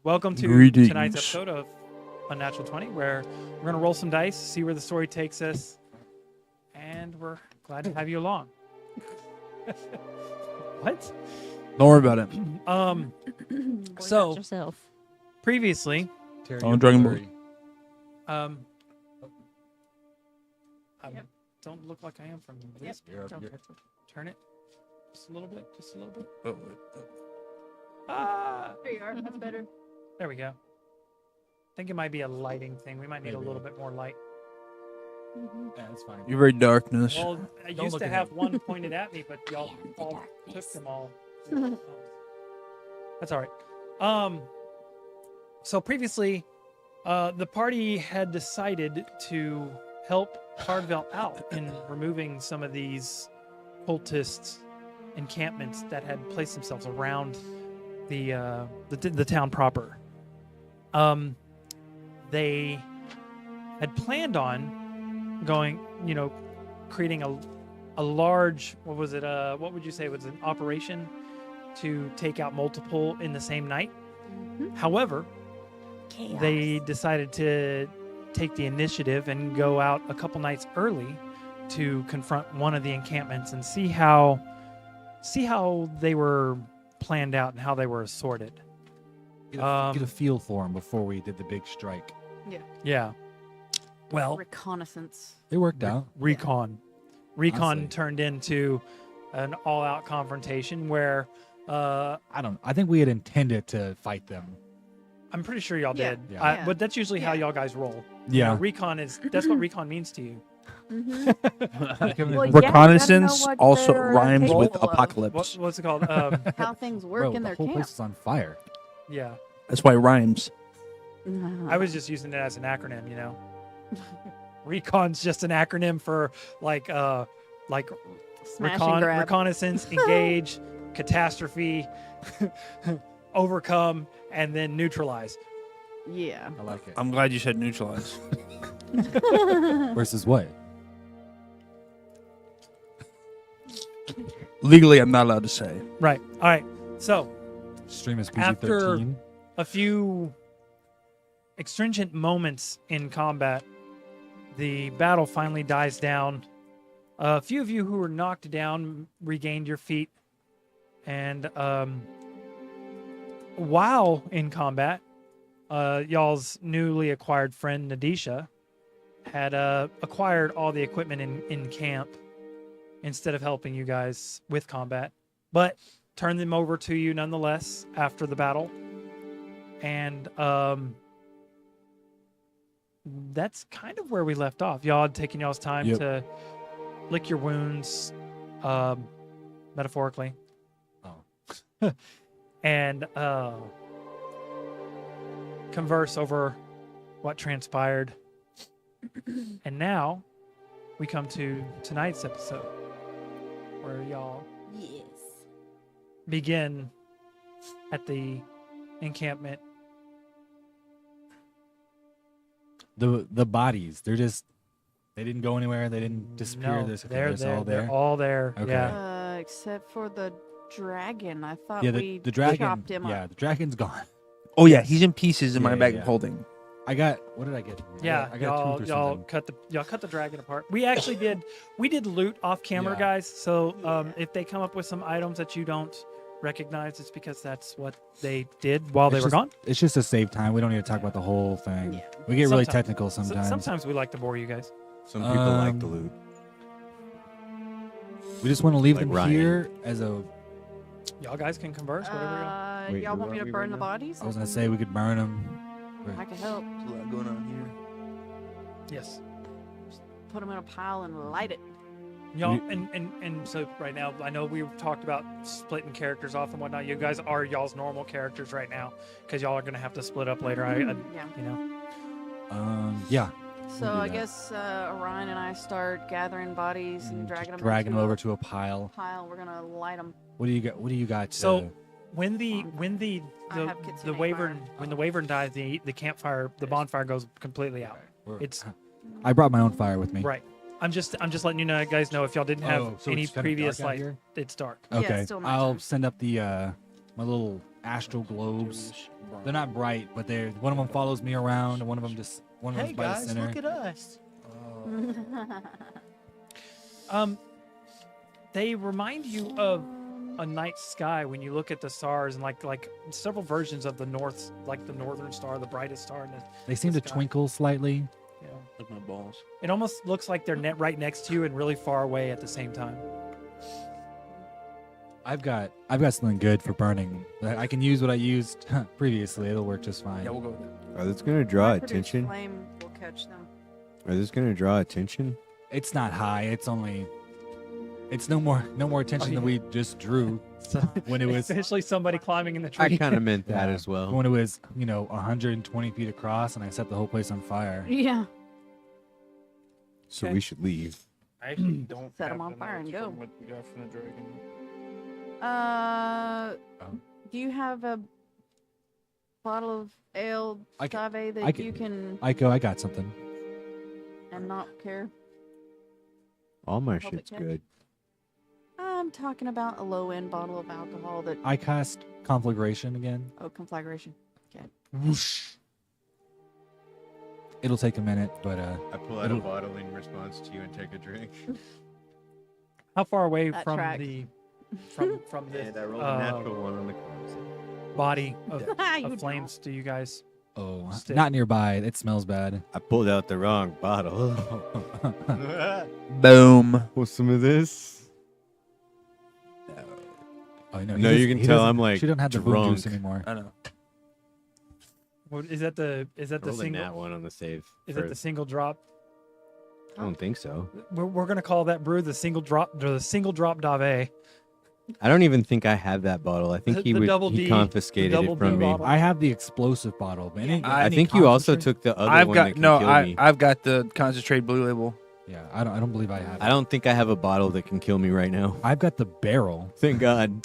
welcome to Greetings. tonight's episode of Unnatural 20, where we're going to roll some dice, see where the story takes us, and we're glad to have you along. What? Don't worry about it. So yourself. previously, Oh, Dragon Ball. I don't look like I am from this. Turn it just a little bit, just a little bit. Oh, There you are. That's better. There we go. I think it might be a lighting thing. We might need a little bit more light. Yeah, that's fine. you're very darkness. Well, I Don't used look to at have him. one pointed at me, but y'all all took them all. That's all right. So previously, the party had decided to help Cardvale out in removing some of these cultists' encampments that had placed themselves around the town proper. They had planned on going, creating a large, what was it? What would you say was an operation to take out multiple in the same night? However, Chaos. they decided to take the initiative and go out a couple nights early to confront one of the encampments and see how they were planned out and how they were assorted. Get a feel for them before we did the big strike. Yeah. Well, Reconnaissance. It worked out. Recon Honestly. turned into an all-out confrontation where I think we had intended to fight them. I'm pretty sure y'all Yeah. did. Yeah. But that's usually how Yeah. y'all guys roll. Yeah. That's what recon means to you. Well, Reconnaissance what also they're rhymes with capable of. apocalypse. What's it called? How things work Bro, in the their whole camp. place is on fire. Yeah. That's why it rhymes. I was just using it as an acronym, Recon's just an acronym for like Smash and grab. reconnaissance, engage, catastrophe, overcome, and then neutralize. Yeah. I like it. I'm glad you said neutralize. Versus what? Legally, I'm not allowed to say. Right. All right. So Stream is After- PG-13. a few extringent moments in combat, the battle finally dies down. A few of you who were knocked down regained your feet, and while in combat, y'all's newly acquired friend Nadisha had acquired all the equipment in camp instead of helping you guys with combat, but turned them over to you nonetheless after the battle. And that's kind of where we left off. Y'all had taken y'all's time Yep. to lick your wounds, metaphorically, Oh. and converse over what transpired. And now we come to tonight's episode, where y'all Yes. begin at the encampment. The bodies, they didn't go anywhere. They didn't disappear. No, They're all there. They're all there. Okay. Yeah. Except for the dragon. I thought Yeah, we the dragon. chopped him Yeah, up. the dragon's gone. Oh yeah, he's in pieces in my Yeah, bag yeah. of holding. I got. What did I get? Yeah, I got a tooth or y'all something. cut the dragon apart. We actually did loot off camera, Yeah. guys. So Yeah. if they come up with some items that you don't recognize, it's because that's what they did while they It's were just- gone. It's just to save time. We don't need to talk about the whole thing. Yeah. We get really Sometimes. technical So- sometimes. sometimes we like to bore you guys. Some people like the loot. We just want to leave Like them Ryan. here as a. Y'all guys can converse, whatever. Y'all. Wait, y'all who want me are to we burn right the now? bodies? I was gonna say we could burn them. I can help. There's a lot going on here. Yes. Put them in a pile and light it. Y'all and so right now, I know we've talked about splitting characters off and whatnot. You guys are y'all's normal characters right now because y'all are gonna have to split up later. Yeah. Yeah. So do I that. guess Orion and I start gathering bodies and dragging them. Dragging them into over a to a pile. pile. We're gonna light them. What do you got? What do you got? So when the I have kitsune the wyvern fire. when the wyvern dies, the campfire, the bonfire goes completely out. It's I brought my own fire with me. right. I'm just letting you know, guys know if y'all didn't have Oh, so any it's kinda previous dark out light, here? it's dark. Yeah, Okay. it's still I'll nighttime. send up the my little astral globes They're not bright, but they're one of them follows me around, and one of them by the center. at us. They remind you of a night sky when you look at the stars, and like several versions of the north, like the northern star, the brightest star in the They seem to sky. twinkle slightly. Yeah. Like my balls. It almost looks like they're right next to you and really far away at the same time. I've got something good for burning. I can use what I used previously. It'll work just fine. Yeah, we'll go with that. Are this gonna draw Produce attention? Flame will catch them. Are this gonna draw attention? It's not high. It's no more attention than we just drew So when it was essentially somebody climbing in the tree. I kind of meant that Yeah. as well. when it was 120 feet across, and I set the whole place on fire. Yeah. So Okay. we should leave. I actually don't Set 'em have on the fire and notes go. from what we got from the dragon. Do you have a bottle of ale, I Save, that I can- you can I got something. and not care? All my Public shit's catch? good. I'm talking about a low-end bottle of alcohol that I cast conflagration again. conflagration. Whoosh. It'll take a minute, but I pull out a bottle in response to you and take a drink. How far away That from tracks. the from this I rolled a natural one on the cards. body of, You of flames do you guys? oh, Stick. not nearby. It smells bad. I pulled out the wrong bottle. Boom. Want some of this? Oh, no, No, you can tell I'm, like, She don't have the boom drunk. juice anymore. I know. What, is that the Rolling that single? one on the save. Is that the single drop? I don't think so. We're gonna call that brew the single drop Dave. I don't even think I have that bottle. I think The- he the double he D- confiscated double it from D me. bottle. I have the explosive bottle, but any, I any think you also concentrate- took the other I've one got that can no. kill me. I've got the concentrate blue label. Yeah, I don't believe I have. I don't think I have a bottle that can kill me right now. I've got the barrel, Thank God.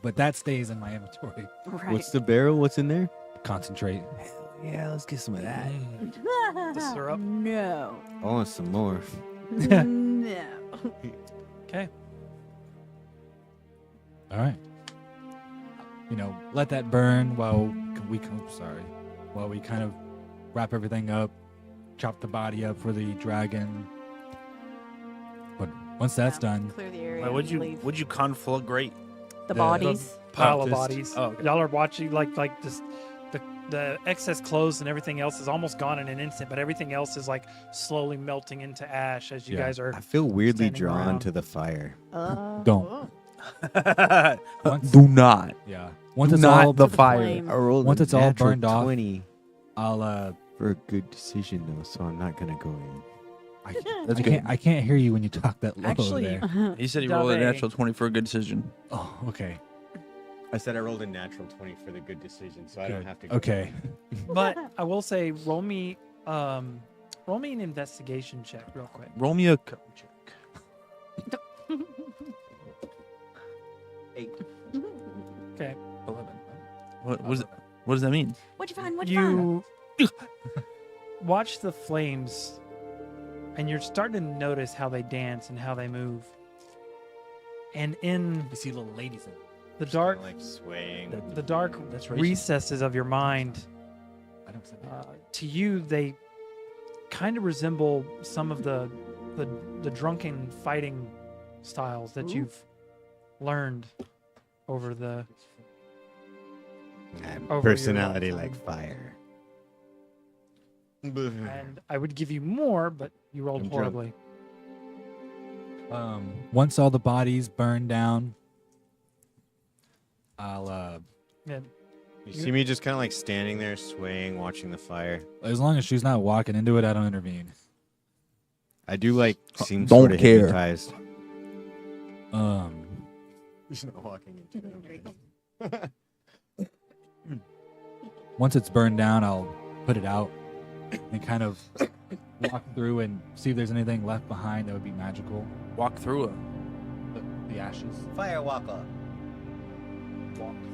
but that stays in my inventory. Right. What's the barrel? What's in there? Concentrate. Yeah, let's get some of that. The syrup? No. I want some more. No. Okay. All right. Let that burn while we kind of wrap everything up, chop the body up for the dragon. But once that's done, Clear the area. Wait, and leave. would you conflagrate? The bodies. Pile Oh, of just- bodies. oh, okay. Y'all are watching like this. The excess clothes and everything else is almost gone in an instant, but everything else is like slowly melting into ash as you Yeah. guys are. I feel weirdly Standing drawn around. to the fire. Don't. Once- Do not. yeah. Once Do it's not all the the fire. flame. I rolled Once a it's all natural burned off, 20 I'll for a good decision though, so I'm not gonna go in. That's I good. can't hear you when you talk that low Actually, there. He said he rolled a Dave. natural 20 for a good decision. Oh, okay. I said I rolled a natural 20 for the good decision, so I don't Good. have to go. Okay. but I will say, roll me an investigation check real quick. Roll me a co- check. 8. Okay. 11. What does that mean? What'd you find? What'd you You watch the flames, and you're starting to notice how they dance and how they move. And in You see little ladies in the dark, like swaying. the dark That's racist. recesses of your mind, I don't say to you they kind of resemble some of the drunken fighting styles that Ooh. you've learned over the I have over your personality lifetime. like fire. and I would give you more, but you rolled I'm drunk. horribly. Once all the bodies burn down, I'll Yeah, You see me just kind of like standing there, swaying, watching the fire. as long as she's not walking into it, I don't intervene. I do like seem Don't sort of care. hypnotized. She's not walking into it. Once it's burned down, I'll put it out and kind of walk through and see if there's anything left behind that would be magical. Walk through it. The ashes. Fire walker. Walk through.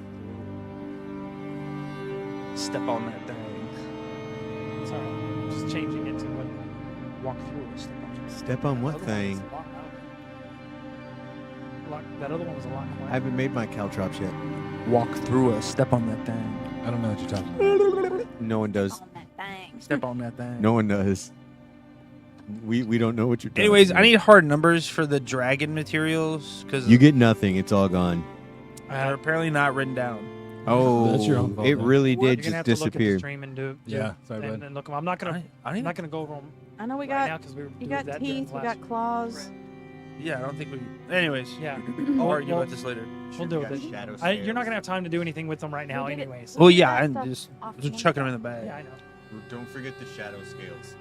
Step on that thing. sorry, just changing it to what walk through or step on. Step on what Other one was thing? a lot louder. That other one was a lot I quieter. haven't made my caltrops yet. walk through us. Step on that thing. I don't know what you're talking about. No one does. On that thing. Step on that thing. No one does. We don't know what you're talking Anyways, I about. need hard numbers for the dragon materials because You get nothing. It's all gone. they're apparently not written down. Oh, That's your own fault, it man. really You're did gonna have just to look at the disappear. stream and do Yeah, sorry, and, bud. and look them. I'm not gonna I I'm don't not gonna go over them I know we right got now because we were you doing got that during teeth, we last- got claws. Yeah, I don't think we. Anyways, Yeah, I'll argue well, about this later. we'll deal with it. Shadow You're not gonna have time to do anything with them right now, We'll get it- anyways. Well, get yeah, that and stuff just off just the chucking them in the bag. Yeah, I know. Don't forget the shadow scales.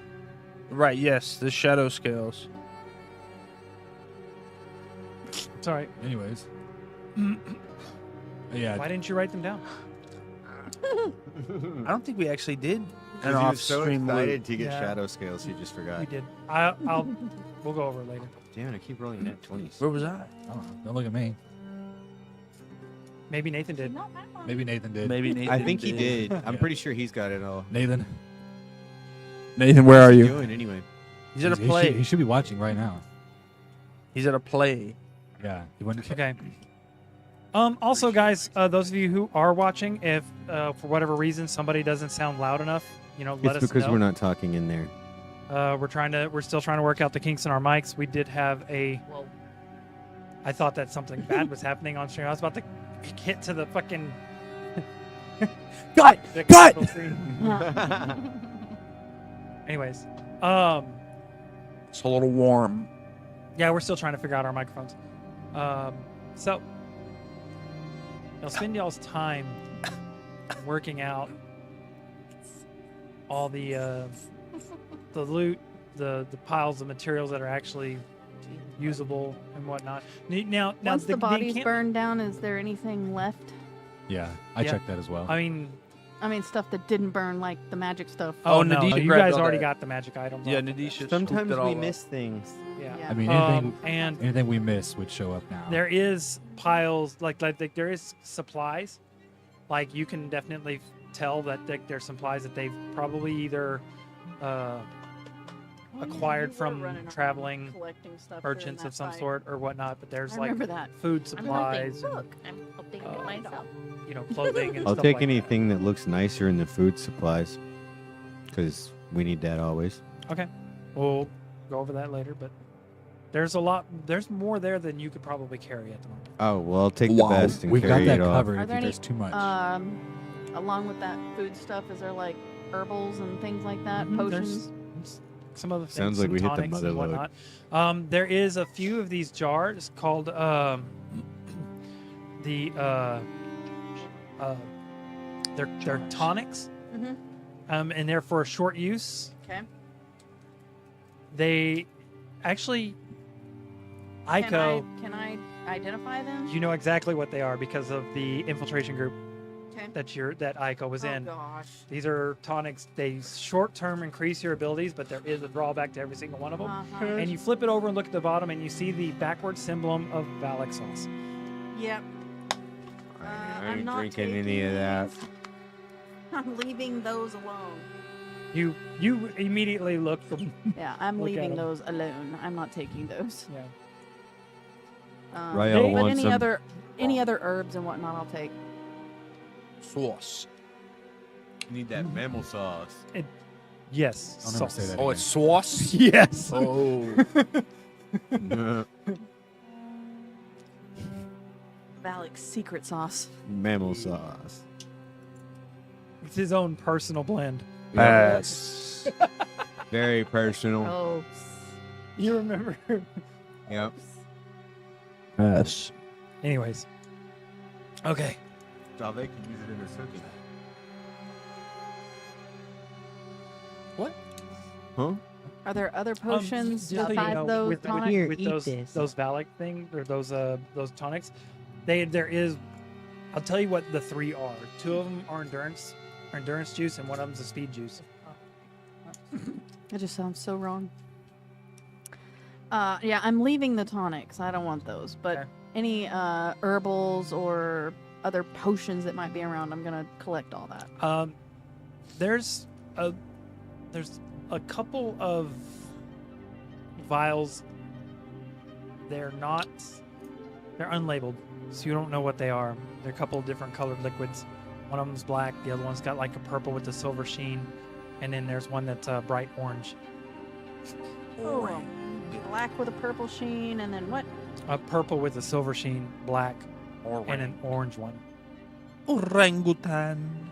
Right? Yes, the shadow scales. It's all right. Anyways. Yeah. Why didn't you write them down? I don't think we actually did an Because he was so off-stream excited loop. to get Yeah. shadow scales, he just forgot. We did. We'll go over it later. Damn, I keep rolling net 20s. Where was I? I don't know. Don't look at me. Maybe Nathan did. Not that one. Maybe Nathan did. Maybe Nathan. I think he did. I'm Yeah. pretty sure he's got it all. Nathan. Nathan, where are What's he you? doing anyway? He's at a He should- play. He should be watching right now. He's at a play. Yeah. He went. Okay. Also, guys, those of you who are watching, if for whatever reason somebody doesn't sound loud enough, let It's us because know. we're not talking in there. We're still trying to work out the kinks in our mics. We did have I thought that something bad was happening on stream. I was about to hit to the fucking Cut! the Cut! capital screen. Anyways, It's a little warm. yeah, we're still trying to figure out our microphones. So I'll spend y'all's time working out all the loot, the piles of materials that are actually usable and whatnot. Now, Once the bodies encamp- burn down, is there anything left? Yeah. I Yeah. checked that as well. I mean, Stuff that didn't burn, like the magic stuff. Oh, no, Nadisha you grabbed guys all already that. got the magic items. Yeah, off of Nadisha. that. Sometimes scooped it all we up. miss things. Yeah. I mean, anything, And anything we miss would show up now. there is piles like there is supplies. Like you can definitely tell that there's supplies that they've probably either acquired from traveling merchants of some sort or whatnot. But there's I like remember that. food I'm supplies, helping. Look, I'm helping uh, myself. clothing. And I'll stuff take like anything that looks nicer in the food supplies, because we need that always. that. We'll go over that later, but there's a lot. There's more there than you could probably carry at the moment. Oh well, I'll take Wow. the best and We've got carry that it off. covered Are if there there's any, too much. Along with that food stuff, is there like herbals and things like that? Mhm, there's- Potions? Some other things, Sounds like some we hit the tonics mother and lode. whatnot. There is a few of these jars called they're tonics, Mm-hmm. and they're for short use. Okay. They actually, Ico, Can I identify them? you know exactly what they are because of the infiltration group Okay. that Ico was Oh in. gosh. These are tonics. They short-term increase your abilities, but there is a drawback to every single one of them. Uh-huh. And you flip it over and look at the bottom, and you see the backward emblem of Valak sauce. Yep. I I'm ain't not drinking any of that. I'm leaving those alone. You immediately look from Yeah, I'm Look at leaving 'em. those alone. I'm not taking those. yeah. Rael But wants some. any other herbs and whatnot, I'll take. Sauce. Need that mammal sauce. Yes. I'll never sauce. say that. Oh, it's sauce. Yes. Oh. Valak's secret sauce. Mammal sauce. It's his own personal blend. Pass. Very personal. Oh. You remember? Yep. Pass. Anyways. Okay. So they can use it in a cookie. What? Huh? Are there other potions just so you besides know, those with, tonics? Here, with eat those this. Valak thing or those tonics, there is. I'll tell you what the three are. Two of them are endurance juice, and one of them's a speed juice. That just sounds so wrong. Yeah, I'm leaving the tonics. I don't want those. But Okay. any herbals or other potions that might be around, I'm gonna collect all that. There's a couple of vials. They're unlabeled. So you don't know what they are. They're a couple of different colored liquids. One of them's black. The other one's got like a purple with a silver sheen. And then there's one that's bright orange. Oh, black with a purple sheen, and then what? A purple with a silver sheen, black, and an orange one. Orangutan.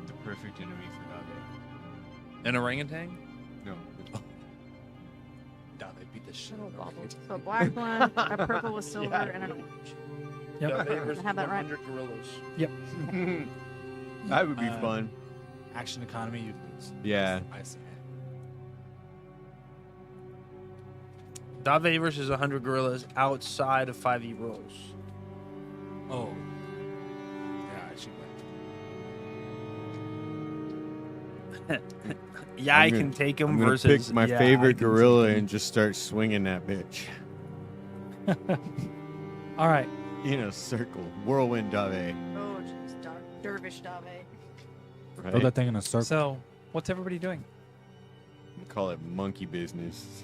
The perfect enemy for An orangutan? Dave. No. They beat the shit Little out of bobbles. it. So a black one, a purple with silver, and an orange. Yep. I have that right. 100 gorillas. That would be Uh, fun. Action economy, you lose. Yeah. I see it. Dave versus 100 gorillas outside of 5e rules. Oh. Yeah, I should win. Yeah, I'm I gonna- can take him I'm gonna versus pick my yeah, I favorite can gorilla take him. and just start swinging that bitch All right. in a circle. Whirlwind Dave. Oh, jeez, dervish Dave. Right? Throw that thing in a circle. So, what's everybody doing? Call it monkey business.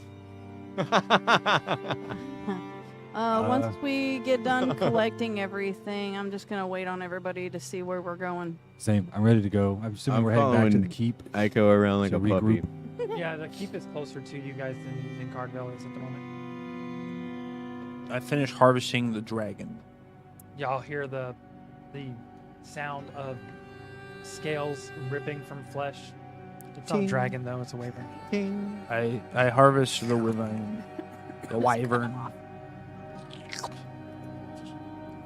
Once we get done collecting everything, I'm just gonna wait on everybody to see where we're going. Same. I'm ready to go. I'm assuming I'm we're heading back to the following- keep. I go around like Shall a we puppy. regroup? Yeah, the keep is closer to you guys than Cardvale is at the moment. I finished harvesting the dragon. Y'all hear the sound of scales ripping from flesh. It's not a Ting. dragon though; it's a wyvern. Ting. I harvest the wyvern. The wyvern.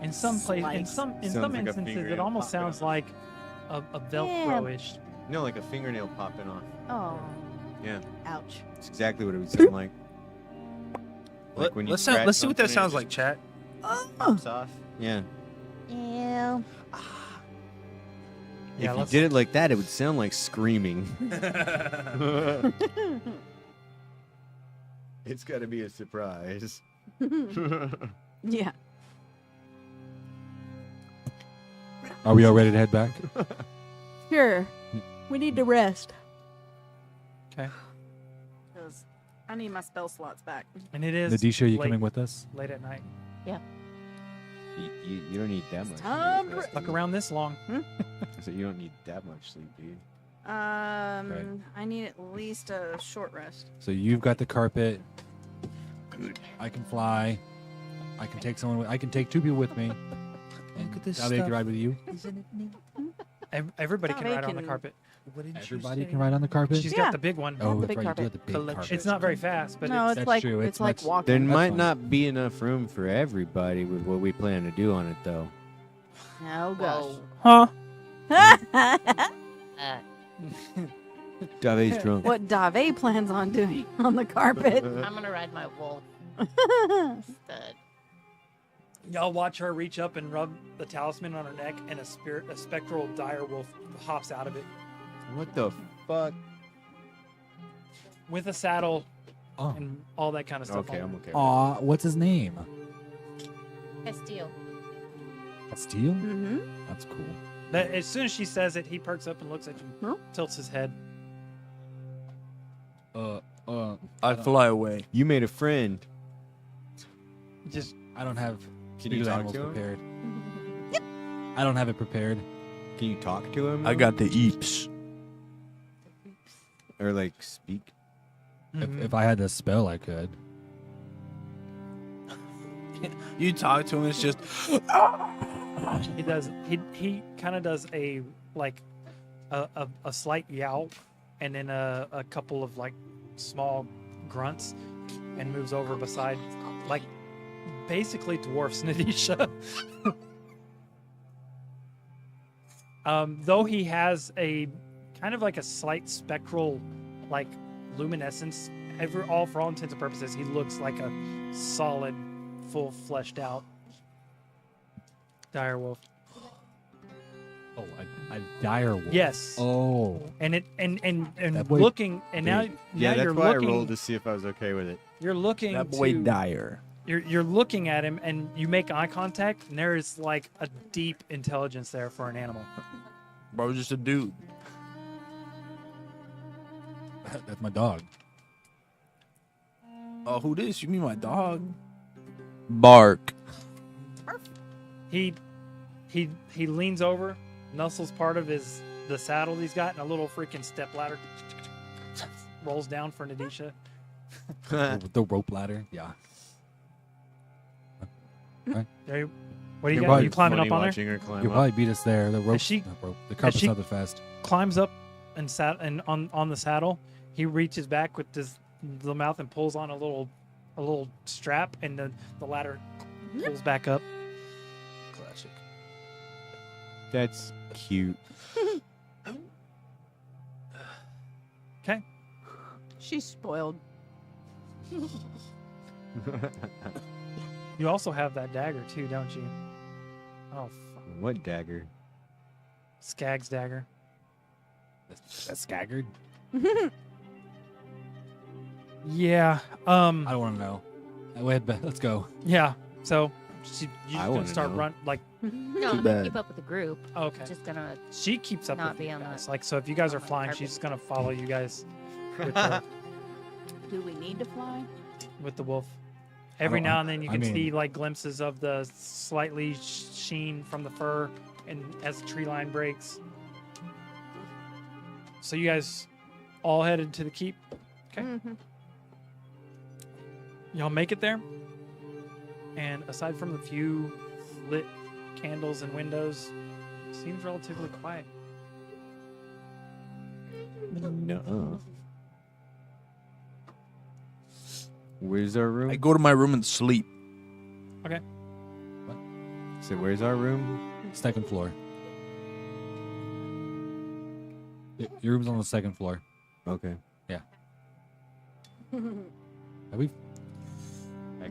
In some place, in Slice. some Sounds like a instances, it fingernail almost popping sounds off. like a Velcro-ish. No, like a fingernail popping off. Oh, Yeah, ouch. it's exactly what it would sound like. Like when you Let's scratch see what that something and sounds it like, chat. just pops off. Yeah. Yeah. Yeah, If you let's- did it like that, it would sound like screaming. It's got to be a surprise. Yeah. Are we all ready to head back? Sure. We need to rest. Okay. 'Cause I need my spell slots back. And it is Nadisha, you late, coming with us? late at night. You don't need that much. time sleep. to- Stuck around this long. So you don't need that much sleep, dude. I need at least a short rest. So you've got the carpet. I can fly. I can take someone. I can take two people with me. And Look at this Dave can stuff. ride with you. Isn't it neat? Everybody can Dave ride on the can- carpet. What did Everybody you can ride on the carpet. She's Yeah. got the big one. Oh, the that's big right. You do carpet. have the big Collection. carpet. It's not very fast, but No, it's, it's That's like true. it's It's like much- walking. There That's might fine. not be enough room for everybody with what we plan to do on it, though. Oh gosh. Huh? Dave's drunk. What Dave plans on doing on the carpet. I'm gonna ride my wolf stud. y'all watch her reach up and rub the talisman on her neck, and a spectral dire wolf hops out of it What the fuck? with a saddle Oh. and all that kind of stuff. Okay, on I'm it. okay. Aw, what's his name? Castile. Steel? Mm-hmm. That's cool. As soon as she says it, he perks up and looks at you, Huh? tilts his head. I fly away. You made a friend. Just I don't have Can you speed talk animals to him? prepared. I don't have it prepared. Can you talk to him? I though? got the eeps. Or like speak. mhm. If I had the spell, I could. You talk to him, it's just he does. He kind of does a like a slight yowl, and then a couple of like small grunts, and moves over beside, like basically dwarfs Nadisha. Though he has a kind of like a slight spectral, like luminescence. For all intents and purposes, he looks like a solid, full fleshed out direwolf. Oh, a dire wolf. Yes. Oh. And That boy- looking and now Yeah, that's you're why looking I rolled to see if I was okay with it. you're looking that boy to, dire. you're looking at him and you make eye contact and there is like a deep intelligence there for an animal. Bro, just a dude. That's my dog. Oh, who this? You mean my dog? Bark. He leans over, nuzzles part of the saddle he's got, and a little freaking step ladder rolls down for Nadisha. The rope ladder. Yeah. There you, what do you You're got? right. You climbing up on there? Watching her climb You'll up. probably beat us there. The rope. she- The carpet's she- not that fast. Climbs up and on the saddle. He reaches back with the mouth and pulls on a little strap, and the ladder pulls back up. Classic. That's cute. Okay. She's spoiled. You also have that dagger too, don't you? Oh, fuck. What dagger? Skag's dagger. That's staggered. Yeah. I don't want to know. Wait, let's go. Yeah. So you I just gonna wanna start know. run like No, I'm bad. gonna keep up with the group. okay. Just gonna. She keeps up not with be you on guys. the- Like so, if you guys are on the flying, carpet. she's gonna follow you guys with the, Do we need to fly? with the wolf. Every don't- now and then you I can mean- see like glimpses of the slightly sheen from the fur, and as the tree line breaks. So you guys all headed to the keep. Okay. Mm-hmm. Y'all make it there, and aside from the few lit candles and windows, it seems relatively quiet. No. Where's our room? I go to my room and sleep. So where's our room? Second floor. Your room's on the second floor. Okay. Are we?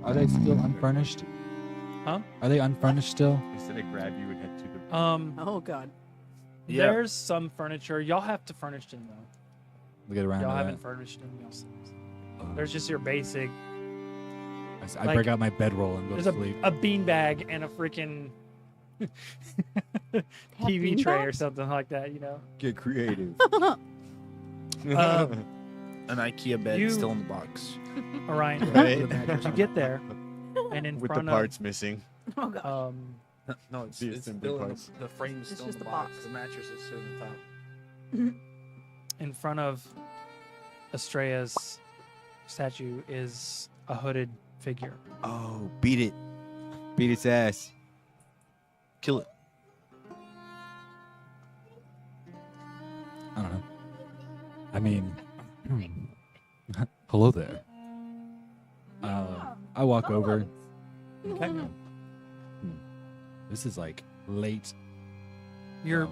Are they still unfurnished? Huh? Are they unfurnished still? Instead of grab you and head to the. Oh God. Yeah. There's some furniture. Y'all have to furnish in though. We'll get around Y'all to haven't that. furnished in yourselves. There's just your basic. I like- break out my bedroll and go There's to a sleep. bean bag and a freaking TV tray or something like that. You know. Get creative. An IKEA bed You- still in the box. Orion. Right. You get there, and in With the front parts missing. Oh God. of No, it's, The it's assembly still in parts. the frame's It's still in just the a box. box. The mattress is still on the top. in front of Estrella's statue is a hooded figure. Oh, beat it. Beat its ass. Kill it. I don't know. I mean, hello there. I walk over. Okay. This is like late. You're Oh,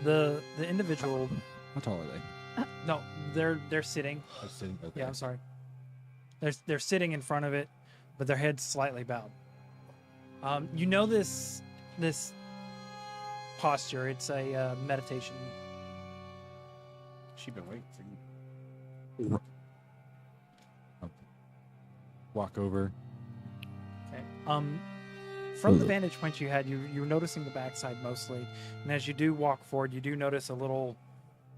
the individual. how tall are they? No, they're sitting. Okay. Yeah, I'm sorry. They're sitting in front of it, but their head's slightly bowed. You know this posture. It's a meditation. She been waiting for you. Walk over. Okay. From the vantage point you had, you're noticing the backside mostly, and as you do walk forward, you do notice a little,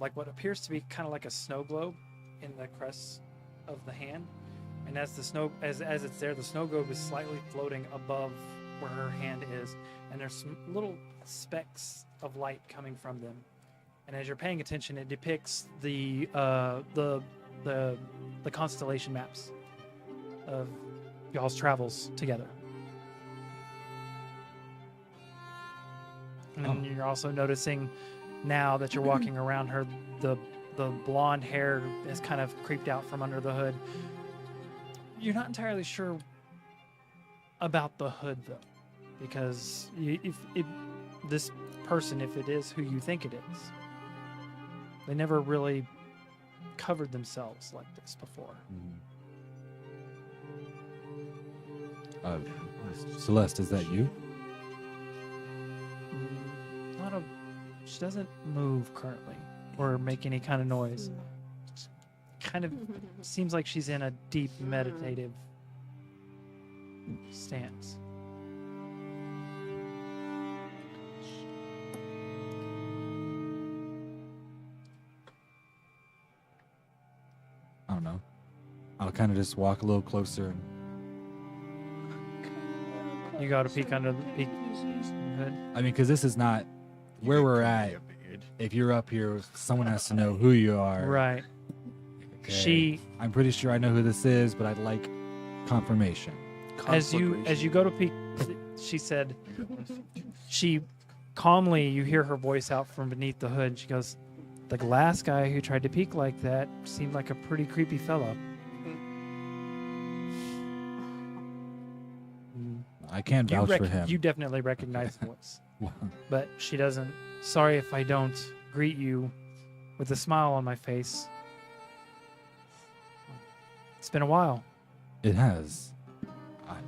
like what appears to be kind of like a snow globe in the crest of the hand. And as the snow, as it's there, the snow globe is slightly floating above where her hand is, and there's some little specks of light coming from them. And as you're paying attention, it depicts the constellation maps of y'all's travels together. And then you're also noticing now that you're walking around her, the blonde hair is kind of creeped out from under the hood. You're not entirely sure about the hood though, because if this person, if it is who you think it is, they never really covered themselves like this before. Celeste, is that you? She doesn't move currently or make any kind of noise. Kind of seems like she's in a deep meditative stance. I don't know. I'll kind of just walk a little closer and You go to peek under the peek hood. I mean, because this is not where we're at. If you're up here, someone has to know who you are. Right. Okay. I'm pretty sure I know who this is, but I'd like confirmation. As you go to peek, she said, she calmly, you hear her voice out from beneath the hood. She goes, the last guy who tried to peek like that seemed like a pretty creepy fellow. I can't vouch for him. You definitely recognize the voice. But she doesn't. Sorry if I don't greet you with a smile on my face. It's been a while. It has. I'm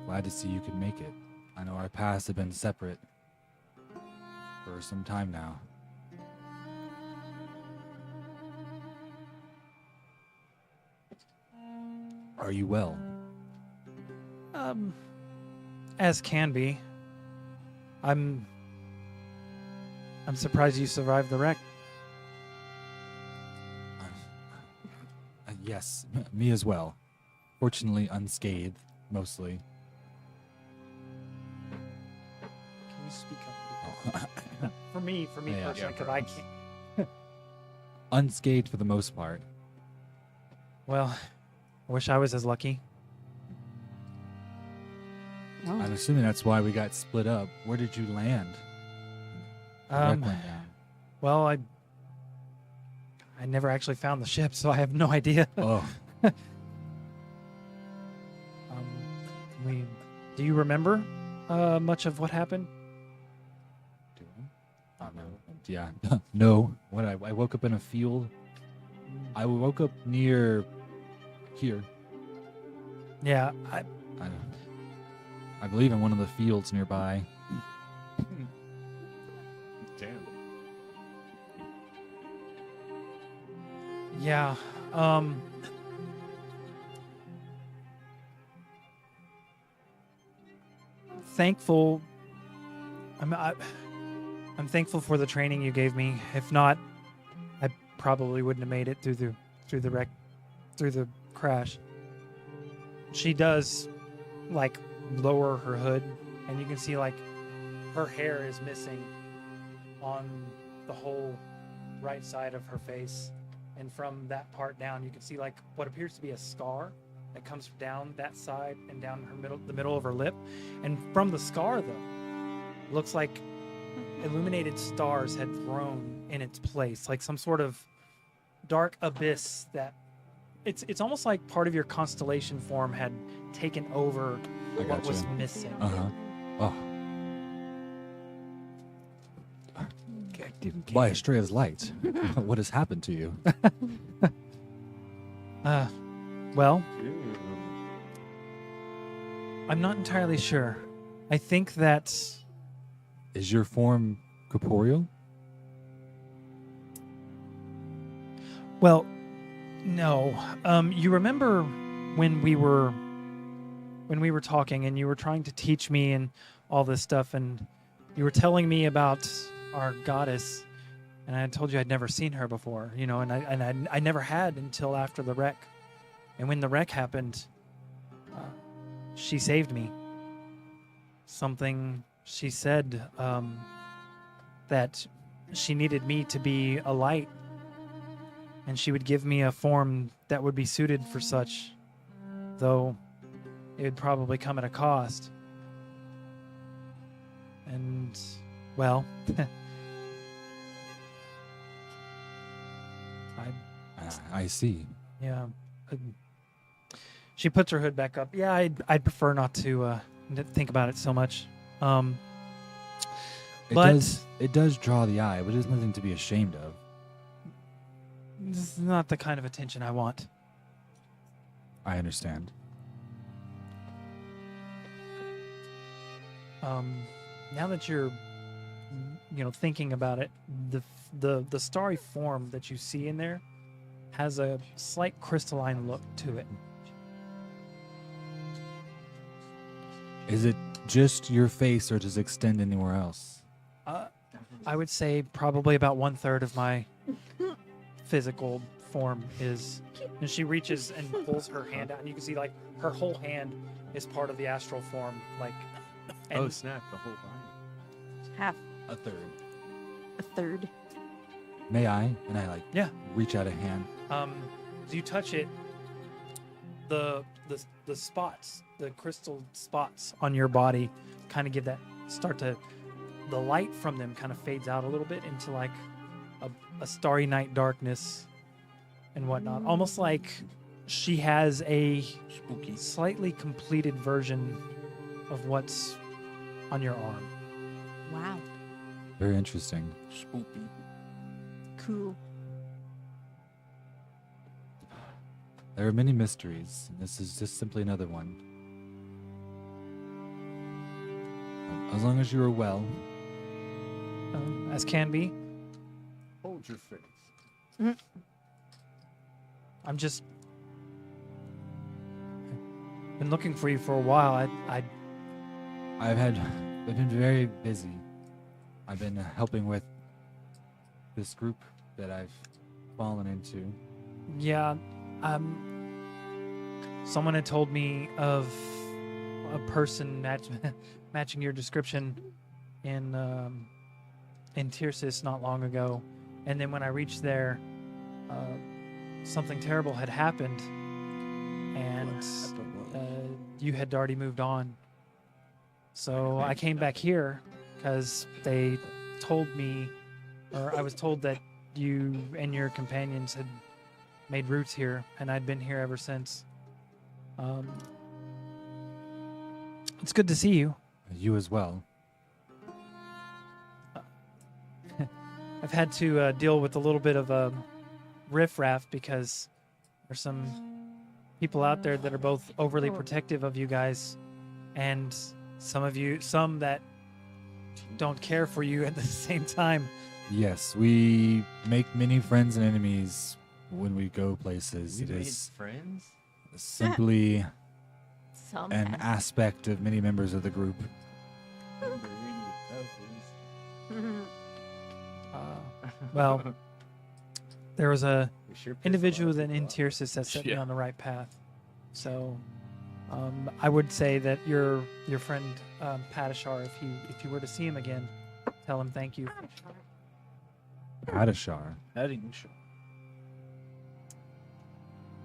glad to see you can make it. I know our paths have been separate for some time now. Are you well? As can be. I'm surprised you survived the wreck. Yes, me as well. Fortunately unscathed, mostly. Can you speak up? For me Yeah. personally, because I can't. Unscathed for the most part. Well, I wish I was as lucky. Oh. I'm assuming that's why we got split up. Where did you land? The wreck went down. Well, I never actually found the ship, so I have no idea. Oh, Do you remember much of what happened? yeah. No. What? I woke up in a field. I woke up near here. Yeah, I believe in one of the fields nearby. Damn. yeah. Thankful. I'm thankful for the training you gave me. If not, I probably wouldn't have made it through the wreck, through the crash. She does, like, lower her hood, and you can see, like, her hair is missing on the whole right side of her face, and from that part down, you can see, like, what appears to be a scar that comes down that side and down the middle of her lip. And from the scar, though, looks like illuminated stars had thrown in its place, like some sort of dark abyss that it's almost like part of your constellation form had taken over I what gotcha. was missing. Oh. Why astray as light? What has happened to you? Well, I'm not entirely sure. I think that Is your form corporeal? well, no. You remember when we were talking and you were trying to teach me and all this stuff, and you were telling me about our goddess, and I had told you I'd never seen her before, you know, and I never had until after the wreck. And when the wreck happened, she saved me. Something she said, that she needed me to be a light, and she would give me a form that would be suited for such, though it would probably come at a cost. And, well, I see. yeah. She puts her hood back up. Yeah, I'd prefer not to think about it so much. It does draw the eye, but it's nothing to be ashamed of. This is not the kind of attention I want. I understand. Now that you're, thinking about it, the starry form that you see in there has a slight crystalline look to it. Is it just your face, or does it extend anywhere else? I would say probably about 1/3 of my physical form is, and she reaches and pulls her hand out, and you can see like her whole hand is part of the astral form, like Oh And snap! The whole body. Half A third. a third. May I? And I Yeah. reach out a hand. as you touch it, the spots, the crystal spots on your body, kind of give that start to. The light from them kind of fades out a little bit into like a starry night darkness and whatnot. Almost like she has a Spooky. slightly completed version of what's on your arm. Wow. Very interesting. Spooky. Cool. There are many mysteries, and this is just simply another one. As long as you are well, As can be. Hold your face. I'm just been looking for you for a while. I've been very busy. I've been helping with this group that I've fallen into. Yeah, someone had told me of a person matching your description in Tircis not long ago, and then when I reached there, something terrible had happened, and you had already moved on. So I came back here because they told me, or I was told that you and your companions had made roots here, and I'd been here ever since. It's good to see you. You as well. I've had to deal with a little bit of a riffraff because there's some people out there that are both overly protective of you guys, and some that don't care for you at the same time. Yes, we make many friends and enemies when we go places. We It made is friends. simply Some an have. aspect of many members of the group. Well, there was a We sure pissed individual a lot of in people off. Tircis that set me Yeah. on the right path. So I would say that your friend Padishar, if you were to see him again, tell him thank you. Hadashar.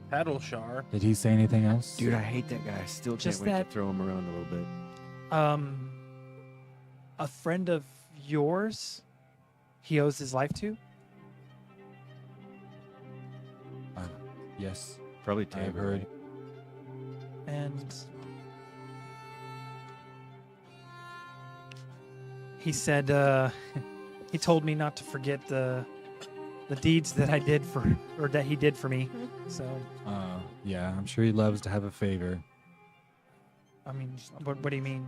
Paddle Shar. Did he say anything else? Dude, I hate that guy. I still can't Just wait that- to throw him around a little bit. A friend of yours, he owes his life to. Yes, Probably I've Tabor. heard. And he said he told me not to forget the deeds that I did for, or that he did for me. So Yeah, I'm sure he loves to have a favor. I mean, what do you mean?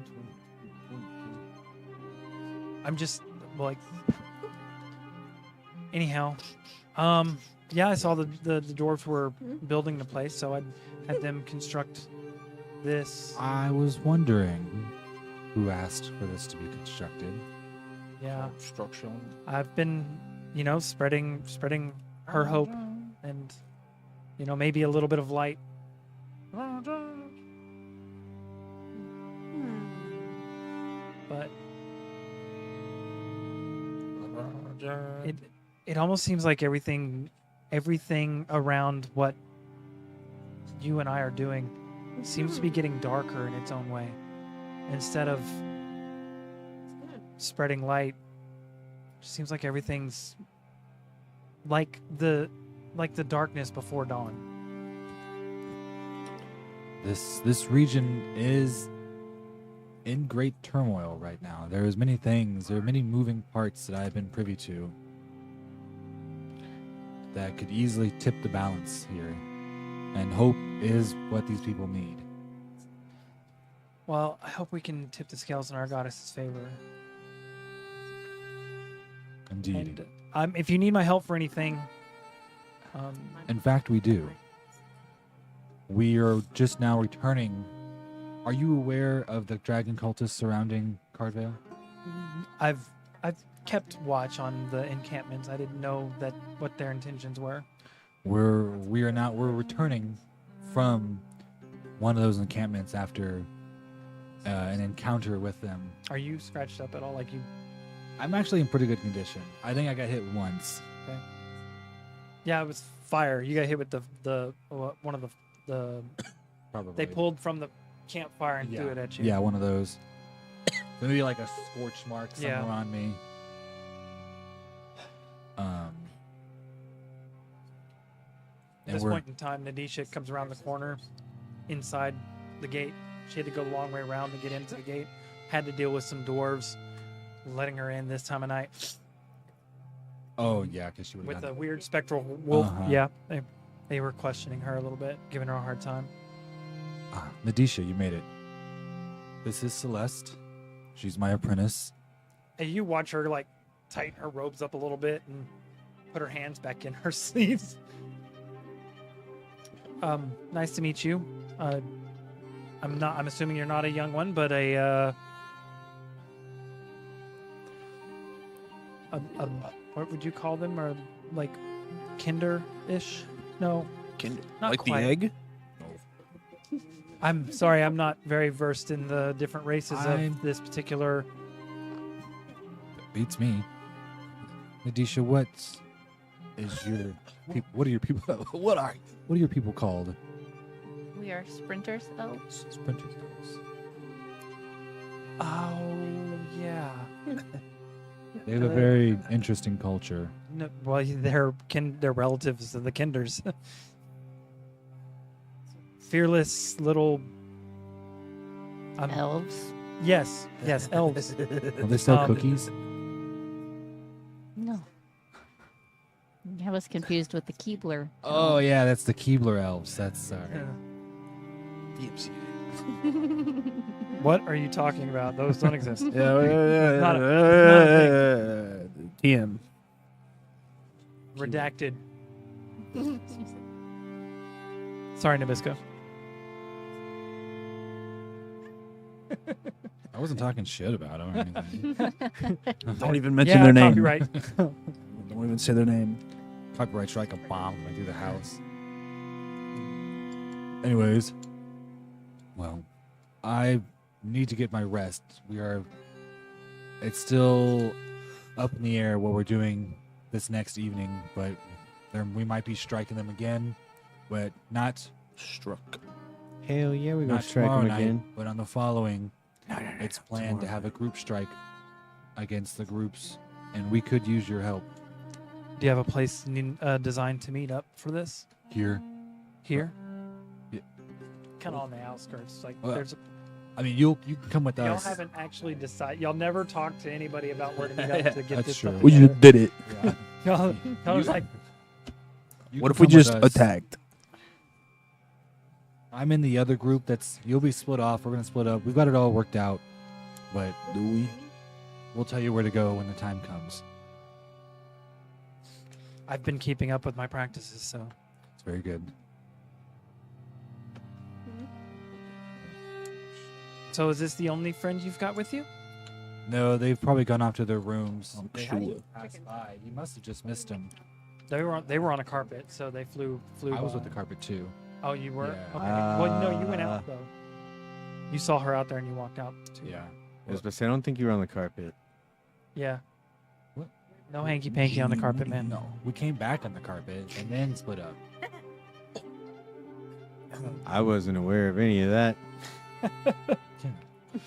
I'm just like, anyhow, yeah, I saw the dwarves were building the place, so I had them construct this. I was wondering who asked for this to be constructed. Yeah, Construction. I've been, spreading her hope and, maybe a little bit of light. But it almost seems like everything around what you and I are doing seems to be getting darker in its own way. Instead of spreading light, it seems like everything's like the darkness before dawn. This region is in great turmoil right now. There are many moving parts that I've been privy to that could easily tip the balance here. And hope is what these people need. Well, I hope we can tip the scales in our goddess's favor. Indeed. And if you need my help for anything, In fact, we do. We are just now returning. Are you aware of the dragon cultists surrounding Cardvale? I've kept watch on the encampments. I didn't know what their intentions were. We're returning from one of those encampments after an encounter with them. Are you scratched up at all? Like you? I'm actually in pretty good condition. I think I got hit once. Yeah, it was fire. You got hit with the one of the Probably. they pulled from the campfire and threw it at you. Yeah, one of those. Maybe like a scorch mark somewhere Yeah. on me. At this point in time, Nadisha comes around the corner inside the gate. She had to go the long way around to get into the gate. Had to deal with some dwarves letting her in this time of night Oh yeah, because she would with have. a weird spectral wolf. Uh-huh. Yeah, they were questioning her a little bit, giving her a hard time. Nadisha, you made it. This is Celeste. She's my apprentice. And you watch her like tighten her robes up a little bit and put her hands back in her sleeves. Nice to meet you. I'm assuming you're not a young one, but a what would you call them? Or like kinder-ish? No, not like quite. the egg? I'm sorry, I'm not very versed in the different races of this particular. Beats me. Nadisha, what is your people? What are your people? What are your people called? We are sprinters, elves. Sprinters. Oh yeah. They have a very interesting culture. No, well, they're relatives of the Kinders. Fearless little. Elves? Yes, elves. Will they sell cookies? No. I was confused with the Keebler. Oh yeah, that's the Keebler elves. That's sorry. What are you talking about? Those don't exist. Not a TM. Redacted. Sorry, Nabisco. I wasn't talking shit about them or anything. Don't even mention Yeah, their name. copyright. Don't even say their name. Copyright strike a bomb going through the house. Anyways, well, I need to get my rest. It's still up in the air what we're doing this next evening, but we might be striking them again, but not Struck. Hell yeah, we're gonna not strike tomorrow him night, again. but on the following. It's planned to have a group strike against the groups, and we could use your help Do you have a place designed to meet up for this? here. Here? Yeah. Kind of on the outskirts. Like Well, there's. I mean, you can come with Y'all us. haven't actually decided. Y'all never talked to anybody about where to meet up to get That's this true. stuff We together. just did it. Yeah. Y'all was like, You What can if we come with just us. attacked? I'm in the other group. You'll be split off. We're gonna split up. We've got it all worked out, but Do we? we'll tell you where to go when the time comes. I've been keeping up with my practices, so It's very good. So is this the only friend you've got with you? No, they've probably gone off to their rooms. I'm They had sure. you pass by. You must have just missed them. They were on a carpet, so they flew. I was by. with the carpet too. Oh, you were. Yeah. Okay. Well, no, you went out though. You saw her out there, and you walked out too. Yeah. I was gonna say, I don't think you were on the carpet. Yeah. What? No hanky panky on the carpet, man. No, we came back on the carpet and then split up. I wasn't aware of any of that.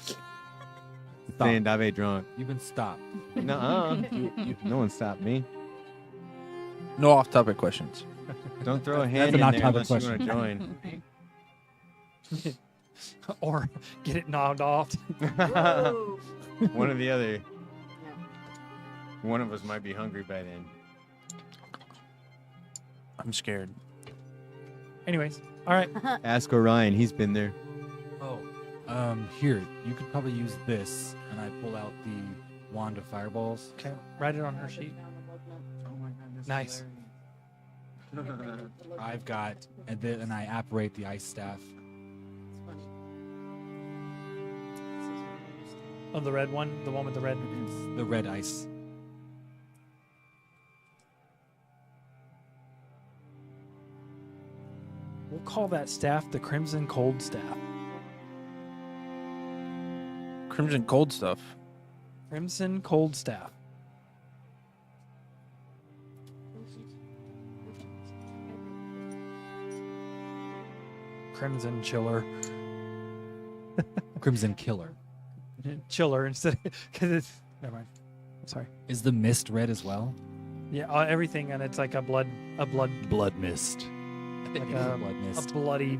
Stop. Saying Dave drunk. You've been stopped. Nuh-uh. No one stopped me. No off-topic questions. Don't throw a That's hand an in there off-topic unless you want to join. Or get it knocked off. Whoa. One or the other. One of us might be hungry by then. I'm scared. Anyways, all right. Ask Orion. He's been there. Oh, here, you could probably use this, and I pull out the wand of fireballs. Okay, write it on her sheet. Nice. I've got, and I apparate the ice staff. Oh, the red one, the one with the red. The red ice. We'll call that staff the Crimson Cold Staff. Crimson Cold stuff. Crimson Cold Staff. Crimson Chiller. Crimson Killer. Chiller instead because it's never mind. I'm sorry. Is the mist red as well? Yeah, everything, and it's like a blood Blood mist. like Blood a mist. bloody.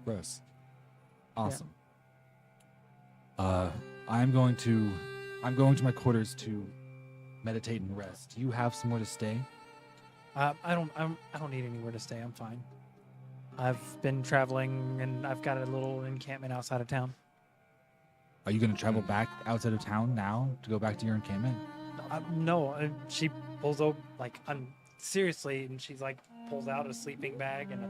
Gross. Awesome. I'm going to my quarters to meditate and rest. Do you have somewhere to stay? I don't need anywhere to stay. I'm fine. I've been traveling, and I've got a little encampment outside of town. Are you going to travel back outside of town now to go back to your encampment? No, she pulls out like I'm seriously, and she's like pulls out a sleeping bag and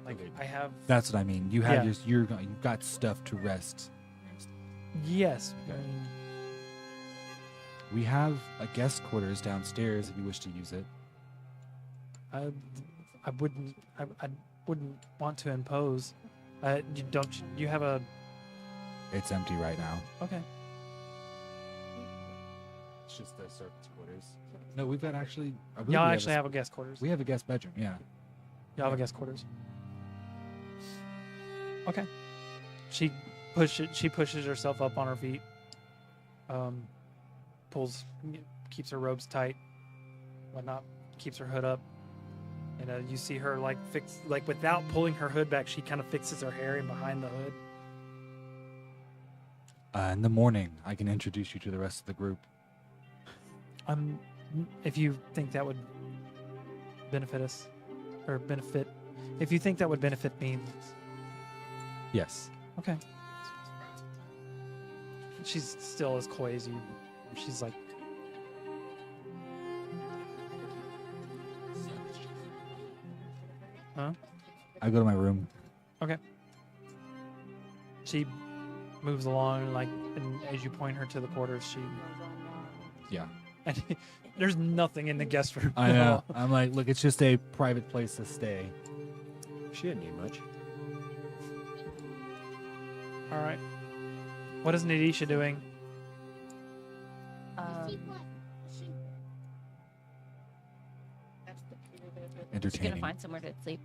like Okay. I have. That's what I mean. You have Yeah. you've got stuff to rest. Yes. We have a guest quarters downstairs if you wish to use it. I wouldn't want to impose. You have a It's empty right now. okay. It's just the servants' quarters. No, we've got actually. I believe Y'all we actually have a guest quarters. We have a guest bedroom. Yeah. Y'all have a guest quarters. Okay. She pushes herself up on her feet. Keeps her robes tight, whatnot. Keeps her hood up, and you see her without pulling her hood back. She kind of fixes her hair in behind the hood. In the morning, I can introduce you to the rest of the group. If you think that would benefit us, if you think that would benefit me, Yes. okay. She's still as coy as you. She's like, huh? I go to my room. She moves along, and as you point her to the quarters, she. Yeah. And there's nothing in the guest room. I at know. all. I'm like, look, it's just a private place to stay. She didn't need much. All right. What is Nadisha doing? She's Entertaining. gonna find somewhere to sleep.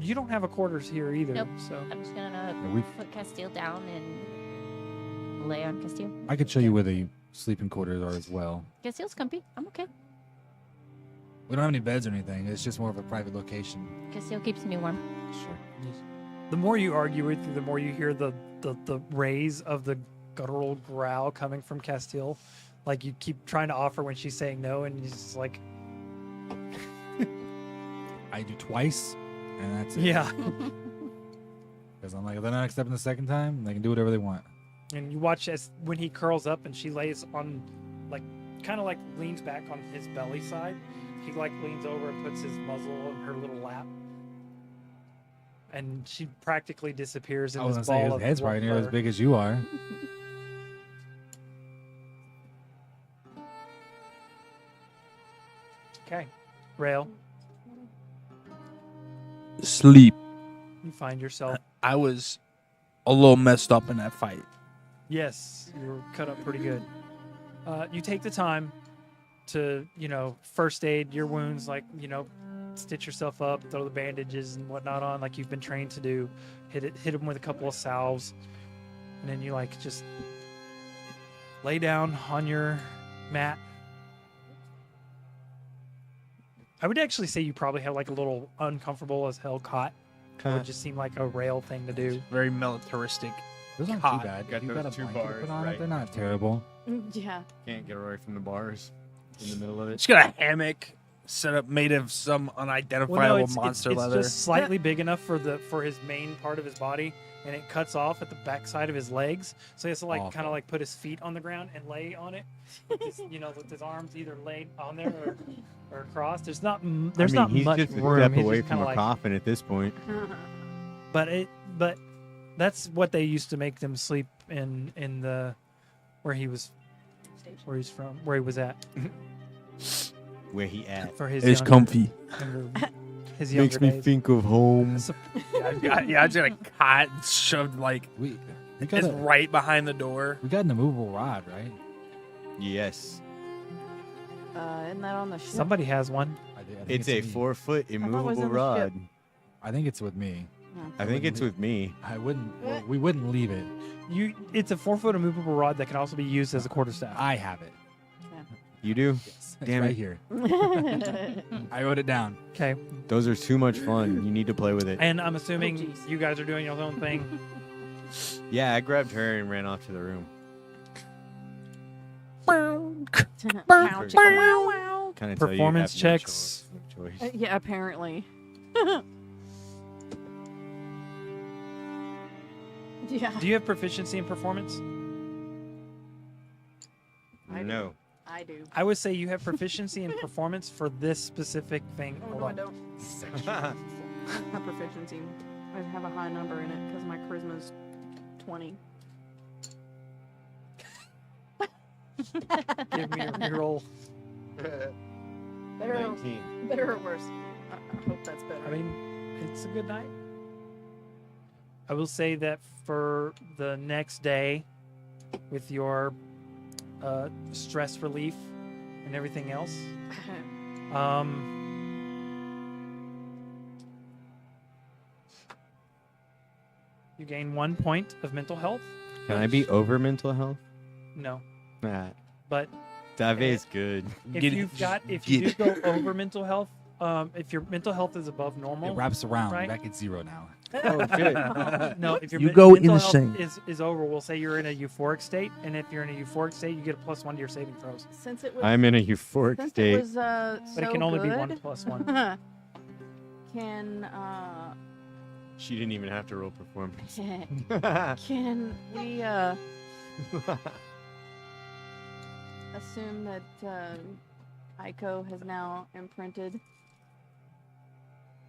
You don't have a quarters here either. Nope. So I'm just gonna Yeah, put Castile down and lay on Castile. I could show you where the sleeping quarters are as well. Castile's comfy. I'm okay. We don't have any beds or anything. It's just more of a private location. Castile keeps me warm. Sure. the more you argue with her, the more you hear the raise of the guttural growl coming from Castile. Like you keep trying to offer when she's saying no, and he's just like, I do twice, and that's it. yeah. Because I'm like, if they're not accepting the second time, they can do whatever they want. And you watch as when he curls up and she lays on, like, kind of like leans back on his belly side. He like leans over and puts his muzzle on her little lap, and she practically disappears in I was this gonna say ball his of head's warm probably near as fur. big as you are. Okay, Rail, Sleep. you find yourself. I was a little messed up in that fight. Yes, you were cut up pretty good. You take the time to, first aid your wounds, like, stitch yourself up, throw the bandages and whatnot on, like you've been trained to do. Hit them with a couple of salves, and then you just lay down on your mat. I would actually say you probably have like a little uncomfortable as hell cot. It would just seem like a Rail thing to do. Very militaristic. Those aren't God, too bad. got You those got a two blanket to bars, put on it, right. they're not terrible. Yeah. Can't get away from the bars in the middle of it. She's got a hammock set up made of some unidentifiable it's monster leather. just slightly big enough for his main part of his body, and it cuts off at the backside of his legs. So he has to kind Awful. of put his feet on the ground and lay on it. With his arms either laid on there or across. There's not He's not much just a room. step He's away just from kinda a coffin at this point. But that's what they used to make them sleep in the where he was at Where he at? for his It's younger- comfy. his younger Makes me days. think of home. So- Yeah, I just got a cot shoved like We We got is a, right behind the door. we got an immovable rod, right? Yes. Isn't that on the ship? Somebody has one. I think It's a me. 4-foot it was immovable in the rod. ship. I think it's with me. I think it's with me. I wouldn't. Well, we wouldn't leave it. It's a 4-foot immovable rod that can also be used as a quarterstaff. I have it. You do? Yes, Damn it's it. right here. I wrote it down. Okay. Those are too much fun. You need to play with it. And I'm assuming jeez. you guys are doing your own thing. Yeah, I grabbed her and ran off to the room. Wow, chicka, wow, wow. Kind of Performance checks. No choice. Yeah, apparently. Yeah. Do you have proficiency in performance? I do. No. I do. I would say you have proficiency in performance for this specific thing. Oh, Hold no, I on. don't. My proficiency. I have a high number in it because my charisma's 20. Give me your roll. Better, 19. better or worse? I hope that's better. I mean, it's a good night. I will say that for the next day, with your stress relief and everything else, you gain 1 point of mental health. Can I be over mental health? No, Nah. but Dave is good. if you do go over mental health, if your mental health is above normal, It wraps around. Right. Back at 0 now. Oh, shit. no, if your You go mental insane. health is over, we'll say you're in a euphoric state, and if you're in a euphoric state, you get a +1 to your saving throws. Since it was, I'm in a euphoric since state. it was But so it can only be good, 1 + 1. Can She didn't even have to roll performance. can we assume that Aiko has now imprinted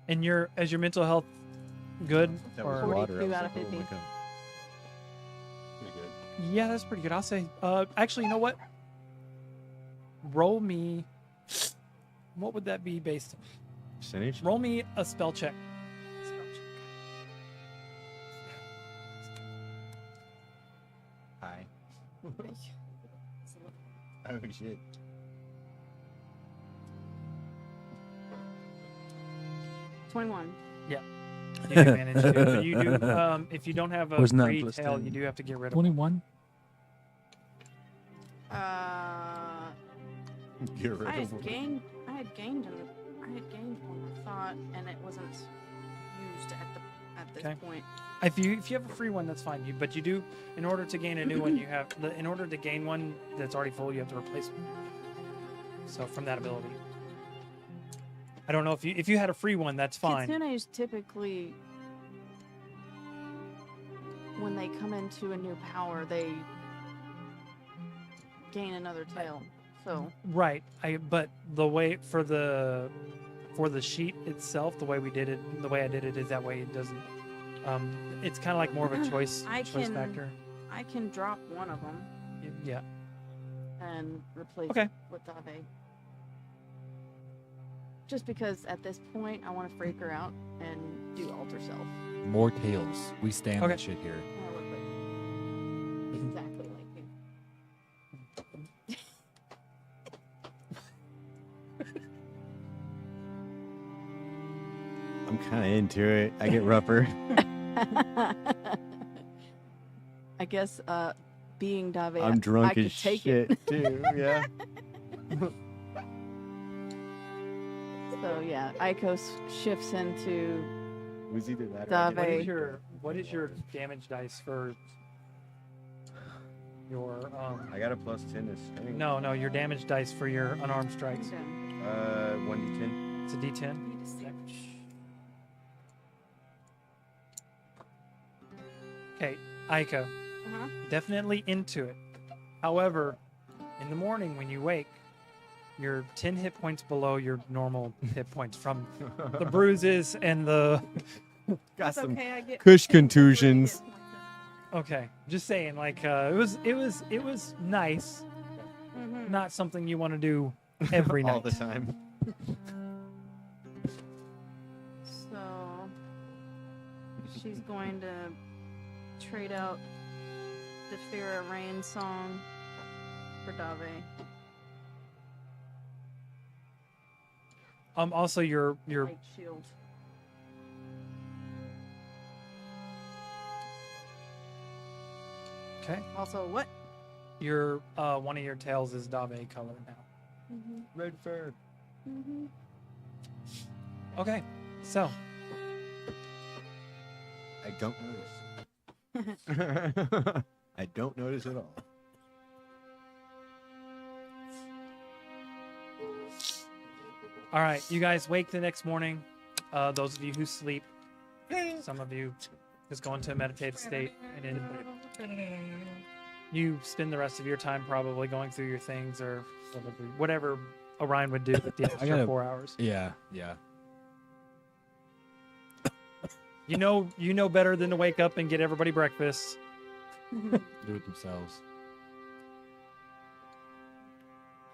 And as your mental health good? That was Or, water. 42 I was out of like, oh my 50. God. Pretty good. yeah, that's pretty good. I'll say. Actually, you know what? Roll me. What would that be based on? Percentage? Roll me a spell check. Hi. Oh, shit. $21. You have advantage. You do. If you don't have a Was 9 free plus tail, 10. you do have to get rid of. 21. Get rid I of had one. gained. I had gained one. I thought, and it wasn't used at this Okay. point. If you have a free one, that's fine. But you do, in order to gain a new one, in order to gain one that's already full, you have to replace one. So from that ability, I don't know if you had a free one, that's fine. Kitsunes typically, when they come into a new power, they gain another tail. So Right. But the way for the sheet itself, the way I did it is that way it doesn't. It's kind of like more of a choice factor. I can drop one of them Yeah. and replace Okay. it with Dave. Just because at this point I want to freak her out and do alter self. More tails. We stand Okay. that shit here. Oh, look like exactly like me. I'm kind of into it. I get rougher. I guess being Dave, I'm I drunk could as take shit, it. too. Yeah. So yeah, Aiko shifts into It was either that or Dave. What is your damage dice for your I got a +10 to strength. No, your damage dice for your unarmed strikes. 1d10. It's a D10. Okay, Aiko, Uh-huh. definitely into it. However, in the morning when you wake, you're 10 hit points below your normal hit points from the bruises and the. Got It's some okay, I get cush contusions. Okay, just saying, like it was nice, Mhm. not something you want to do every night. all the time. So she's going to trade out to Fear of Rain song for Dave. Also, your Light shield. okay. Also, what? Your one of your tails is Dave color now. Red fur. Okay, so I don't notice. I don't notice at all. all right, you guys wake the next morning. Those of you who sleep, some of you just go into a meditative state, and then you spend the rest of your time probably going through your things or whatever Orion would do with the extra gotta- 4 hours. Yeah. You know better than to wake up and get everybody breakfast. Do it themselves.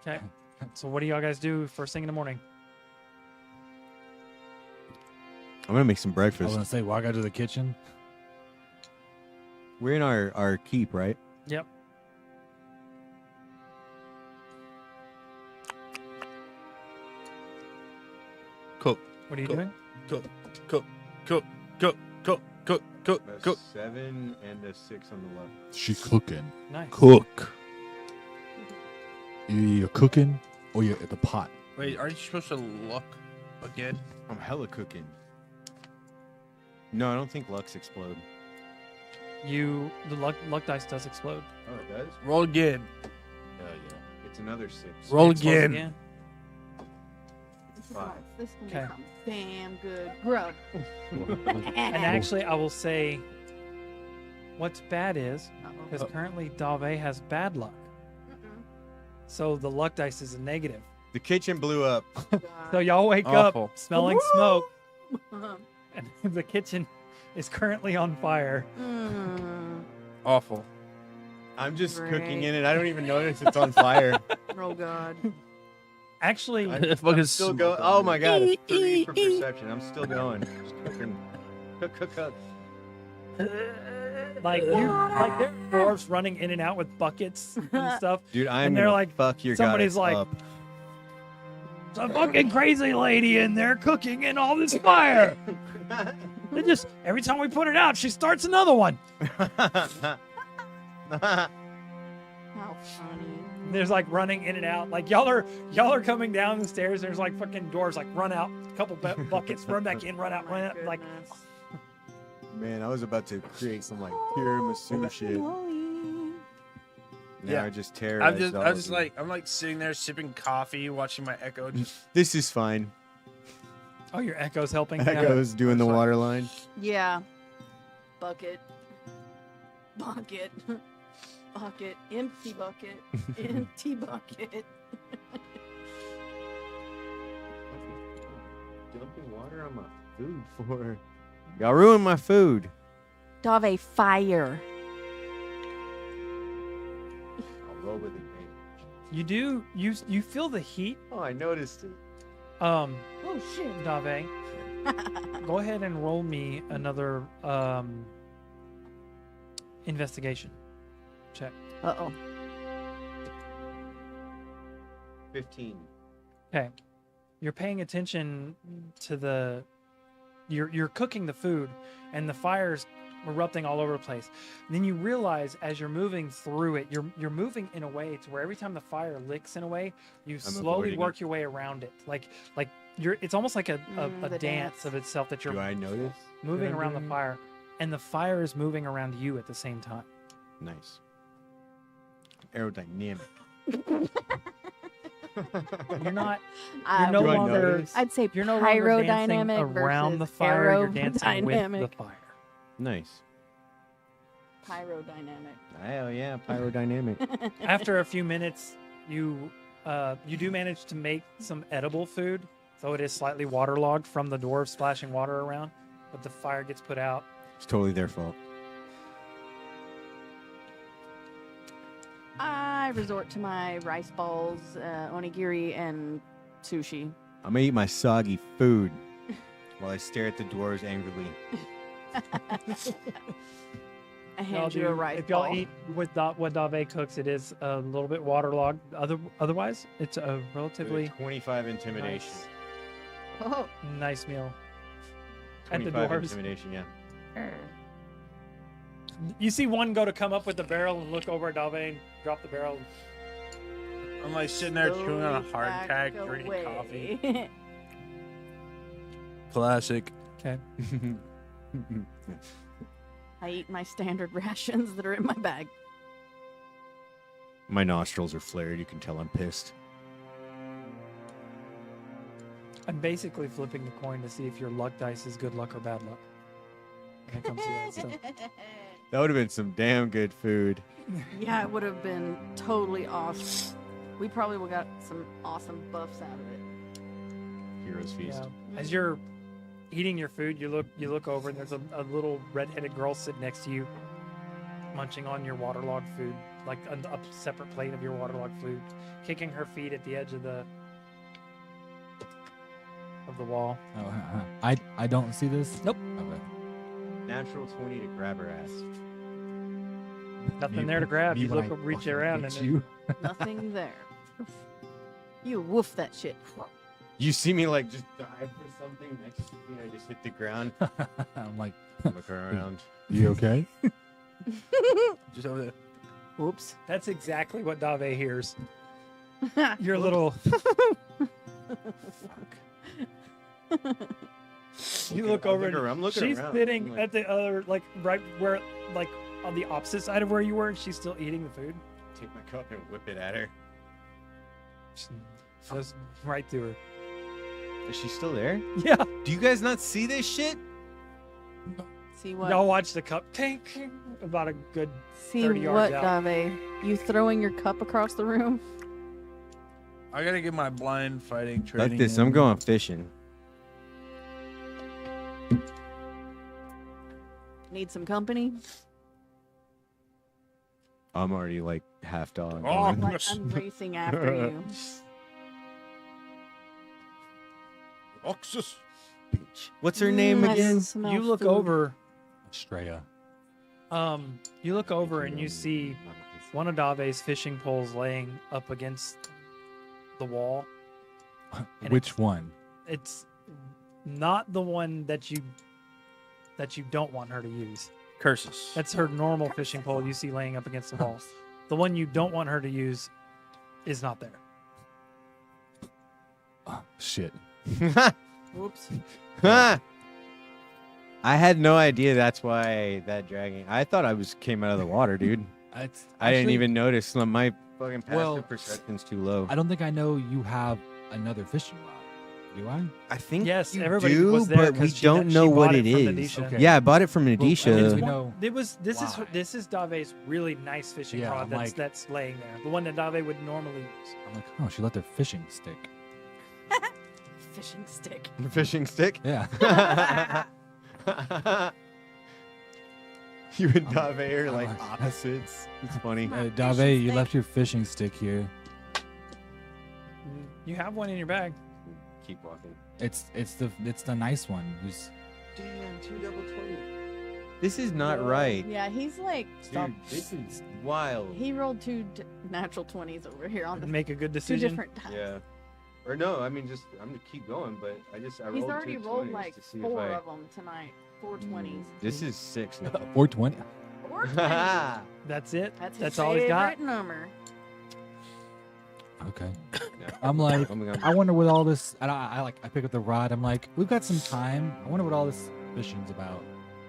Okay. So what do y'all guys do first thing in the morning? I'm gonna make some I was breakfast. gonna say walk out to the kitchen. We're in our keep, right? Yep. Cook, What are you Cool. doing? cook, cook, cook, cook, cook, cook, cook, cook. 7 and a 6 on the left. She cooking. Nice. Cook. You're cooking, or you're at the pot. Wait, aren't you supposed to look again? I'm hella cooking. No, I don't think Lux explode. The luck dice does explode. Oh, it does? Roll again. Hell yeah. It's another 6. Roll Explodes again. This can Okay. become damn good grub. And actually, I will say, what's bad is Uh-oh. because currently Dave has bad luck, so the luck dice is a negative. The kitchen blew up. So y'all wake Awful. up smelling smoke, Uh-huh. and the kitchen is currently on fire. Awful. I'm just Great. cooking in it. I don't even notice it's on fire. Oh God. Actually, Fucking Still going. Oh my god, it's 3 for perception. I'm still going. Just cooking. Cook. like there are dwarves running in and out with buckets and stuff. Dude, I'm they're gonna like- fuck your somebody's goddess like, up. There's a fucking crazy lady in there cooking in all this fire. They just every time we put it out, she starts another one. How funny. There's like running in and out. Like y'all are coming down the stairs. There's like fucking dwarves like run out, couple buckets, run back in, run out, Oh my run out. Like goodness. Man, I was about to create some like tiramisu shit. Now Yeah. I just terrorized all I'm of just you. like, I'm like sitting there sipping coffee, watching my Echo. Just This is fine. oh, your echo's helping. Echo's doing the That's fine. water line. Yeah. Bucket. Bucket. Bucket. Empty bucket. Empty bucket. Dumping water on my food for. Y'all ruined my food. Dave, fire. I'll roll with it, man. You do you feel the heat, Oh, I noticed it. Oh shit. Dave. Go ahead and roll me another investigation check. Uh-oh. 15. Okay. You're paying attention to you're cooking the food and the fire's erupting all over the place. And then you realize as you're moving through it, you're moving in a way to where every time the fire licks in a way, you slowly avoiding work your way around it. Like it's almost like a The dance dance. of itself that you're Do I notice? moving that I'm around the doing? fire, and the fire is moving around you at the same time. Nice. Aerodynamic. You're not I you're no Do I longer notice? I'd say you're no longer dancing pyrodynamic around the versus fire, you're dancing with aerodynamic. the fire. Nice. Pyrodynamic. Hell yeah, pyrodynamic. After a few minutes, you do manage to make some edible food, though it is slightly waterlogged from the dwarves splashing water around, but the fire gets put out. It's totally their fault. I resort to my rice balls, onigiri, and sushi. I'm gonna eat my soggy food while I stare at the dwarves angrily. I hand you a rice If y'all ball. eat with what Dave cooks, it is a little bit waterlogged. Otherwise, it's a relatively 25 intimidation. Oh, nice meal. At the 25 doors. intimidation, yeah. You see one go to come up with the barrel and look over at Dave and drop the barrel. I'm like sitting there chewing on a slowly hardtack, back drinking away. coffee. Classic. Okay. I eat my standard rations that are in my bag. My nostrils are flared. You can tell I'm pissed. I'm basically flipping the coin to see if your luck dice is good luck or bad luck. When it comes to that stuff. That would have been some damn good food. Yeah, it would have been totally awesome. We probably would have got some awesome buffs out of it. Heroes Feast. Yeah. As you're eating your food, you look over and there's a little red-headed girl sitting next to you, munching on your waterlogged food, like a separate plate of your waterlogged food, kicking her feet at the edge of the wall. Oh, I don't see this. Nope. Okay. Natural 20 to grab her ass. Nothing there to grab. You when look, I reach fucking around, hit and you. Nothing there. You woof that shit. You see me like just dive for something next to me. I just hit the ground. I'm like, Look around. you okay? Just over there. Whoops. that's exactly what Dave hears. Your little. You look over and I'm looking she's around. sitting I'm like, at the other, like right where, like on the opposite side of where you were, and she's still eating the food. take my cup and whip it at her. Just goes right through her. Is she still there? Yeah. Do you guys not see this shit? See what? Y'all watch the cup tank about a good. See 30 yards what, out. Dave? You throwing your cup across the room? I gotta get my blind fighting training. Like this, in. I'm going fishing. Need some company? I'm already like half dog. Oh. Like, I'm racing after you. Oxus. What's her name I again? smell You look food. over. Straya. You look over and you see one of Dave's fishing poles laying up against the wall. And Which one? It's not the one that you don't want her to use. Curses. That's her normal fishing pole you see laying up against the wall. The one you don't want her to use is not there. Oh, shit. Whoops. I had no idea that's why that dragon. I thought I came out of the water, dude. I didn't Actually, even notice. My fucking passive Well, perception's too low. I don't think I know you have another fishing rod. Do I? I think Yes, you everybody do, was there but we 'cause she don't know bought what it it from is. Nadisha. Okay. Yeah, I bought it from Well, Nadisha. I guess It's we one- know This why. is Dave's really nice fishing Yeah, rod I'm that's like- that's laying there. The one that Dave would normally use. I'm like, oh, she left her fishing stick. Fishing stick. Fishing stick. Yeah. You and Dave are I'm like like- opposites. It's funny. My Dave, fishing you stick. left your fishing stick here. You have one in your bag. Keep walking. It's the nice one. Damn, 2 double 20. This is not right. Yeah, he's like, Dude, this is wild. he rolled two natural 20s over here on the Make a good two decision. different dice. Yeah. Or no, I mean, just I'm gonna keep going, but I rolled He's already 2 rolled 20s like to see 4 if I. of them tonight. 4 20s. This is 6 now. 420. 4 20s. That's it. That's his That's all he's got. favorite number. Okay. Yeah. I'm like, Oh my God. I wonder what all this. And I pick up the rod. I'm like, we've got some time. I wonder what all this fishing's about.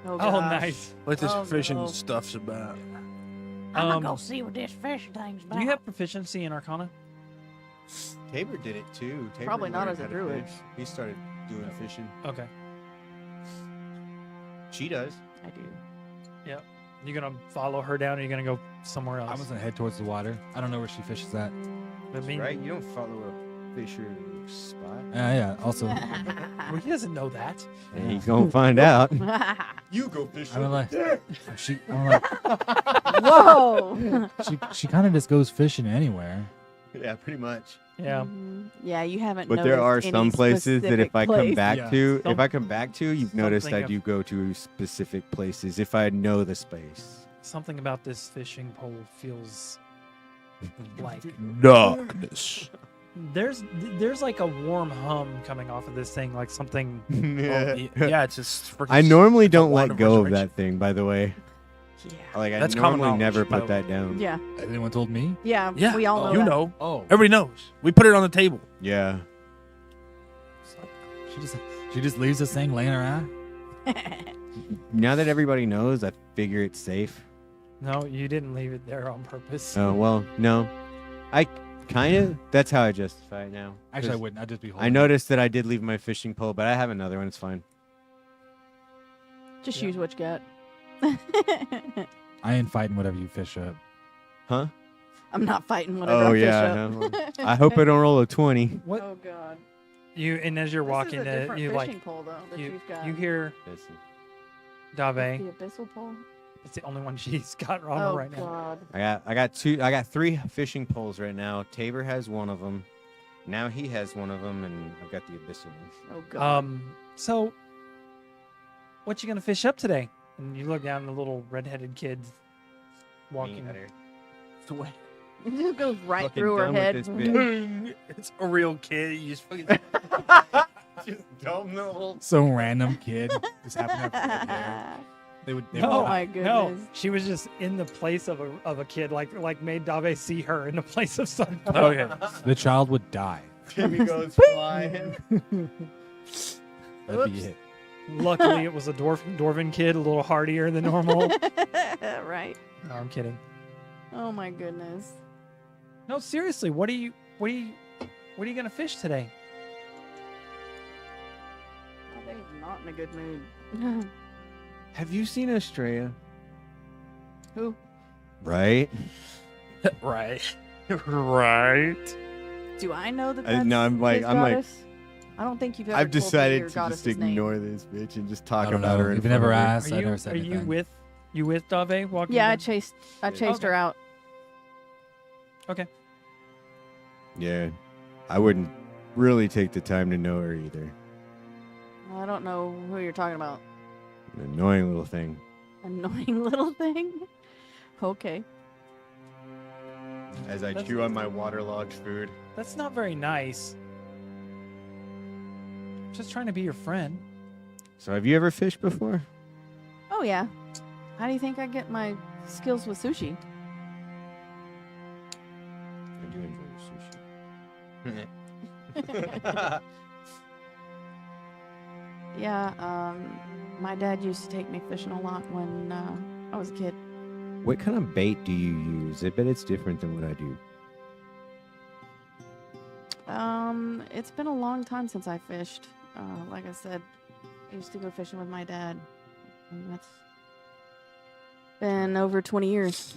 Oh, Oh, gosh. nice. What this Oh, fishing no. stuff's about. I'm Um, gonna go see what this fishing thing's about. Do you have proficiency in Arcana? Tabor did it too. Tabor Probably not learned as a how to druid. fish. He started doing fishing. Okay. She does. I do. You gonna follow her down, or you gonna go somewhere else? I was gonna head towards the water. I don't know where she fishes at. I mean, Right? You don't follow a fisher spot. Yeah. Also, well, he doesn't know that. And he's gonna find out. You go fish. I'm like, I'm like, Whoa. she kind of just goes fishing anywhere. Yeah, pretty much. Yeah. Mhm. Yeah, you haven't. But there are noticed any some places that if specific I come place. back Yeah. to, if I come back to, you've noticed I Something do go to specific places if I know the space. Something about this fishing pole feels like Darkness. there's like a warm hum coming off of this thing, like something. Yeah, it's just freaking. I normally don't wand let of go of resurrection. that thing, by the way. Yeah. Like, I That's common normally knowledge, never by put the way. that down. Yeah. Has anyone told me? Yeah. Yeah, We all know. you that. know. Oh, Everybody knows. We put it on the table. Yeah. she just leaves this thing laying around. Now that everybody knows, I figure it's safe. No, you didn't leave it there on purpose. Oh, well, no. I kind of, that's how I justify it now. Actually, I 'Cause wouldn't. I'd just be holding I noticed that I did leave my fishing pole, but I have another one. It's fine. Just Yeah. use what you got. I ain't fighting whatever you fish up. Huh? I'm not fighting whatever Oh, I fish yeah. up. No. I hope I don't roll a 20. What Oh God. you and as you're walking, this is a different you fishing like pole though that you you've got. you hear It's Dave. the abyssal pole. It's the only one she's got on Oh her right now. God. I got 3 fishing poles right now. Tabor has one of them. Now he has one of them, and I've got the abyssal one. Oh God. So what you gonna fish up today? And you look down, the little redheaded kids walking. It just goes right Fucking through her done with head. this bitch. It's a real kid. You just fucking. Just dumb little. Some random kid just happened to have red hair. They would. They Oh would my No, goodness. she was just in the place of a kid, like made Dave see her in the place of someone. Okay. the child would die. Timmy goes flying. That'd be it. Luckily, it was a dwarven kid, a little hardier than normal. Right. No, I'm kidding. Oh my goodness. No, seriously, what are you gonna fish today? Dave's not in a good mood. Have you seen Estrella? Who? Right? Right. Right. Do I know that? I- That's no, I'm like- his I'm like- goddess? I don't think you've ever. I've told me decided your to goddess's just name. ignore this bitch and just I talk don't about know. her. in You've front never of her. asked. I never said Are you anything. with Dave walking? Yeah, I down? chased Okay. her out. Okay. Yeah. I wouldn't really take the time to know her either. I don't know who you're talking about. An annoying little thing. Annoying little thing. Okay. As I That's- chew on my waterlogged food. That's not very nice. Just trying to be your friend. So have you ever fished before? Oh yeah. How do you think I get my skills with sushi? I do enjoy sushi. Yeah. My dad used to take me fishing a lot when I was a kid. What kind of bait do you use? I bet it's different than what I do. It's been a long time since I fished. Like I said, I used to go fishing with my dad. And that's been over 20 years.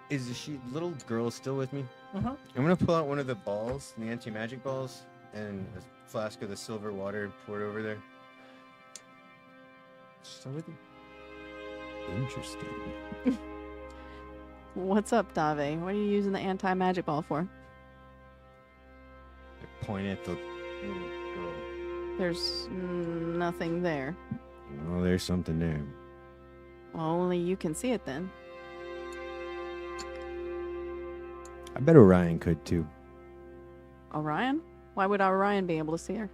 Is the little girl still with me? Uh-huh. I'm gonna pull out one of the balls, the anti-magic balls, and a flask of the silver water and pour it over there. Still with you. Interesting. What's up, Dave? What are you using the anti-magic ball for? I point at the little girl. There's nothing there. Well, there's something there. Well, only you can see it then. I bet Orion could too. Orion? Why would Orion be able to see her?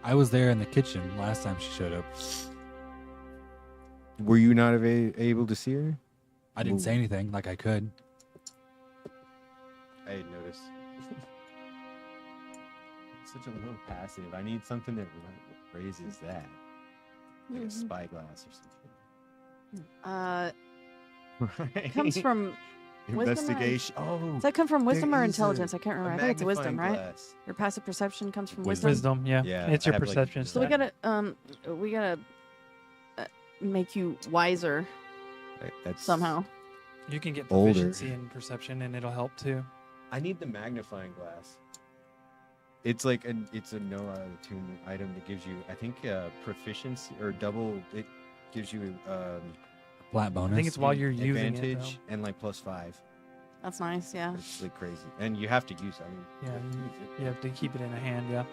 I was there in the kitchen last time she showed up. Were you not able to see her? I didn't say Ooh. anything like I could. I had noticed. Such a little passive. I need something that raises that. Like a spyglass or something. Right. Comes from wisdom or- investigation. Oh, Does that come from wisdom there or is intelligence? I can't a remember. I think it's wisdom, magnifying right? glass. Your passive perception comes from Wisdom. wisdom. Wisdom, yeah. Yeah, It's I your have, like, perception. So we gotta make you wiser Right, that's somehow. You can get Older. proficiency in perception, and it'll help too. I need the magnifying glass. It's like it's a no attunement item that gives you, I think, proficiency or double. It gives you Flat bonus. I think it's while you're using it. advantage and like +5. That's nice. Yeah. It's like crazy, and you have to use it. I mean, Yeah, you have to use it. You have to keep it in a hand, yeah.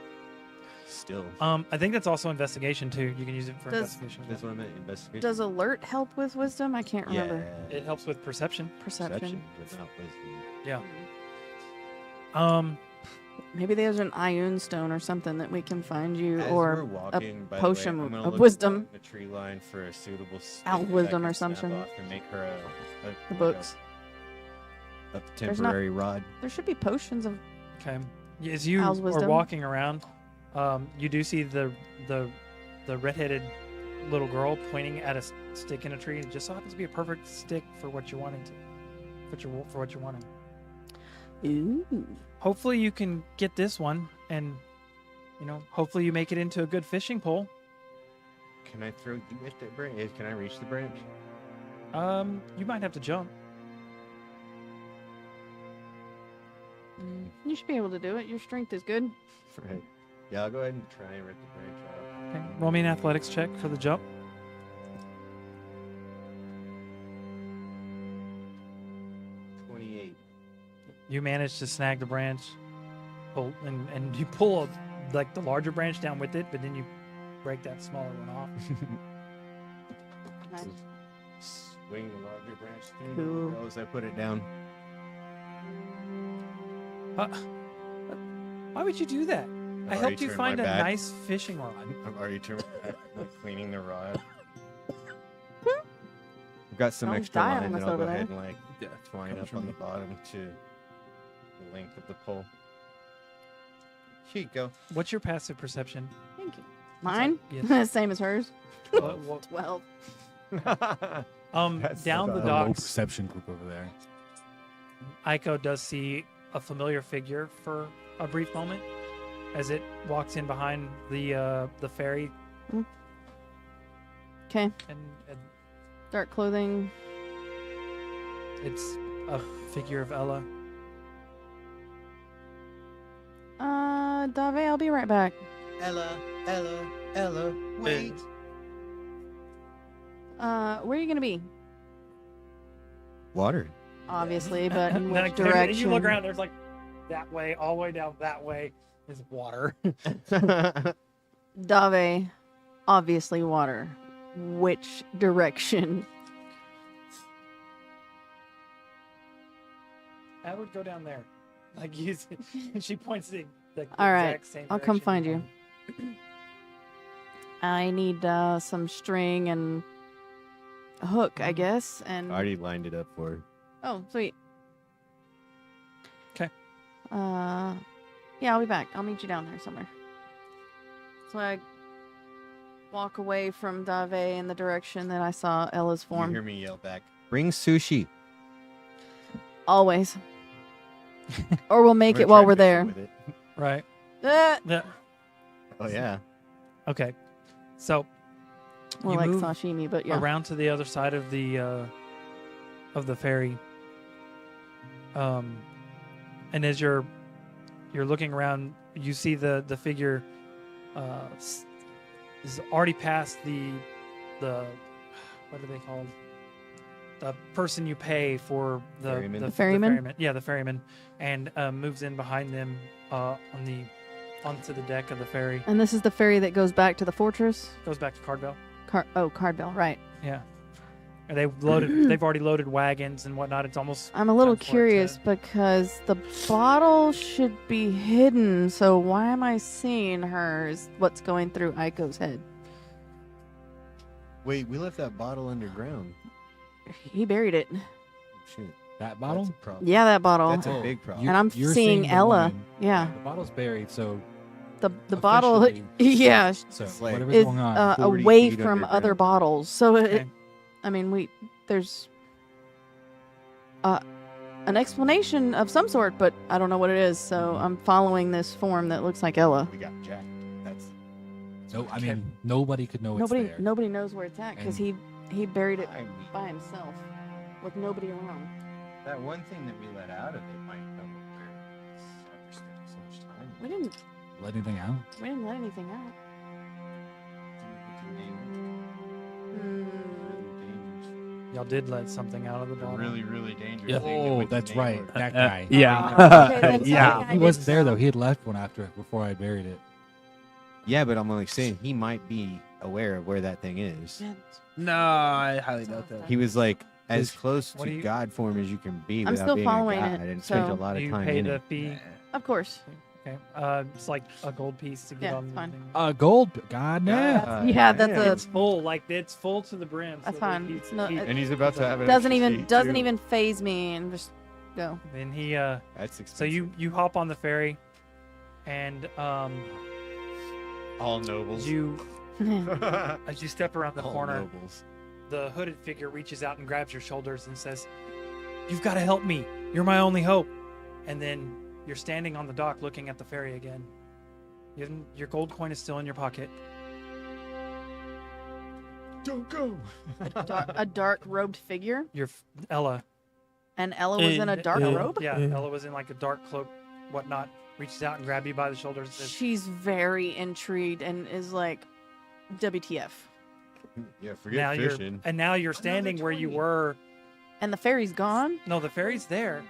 Still. I think that's also investigation too. You can use it for Does- investigation. as That's well. what I meant. Investigation. Does alert help with wisdom? I can't remember. Yeah. It helps with perception. Perception. but not wisdom. Yeah. Maybe there's an Ioun stone or something that we can find you, As or we're walking, by potion the way, I'm gonna of look wisdom. along the tree line for a suitable stick Owl that I wisdom can or snap something. off and make her the like books. a There's not- temporary rod. There should be potions of. Okay. As you Owl's are wisdom. walking around, you do see the redheaded little girl pointing at a stick in a tree. It just so happens to be a perfect stick for what you're wanting for what you're wanting. Ooh. Hopefully you can get this one, and hopefully you make it into a good fishing pole. Can I throw you at the branch? Can I reach the branch? You might have to jump. You should be able to do it. Your strength is good. Right. Yeah, I'll go ahead and try and rip the branch out. Okay. Roll me an athletics check for the jump. 28. You manage to snag the branch, and you pull like the larger branch down with it, but then you break that smaller one off. Nice. Swing the larger branch through Cool. the as I put it down. Why would you do that? I I've helped already you turned find my a back. nice fishing rod. I've already turned my back, like cleaning the rod. I've got some Don't extra die on line that us I'll go over ahead there. and twine comes up from on me. the bottom to the length of the pole. Here you go. What's your passive perception? Thank you. Mine? Yes. Same as hers. What- 12. That's down the about- A low docks, perception group over there. Aiko does see a familiar figure for a brief moment as it walks in behind the ferry, Okay. and Dark clothing. it's a figure of Ella. Dave, I'll be right back. Ella, wait. Where are you gonna be? Water. Obviously, but in Then which you direction? look around. There's like that way, all the way down that way is water. Dave, obviously water. Which direction? I would go down there. Like she points the All right, exact same I'll come direction find you're you. going. I need some string and a hook, I guess. And I already lined it up for her. oh, sweet. 'Kay. Yeah, I'll be back. I'll meet you down there somewhere. So I walk away from Dave in the direction that I saw Ella's You form. hear me yell back, bring sushi. Always. Or we'll make I'm it gonna while try we're fishing there. with it. Right. Yeah. Oh, yeah. Okay. So More you like move sashimi, but yeah. around to the other side of the ferry. And as you're looking around, you see the figure is already past the what are they called? The person you pay for Ferryman. The ferryman? Yeah, the ferryman, and moves in behind them onto the deck of the ferry. And this is the ferry that goes back to the fortress? Goes back to Cardvale. Cardvale, right. Yeah. And they've already loaded wagons and whatnot. It's almost I'm a little time for it curious to- because the bottle should be hidden, so why am I seeing her is what's going through Aiko's head. Wait, we left that bottle underground. He buried it. Oh, shit. That That's bottle? a problem. Yeah, that bottle. That's a Oh, big problem. And I'm you're seeing the Ella. woman. Yeah. The bottle's buried, so The bottle, officially- yeah, so It's like- whatever's is going on. 40 away feet from other underground. bottles. So, Okay. I mean, there's an explanation of some sort, but I don't know what it is. So I'm following this form that looks like Ella. We got jacked. That's No, I mean nobody could know it's there. Nobody knows where it's at because And- he buried it I mean, by himself with nobody around. that one thing that we let out of it might come where it's after spending so much time. We didn't Let anything out? let anything out. Y'all did let something out of the A bottle. really, really dangerous Yeah. thing. that Oh, with the that's name right. on it. That guy. Yeah. Okay, then Yeah. something I He did wasn't there sell. though. He had left one after before I buried it. Yeah, but I'm only saying he might be aware of where that thing is. Yeah. No, I highly doubt that. He was like as Is- close What to do you- God form as you can be I'm without still being following a it, god, and spent a so- lot Do of you time pay in the it. fee? Of course. Okay. It's like a gold piece to get Yeah, on it's the fine. thing. Gold. God damn. Yeah, that's damn. a- It's full, like it's full to the brim. That's so fine. he- It's not- he- And he's about to have an Doesn't extra even seat, doesn't too. even phase me, and just go. Then he That's expensive. so you hop on the ferry, and all nobles. you as you step around the All corner, nobles. the hooded figure reaches out and grabs your shoulders and says, "You've got to help me. You're my only hope." And then you're standing on the dock looking at the ferry again. Your gold coin is still in your pocket. Don't go. A dark robed figure, Ella. and Ella was in a dark robe. Yeah, Ella was in like a dark cloak, whatnot. Reaches out and grabs you by the shoulders and says, She's very intrigued and is like, "WTF?" Yeah, forget fishing. now you're standing where you were. And the ferry's gone. No, the ferry's there,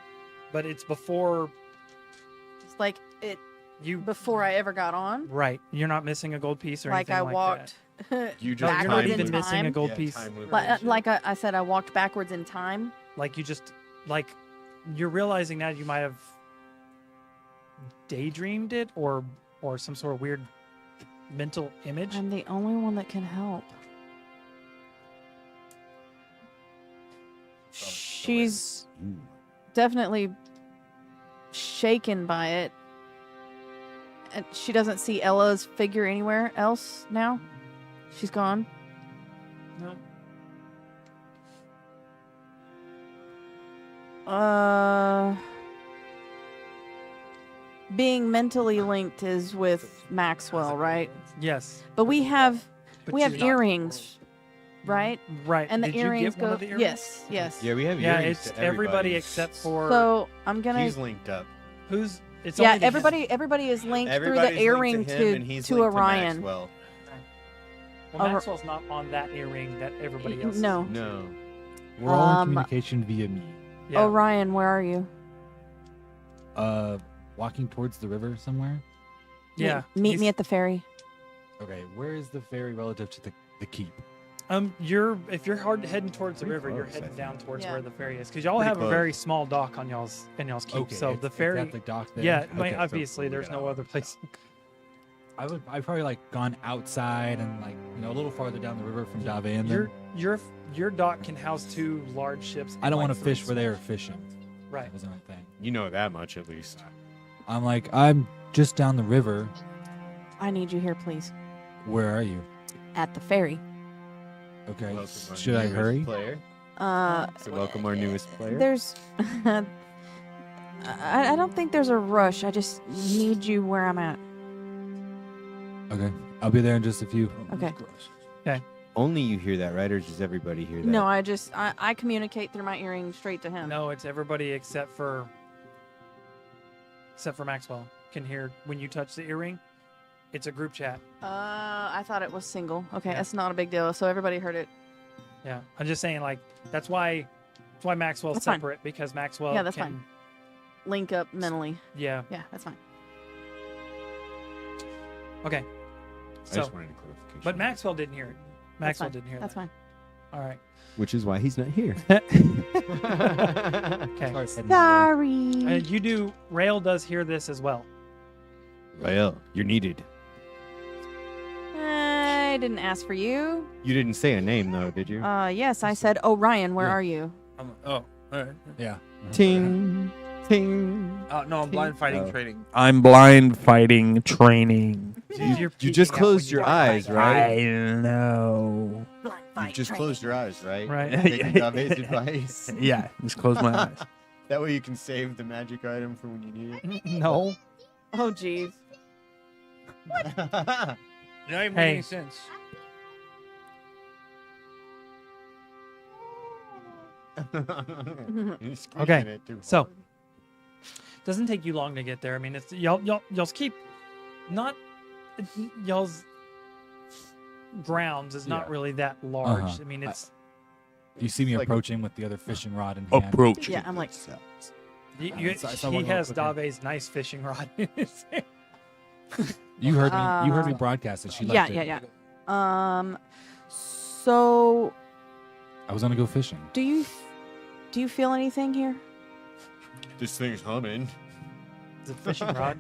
but it's before It's like it you. before I ever got on. Right, you're not missing a gold piece or Like anything I like walked. You No, just you're not backwards even in missing a time. gold Yeah, piece. time loop Like, and shit. like I said, I walked backwards in time. Like you just like you're realizing now you might have daydreamed it or some sort of weird mental image. I'm the only one that can help. She's definitely shaken by it. And she doesn't see Ella's figure anywhere else now. She's gone. No. Being mentally linked is with Maxwell, right? Yes. But we have But have you're not- earrings, right? Right. And the Did you earrings get one go. of the earrings? Yes, yes. Yeah, we have Yeah, earrings it's to everybody except for So I'm gonna. He's linked up. who's. It's Yeah, only to him. everybody is linked Everybody's through the earring linked to him, and he's to linked Orion. Maxwell. Well, Or- Maxwell's not on that earring that everybody else. is No. on. No. We're all in Um, communication via me. Yeah. Orion, where are you? Walking towards the river somewhere. Yeah. Meet me he's- at the ferry. Okay, where is the ferry relative to the keep? If you're heading towards the Pretty river, you're close, I heading think. down towards Yeah. where the ferry is, because y'all Pretty have a close. very small dock on y'all's keep. Okay, so it's- the it's ferry. at the dock there. Yeah, Okay, so obviously there's no other place. I've probably like gone outside and like a little farther down the river from Dave and then Your dock can house 2 large ships. I don't and, want like, to fish 3 where they small- are fishing. Right. That wasn't my thing. You know that much at least. I'm just down the river. I need you here, please. Where are you? At the ferry. Okay. Welcome our Should I newest hurry? Player. Uh, So welcome our newest player. There's. I don't think there's a rush. I just need you where I'm at. Okay. I'll be there in just a few. Okay. Only you hear that, right? Or does everybody hear that? No, I communicate through my earring straight to him. No, it's everybody except for Maxwell can hear when you touch the earring. It's a group chat. I thought it was single. Okay, Yeah. that's not a big deal. So everybody heard it. Yeah, I'm just saying, like that's why Maxwell's That's fine. separate, because Maxwell. Yeah, that's can, fine. Link up mentally. Yeah. Yeah, that's fine. Okay. I So, just wanted a clarification. but Maxwell didn't hear it. That's Maxwell fine. didn't hear That's that. fine. All right. Which is why he's not here. Okay. Sorry. You do. Rail does hear this as well. Well, you're needed. I didn't ask for you. You didn't say a name though, did you? Yes, I said, Orion, where Yeah. are you? Oh, all right. Yeah. Ting, ting. No, I'm blind fighting Oh. training. I'm blind fighting training. You're You just peeking out closed when your you walk eyes, by. right? know. You just closed your eyes, right? Right. Taking Dave's advice. Yeah, just close my eyes. That way you can save the magic item for when you need No. Oh, jeez. it. Not even Hey. any sense. You're squeezing Okay, it too so- hard. Doesn't take you long to get there. I mean, it's y'all's keep not y'all's grounds is not Yeah. really that large. Uh-huh. I mean, it's You see me Like- approaching with the other fishing rod in hand. Approach. Yeah, I'm like, you, I saw he one has real quick. Dave's nice fishing rod in his hand. You heard me. You heard me Uh, broadcast it. She Yeah, left it. yeah. So I was gonna go fishing. do you feel anything here? This thing's humming. Is it fishing rod?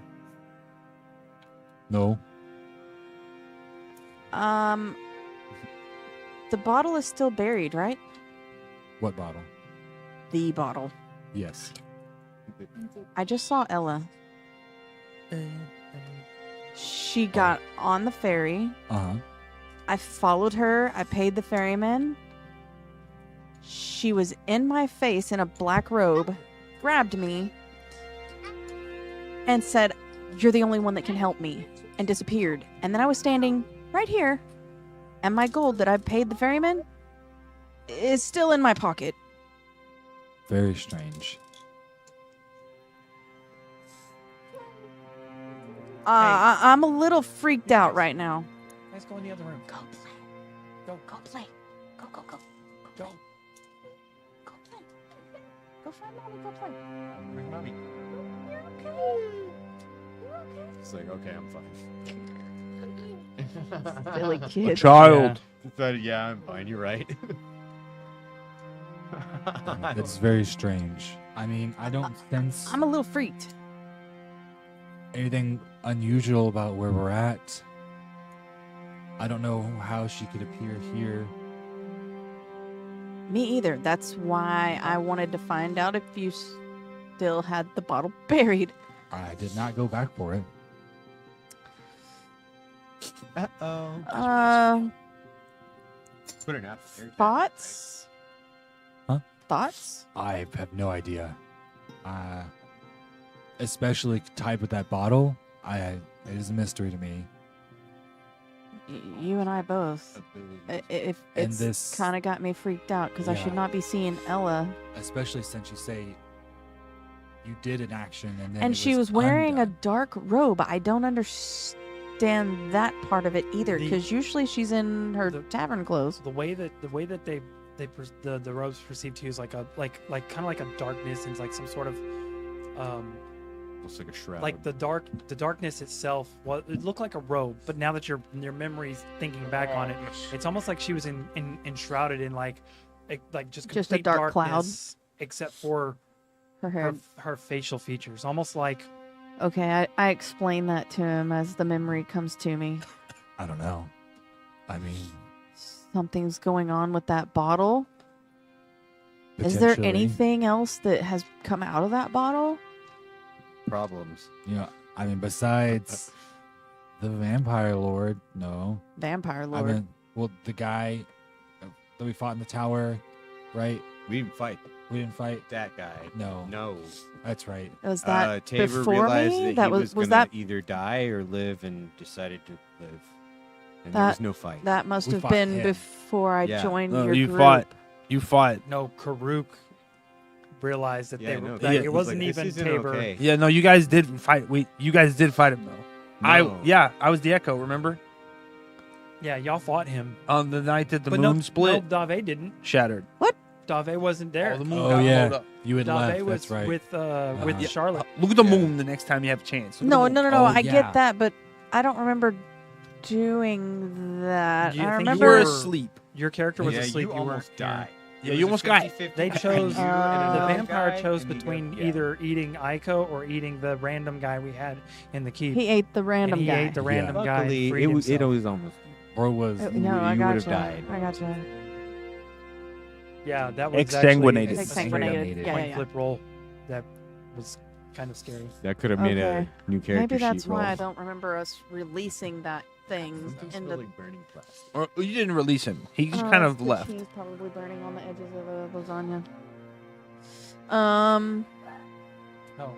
No. The bottle is still buried, right? What bottle? The bottle. Yes. I just saw Ella. She got on the ferry. Uh-huh. I followed her. I paid the ferryman. She was in my face in a black robe, grabbed me, and said, "You're the only one that can help me," and disappeared. And then I was standing right here, and my gold that I paid the ferryman is still in my pocket. Very strange. I'm a little freaked out right now. Let's go in the other room. Go play. Go. Go play. Go, go, go. Go. Go play. Go find mommy. Go play. Bring mommy. It's like, okay, I'm fine. Silly kid. Child. Yeah, I'm fine. You're right. That's very strange. I mean, I don't sense I'm a little freaked. anything unusual about where we're at. I don't know how she could appear here. Me either. That's why I wanted to find out if you still had the bottle buried. I did not go back for it. Uh-oh. Put it out. Thoughts? Huh? Thoughts? I have no idea. Especially tied with that bottle, it is a mystery to me. You and I both. If And it's this- kind of got me freaked out because I Yeah. should not be seeing Ella. Especially since you say you did an action and then And it she was wearing a undone. dark robe. I don't understand that part of it either The- because usually she's in her the- tavern clothes. The way that the robes perceived to you is like a kind of like a darkness and it's like some sort of Looks like a shroud. like the darkness itself. Well, it looked like a robe, but now that your memory's thinking back on it, it's almost like she was enshrouded in like just Just a complete dark cloud. darkness, except for Her hair. her facial features, almost like Okay, I explain that to him as the memory comes to me. I don't know. I mean, Something's going on with that bottle. Is there potentially, anything else that has come out of that bottle? problems. You know, I mean, besides the vampire lord, no. Vampire I Lord. mean, well, the guy that we fought in the tower, right? We didn't fight We didn't fight. that guy. No, No. that's right. was that Tabor before realized me? that That he was was that gonna either die or live, and decided to live. And there That- was no fight. that must We have fought been him. before I Yeah. joined No, your you group. fought. You fought. no Karuk realized that Yeah, they I know. were, that He it was wasn't like, this even isn't Tabor. okay. Yeah, no, you guys did fight. You guys did fight him though. No. I was the Echo. Remember Yeah, y'all fought him. on the night that the But moon no, split, No, Dave didn't. shattered. Dave wasn't there. Oh, the moon Oh, got yeah. blown up. You had Dave left. was That's right. with Yeah. Charlotte. Look at the Yeah. moon the next time you have a chance. Look at No, the no, moon. no, no. Oh, I yeah. get that, but I don't remember doing that. Do you I think you You were remember. asleep. Your character was Yeah, asleep. you weren't almost here. died. Yeah, It you was almost a got- 50-50 They between chose you and the another vampire guy, chose and he between got- yeah. either eating Aiko or eating the random guy we had in the keep. He ate the random and he guy. ate the Yeah. random guy. Luckily, and freed it was himself. almost. Bro was. No, you I would got have you. died. I got you. Yeah, that was Exsanguinated. actually a Exsanguinated. Yeah, point yeah, flip roll that was kind of scary. That could have made Okay. a new character Maybe that's sheet why roll. I don't remember us releasing that thing Something's into. really burning plastic. Or you didn't release him. He just Oh, kind it's of the left. cheese probably burning on the edges of the lasagna. Oh,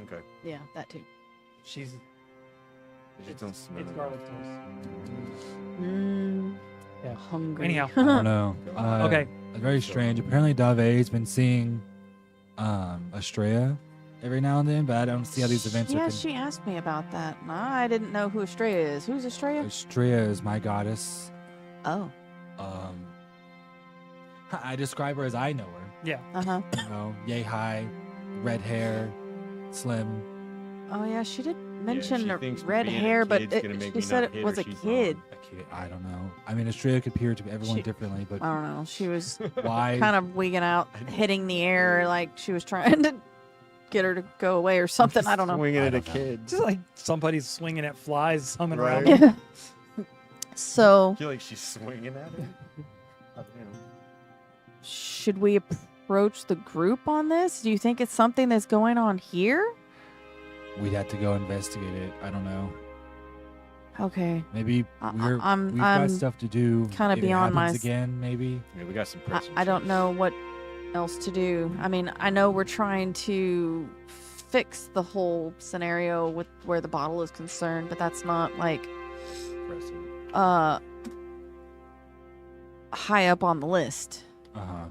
Okay. Yeah, that too. she's I just don't smell it's it. garlic toast. Yeah. Hungry. Anyhow. I don't know. Okay. Very strange. Apparently, Dave's been seeing Estrella every now and then, but I don't see how these events Yeah, are. she asked me about that. and I didn't know who Estrella is. Who's Estrella? Estrella is my goddess. Oh. I describe her as I know her. Yeah. Uh huh. You know, yay high, red hair, slim. Oh yeah, she did mentioned she thinks red being a hair, but kid's gonna make she me said not it hit was her, a she's kid. wrong. Okay, I don't know. I mean, Australia could appear to everyone She- differently, but I don't know. She was why? kind of wigging out, hitting the air like she was trying to get her to go away or something. I don't know. Swinging I at a don't know. kid. Just like somebody's swinging at flies, humming around. Right. them. So, I feel like she's swinging at it. should we approach the group on this? Do you think it's something that's going on here? We'd have to go investigate it. I don't know. Okay. Maybe I'm we've got stuff to do. kinda if beyond it my happens s- again. Maybe. Yeah, we got some I presents. don't know what else to do. I mean, I know we're trying to fix the whole scenario with where the bottle is concerned, but that's not like high up on the list. Uh-huh.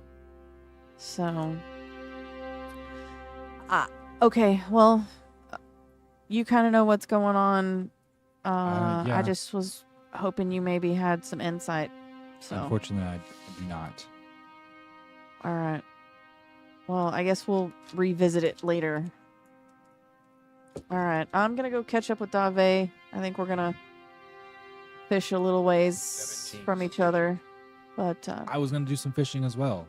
So okay, well, you kind of know what's going on. Yeah. I just was hoping you maybe had some insight. So Unfortunately, I do not. all right. Well, I guess we'll revisit it later. All right. I'm going to go catch up with Dave. I think we're going to fish a little ways 17. from each other. But I was gonna do some fishing as well.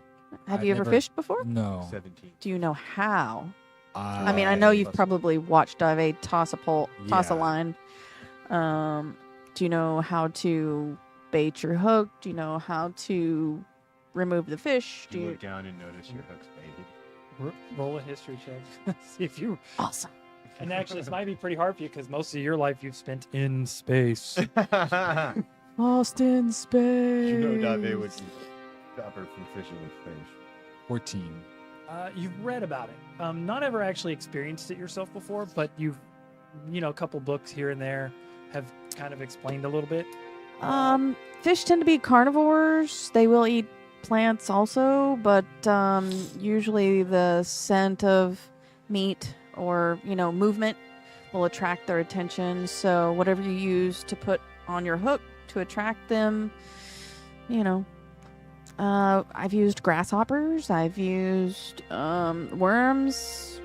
have I've you ever never- fished before? No. 17. Do you know how? I mean, I know you've probably watched Dave toss a pole, toss a Yeah. line. Do you know how to bait your hook? Do you know how to remove the fish? Do You you? look down and notice your hook's baited. Roll a history check. See if you. Awesome. And actually, this might be pretty hard for you because most of your life you've spent in space. Lost in space. You know Dave would stop her from fishing with fish. 14. You've read about it. Not ever actually experienced it yourself before, but you've, a couple books here and there have kind of explained a little bit. Fish tend to be carnivores. They will eat plants also, but usually the scent of meat or movement will attract their attention. So whatever you use to put on your hook to attract them, I've used grasshoppers. I've used worms,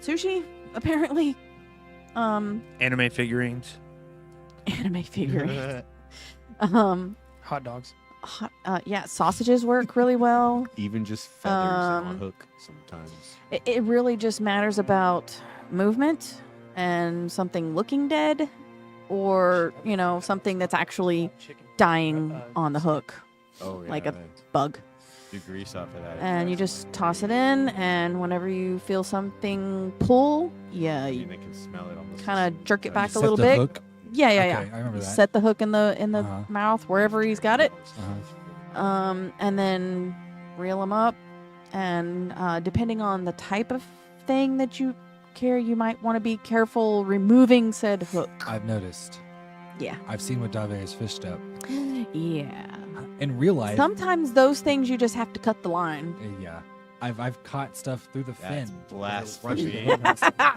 sushi apparently, Anime figurines. anime figurines. Hot dogs. Yeah, sausages work really well. Even just feathers on a Um, hook sometimes. It really just matters about movement and something looking dead, or something that's actually dying on the hook, Oh yeah. like a that- bug. do grease off of that. And you just toss it in, and whenever you feel something pull, yeah, I you mean, they can smell it almost. kind of jerk it back a Set little the bit. hook. Yeah, Okay, yeah. I remember You that. set the hook in the Uh-huh. mouth wherever he's got it, Uh-huh. and then reel him up. And depending on the type of thing that you carry, you might want to be careful removing said hook. I've noticed. Yeah. I've seen what Dave has fished up. Yeah. In real life, Sometimes those things you just have to cut the line. yeah. I've caught stuff through the That's fin. blasphemy. And I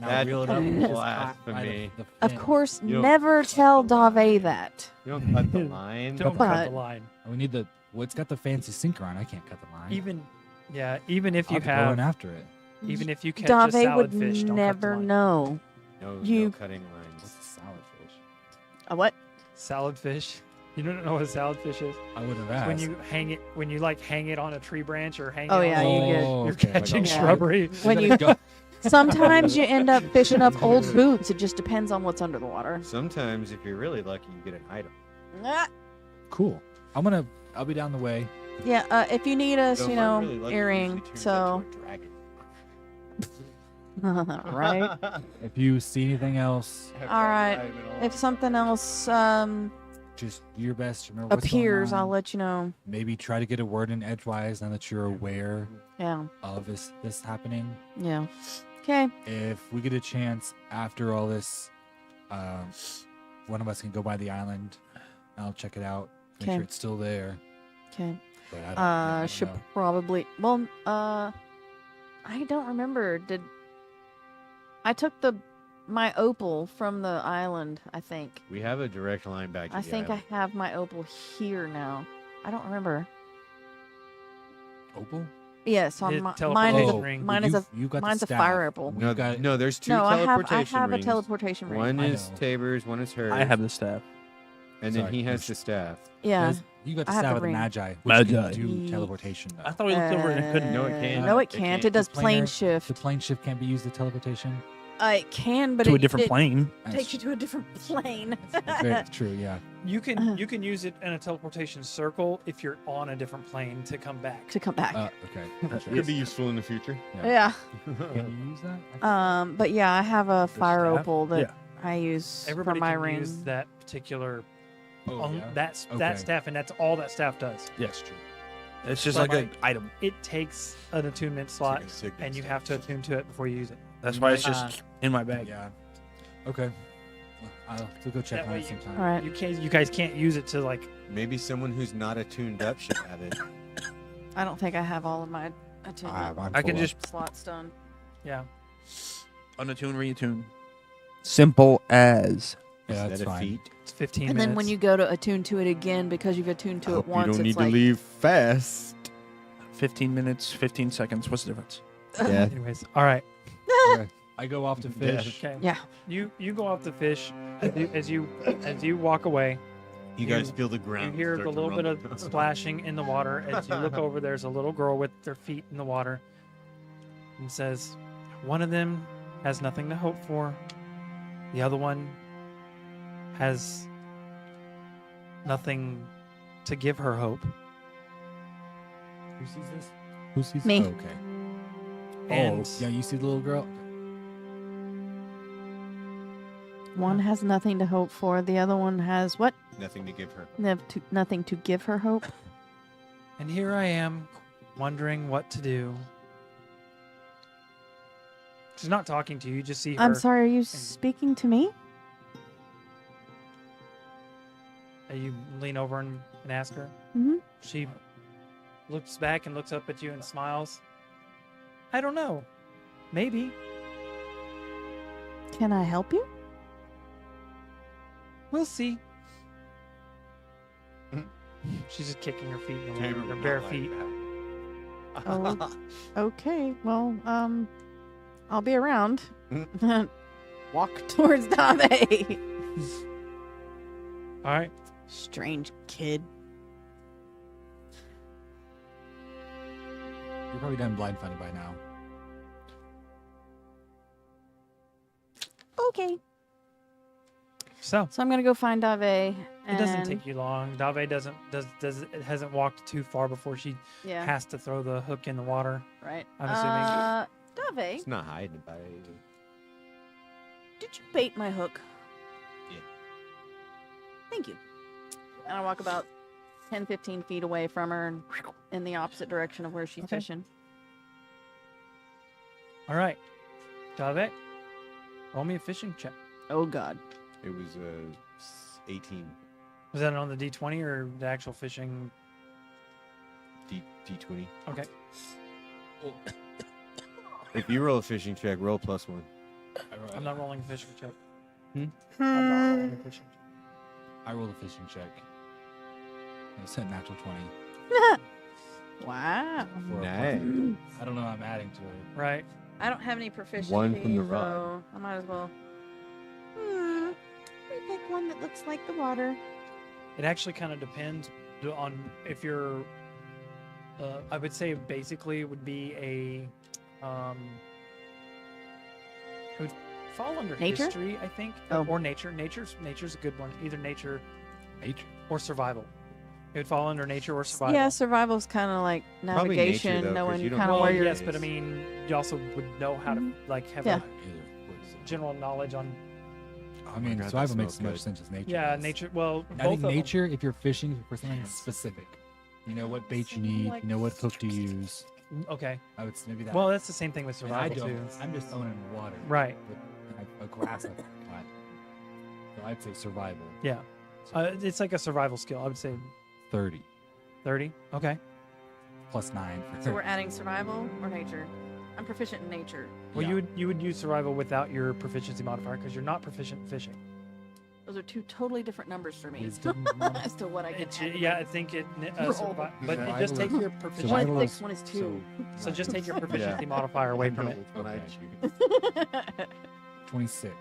That's reel it up and just blasphemy. caught by the Of fin. course, You don't never cut tell the line. Dave that. You don't cut the line. Don't But- cut the line. We need the. Well, it's got the fancy sinker on. I can't cut the line. Even if I'll you have to go in have, after it. even if you catch a Dave salad would fish, don't never cut the line. know. No, You- no cutting What's lines. a salad fish? A what? Salad fish. You don't know what a salad fish is? I would have It's asked. when you hang it, when you like hang it on a tree branch or hang Oh, it yeah, on you get- Oh, you're okay. catching Yeah. shrubbery. When you sometimes you end up fishing up old boots. It just depends on what's under the water. Sometimes, if you're really lucky, you get an item. Ah. Cool. I'll be down the way. Yeah, if you need us, So if I'm really lucky, it usually earring. turns So, into a dragon. right. If you see anything else, All right. If something else just do your best to remember what's appears, going on. I'll let you know. Maybe try to get a word in edgewise now that you're aware Yeah. of this happening. Yeah. Okay. If we get a chance after all this, one of us can go by the island. I'll check it out, make Okay. sure it's still there. Okay. But I don't Should know. probably. Well, I don't remember. Did I took my opal from the island? I think. We have a direct line back to I the think island. I have my opal here now. I don't remember. Opal? Yes, on His mine teleportation is a, ring. mine is a you got the mine's a staff. fire opal. We've got- No, there's two No, I teleportation have a rings. teleportation ring. One I is know. Tabor's, one is hers. I have the staff. and then Sorry, he you're has sh- the staff. Yeah. Guys, you got I the have staff the with the ring. Magi, which Magi. can do Ye- teleportation. I thought we looked over and it couldn't. No, it can't. No, it It can't. can't. It does The plane planar- shift. The plane shift can't be used as teleportation. It can, but to it, a different it plane. takes you to a different plane. That's very true. Yeah. You can use it in a teleportation circle if you're on a different plane to come back. to come back. Okay. Sure. Could be useful in the future. Yeah. Can you use that? But yeah, I have a fire staff? opal that Yeah. I use Everybody for my can ring. use that particular Oh, yeah. that Okay. staff, and that's all that staff does. Yes, true. It's just But like an like- item. It takes an attunement slot, a signet and you staff. have to attune to it before you use it. That's why it's Uh, just in my bag. Yeah. Okay. Well, I'll have to go check That on way it sometime. All right. You guys can't use it to like. Maybe someone who's not attuned up should have it. I don't think I have all of my attunement I can just slots done. Yeah. unattune, reattune. Simple as. Yeah, Instead that's of fine. feet. It's 15 And minutes. then when you go to attune to it again, because you've attuned to it once, it's like leave fast. 15 minutes, 15 seconds. What's the difference? Yeah. Anyways, all right. Okay. I go off to fish. Okay. Yeah. You go off the fish as you walk away. You guys feel the You ground. hear start the to little bit rumble. of splashing in the water. As you look over, there's a little girl with their feet in the water, and says, "One of them has nothing to hope for. The other one has nothing to give her hope." Who sees this? Who sees Me. Oh, okay. And Yeah, you see the little girl? one has nothing to hope for. The other one has what? Nothing to give her. Nothing to give her hope. and here I am, wondering what to do. She's not talking to you. You just see her. I'm sorry, are you speaking to me? You lean over and ask her. Mm-hmm. She looks back and looks up at you and smiles. I don't know. Maybe. Can I help you? We'll see. She's just kicking her feet in the water, Tabor her would bare not like feet. that. Oh, okay. Well, I'll be around. Walk towards Dave. All right. Strange kid. You're probably done blindfolded by now. Okay. So So I'm gonna go find Dave. it doesn't and- take you long. Dave hasn't walked too far before she Yeah. has to throw the hook in the water. Right. I'm assuming. Dave, It's not hiding by it. did you bait my hook? Yeah. Thank you. And I walk about 10, 15 feet away from her and in the opposite direction of where she's Okay. fishing. All right. Dave, roll me a fishing check. Oh, God. It was 18 Was that on the D20 or the actual fishing? D20. Okay. If you roll a fishing check, roll +1. I'm not rolling a fishing check. Hmm? I'm not rolling a fishing check. I rolled a fishing check. It's a natural 20. Wow. For a Nice. plus- I don't know. I'm adding to it. Right. I don't have any proficiency. One from the rod. so I might as well. We pick one that looks like the water. It actually kind of depends on if you're. I would say basically it would be a. It would fall under Nature? history, I think, Oh. or nature. Nature's a good one. Either nature Nature. or survival. It would fall under nature or survival. Yeah, survival's kind of like Probably nature, navigation, though, 'cause knowing you don't kind know of Well, where you're. yes, but I mean, you also would know how to have Yeah. a general knowledge on. I mean, God, that survival makes as smells much good. sense as nature. Yeah, does. nature. Well, I both think of them. nature, if you're fishing for something specific, you know what bait you need, you know what hook to use. Okay. I would say maybe that. Well, that's the same thing with And I survival don't. too. I'm just throwing it in the water. Right. With a grass I've got. So I'd say survival. Yeah. It's like a survival skill. I would say 30 30. Okay. plus 9. For So we're adding survival or nature. I'm proficient in nature. Well, Yeah. you would use survival without your proficiency modifier because you're not proficient in fishing. Those are two totally different numbers for me Wisdom as to what I can add. Yeah, I think it. Roll. But you just take your proficiency. One Survival is 6, is- one is 2. So just take your proficiency modifier away from it. When I Okay. choose. 26.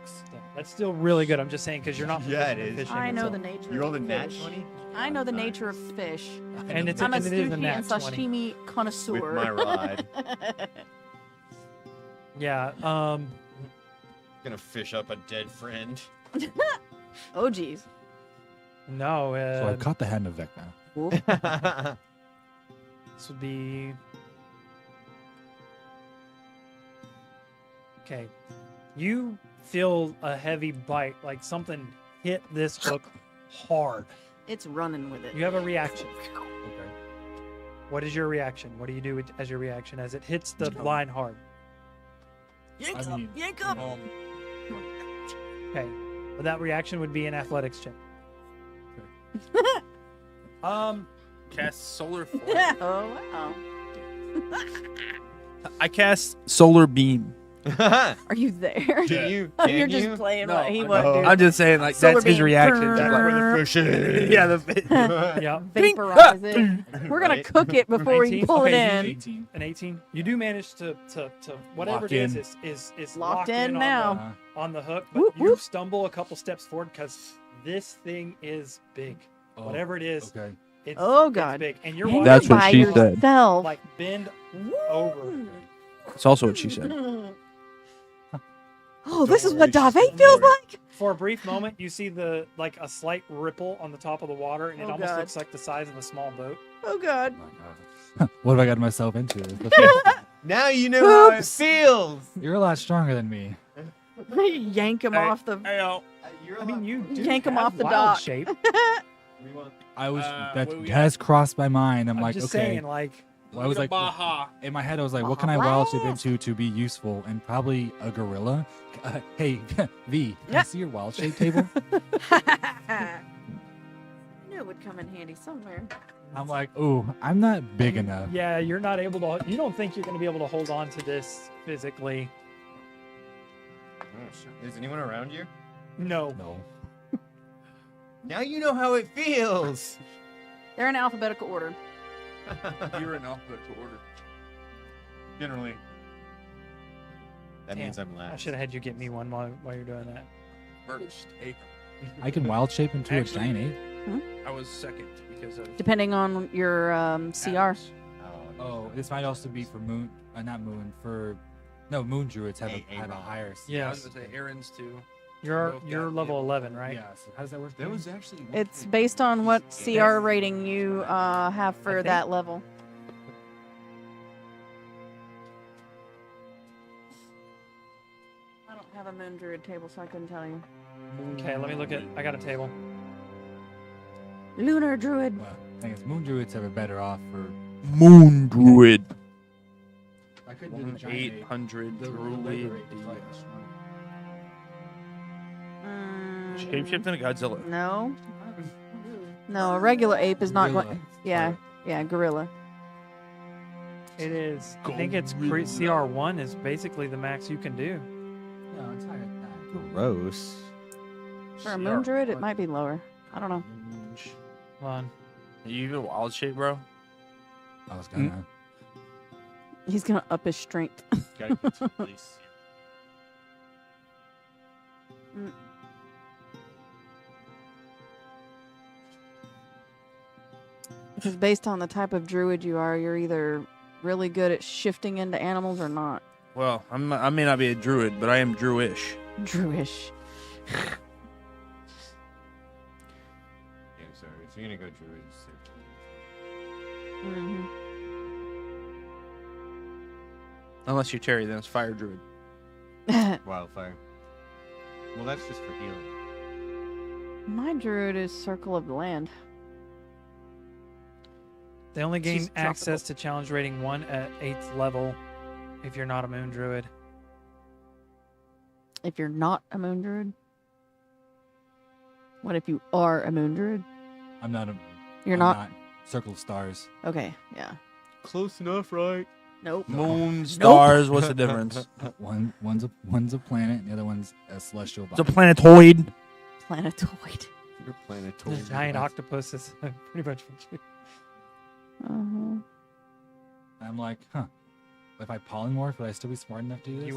That's still really good. I'm just saying because you're not. Yeah, it proficient in is. fishing, I know so- the nature You rolled a of nat fish. 20? I know the nature of fish. And it's I'm a and it is a sushi nat and 20. sashimi connoisseur. With my rod. Yeah. Gonna fish up a dead friend. Oh, geez. No. So I caught the hand of Vecna. This would be. Okay. You feel a heavy bite, like something hit this hook hard. It's running with it. You have a reaction. Okay. What is your reaction? What do you do as your reaction as it hits the line hard? Yank I up! mean, Yank up! Okay. Well, that reaction would be an athletics check. Cast solar flare. Yeah. Oh, wow. I cast solar beam. Are you there? Can you? Oh, Can you're just you? playing No, what he I would know. do. I'm just saying, like, Solar that's his beam. reaction. That's Where the fish is. yeah, the Yeah. Vaporize it. We're gonna Right. cook it before we 19? pull it Okay, in. 18. An 18. You do manage to whatever Lock it is in. is Locked in now. on the hook, but Whoop, you whoop. stumble a couple steps forward because this thing is big. Oh, Whatever it is, Okay. it's, Oh, it's God. big, and you're Hang That's watching what by she said. yourself. like bend over. It's also what she said. Oh, this is Don't what worry, Dave she's feels gonna like. For a brief moment, you see a slight ripple on the top of the water, and it Oh, almost God. looks like the size of a small boat. Oh God. Oh my God. What have I gotten myself into? Now you know how it Oops. feels. You're a lot stronger than me. Yank him off the. You're I mean, you do Yank 'em have off the wild dock. shape. I was that what do we has crossed my mind. I'm I'm like, just okay. saying, like, Well, I was like, Baja. in my head, I was like, what can I wild shape into to be useful? And probably a gorilla. Hey, V, can Yeah. I see your wild shape table? I knew it would come in handy somewhere. I'm like, ooh, I'm not big enough. yeah, you're not able to. You don't think you're going to be able to hold on to this physically? Is anyone around you? No. No. Now you know how it feels. They're in alphabetical order. You're in alphabetical order. Generally. That Damn, means I'm I last. should have had you get me one while you're doing that. First ape. I can wild shape into Actually- a giant ape. I was second because of Depending on your CR. Oh, this might also be for moon, not moon, for no moon druids have A- have a A-Rock. higher. Yeah. I was gonna say Aaron's too. You're Both you're got level the- 11, right? Yeah. So how does that work? That was actually. It's based on what CR rating you have for think- that level. I don't have a moon druid table, so I couldn't tell you. Okay, let me look at. I got a table. Lunar druid. Well, I think it's moon druids have it better off for. Moon Druid. I could do the giant ape. 800 The Druid. regular ape is like- Shapeshift in a Godzilla. No. No, a regular ape is not Gorilla. going. Yeah, yeah, gorilla. It is. I think it's CR1 is basically the max you can do. No, it's higher than that. Gross. For a moon druid, it might be lower. I don't know. Hold on. Are you even wild shape, bro? I was gonna. He's gonna up his strength. Gotta get to place. Because based on the type of druid you are, you're either really good at shifting into animals or not. Well, I may not be a druid, but I am druish. Druish. Yeah, I'm sorry. If you're gonna go druid, just say hmm Unless you're Terry, then it's fire druid. wildfire. Well, that's just for healing. My druid is circle of the land. They only gain She's tropical. access to challenge rating 1 at 8th level if you're not a moon druid. If you're not a moon druid, what if you are a moon druid? I'm not a. You're I'm not. Circle of stars. Okay, yeah. Close enough, right? Nope. Moon, stars, what's the difference? One's a planet, and the other one's a celestial It's a body. planetoid. planetoid. You're planetoid. The giant octopus is pretty much what you. Uh-huh. I'm like, huh. If I polymorph, would I still be smart enough to do this?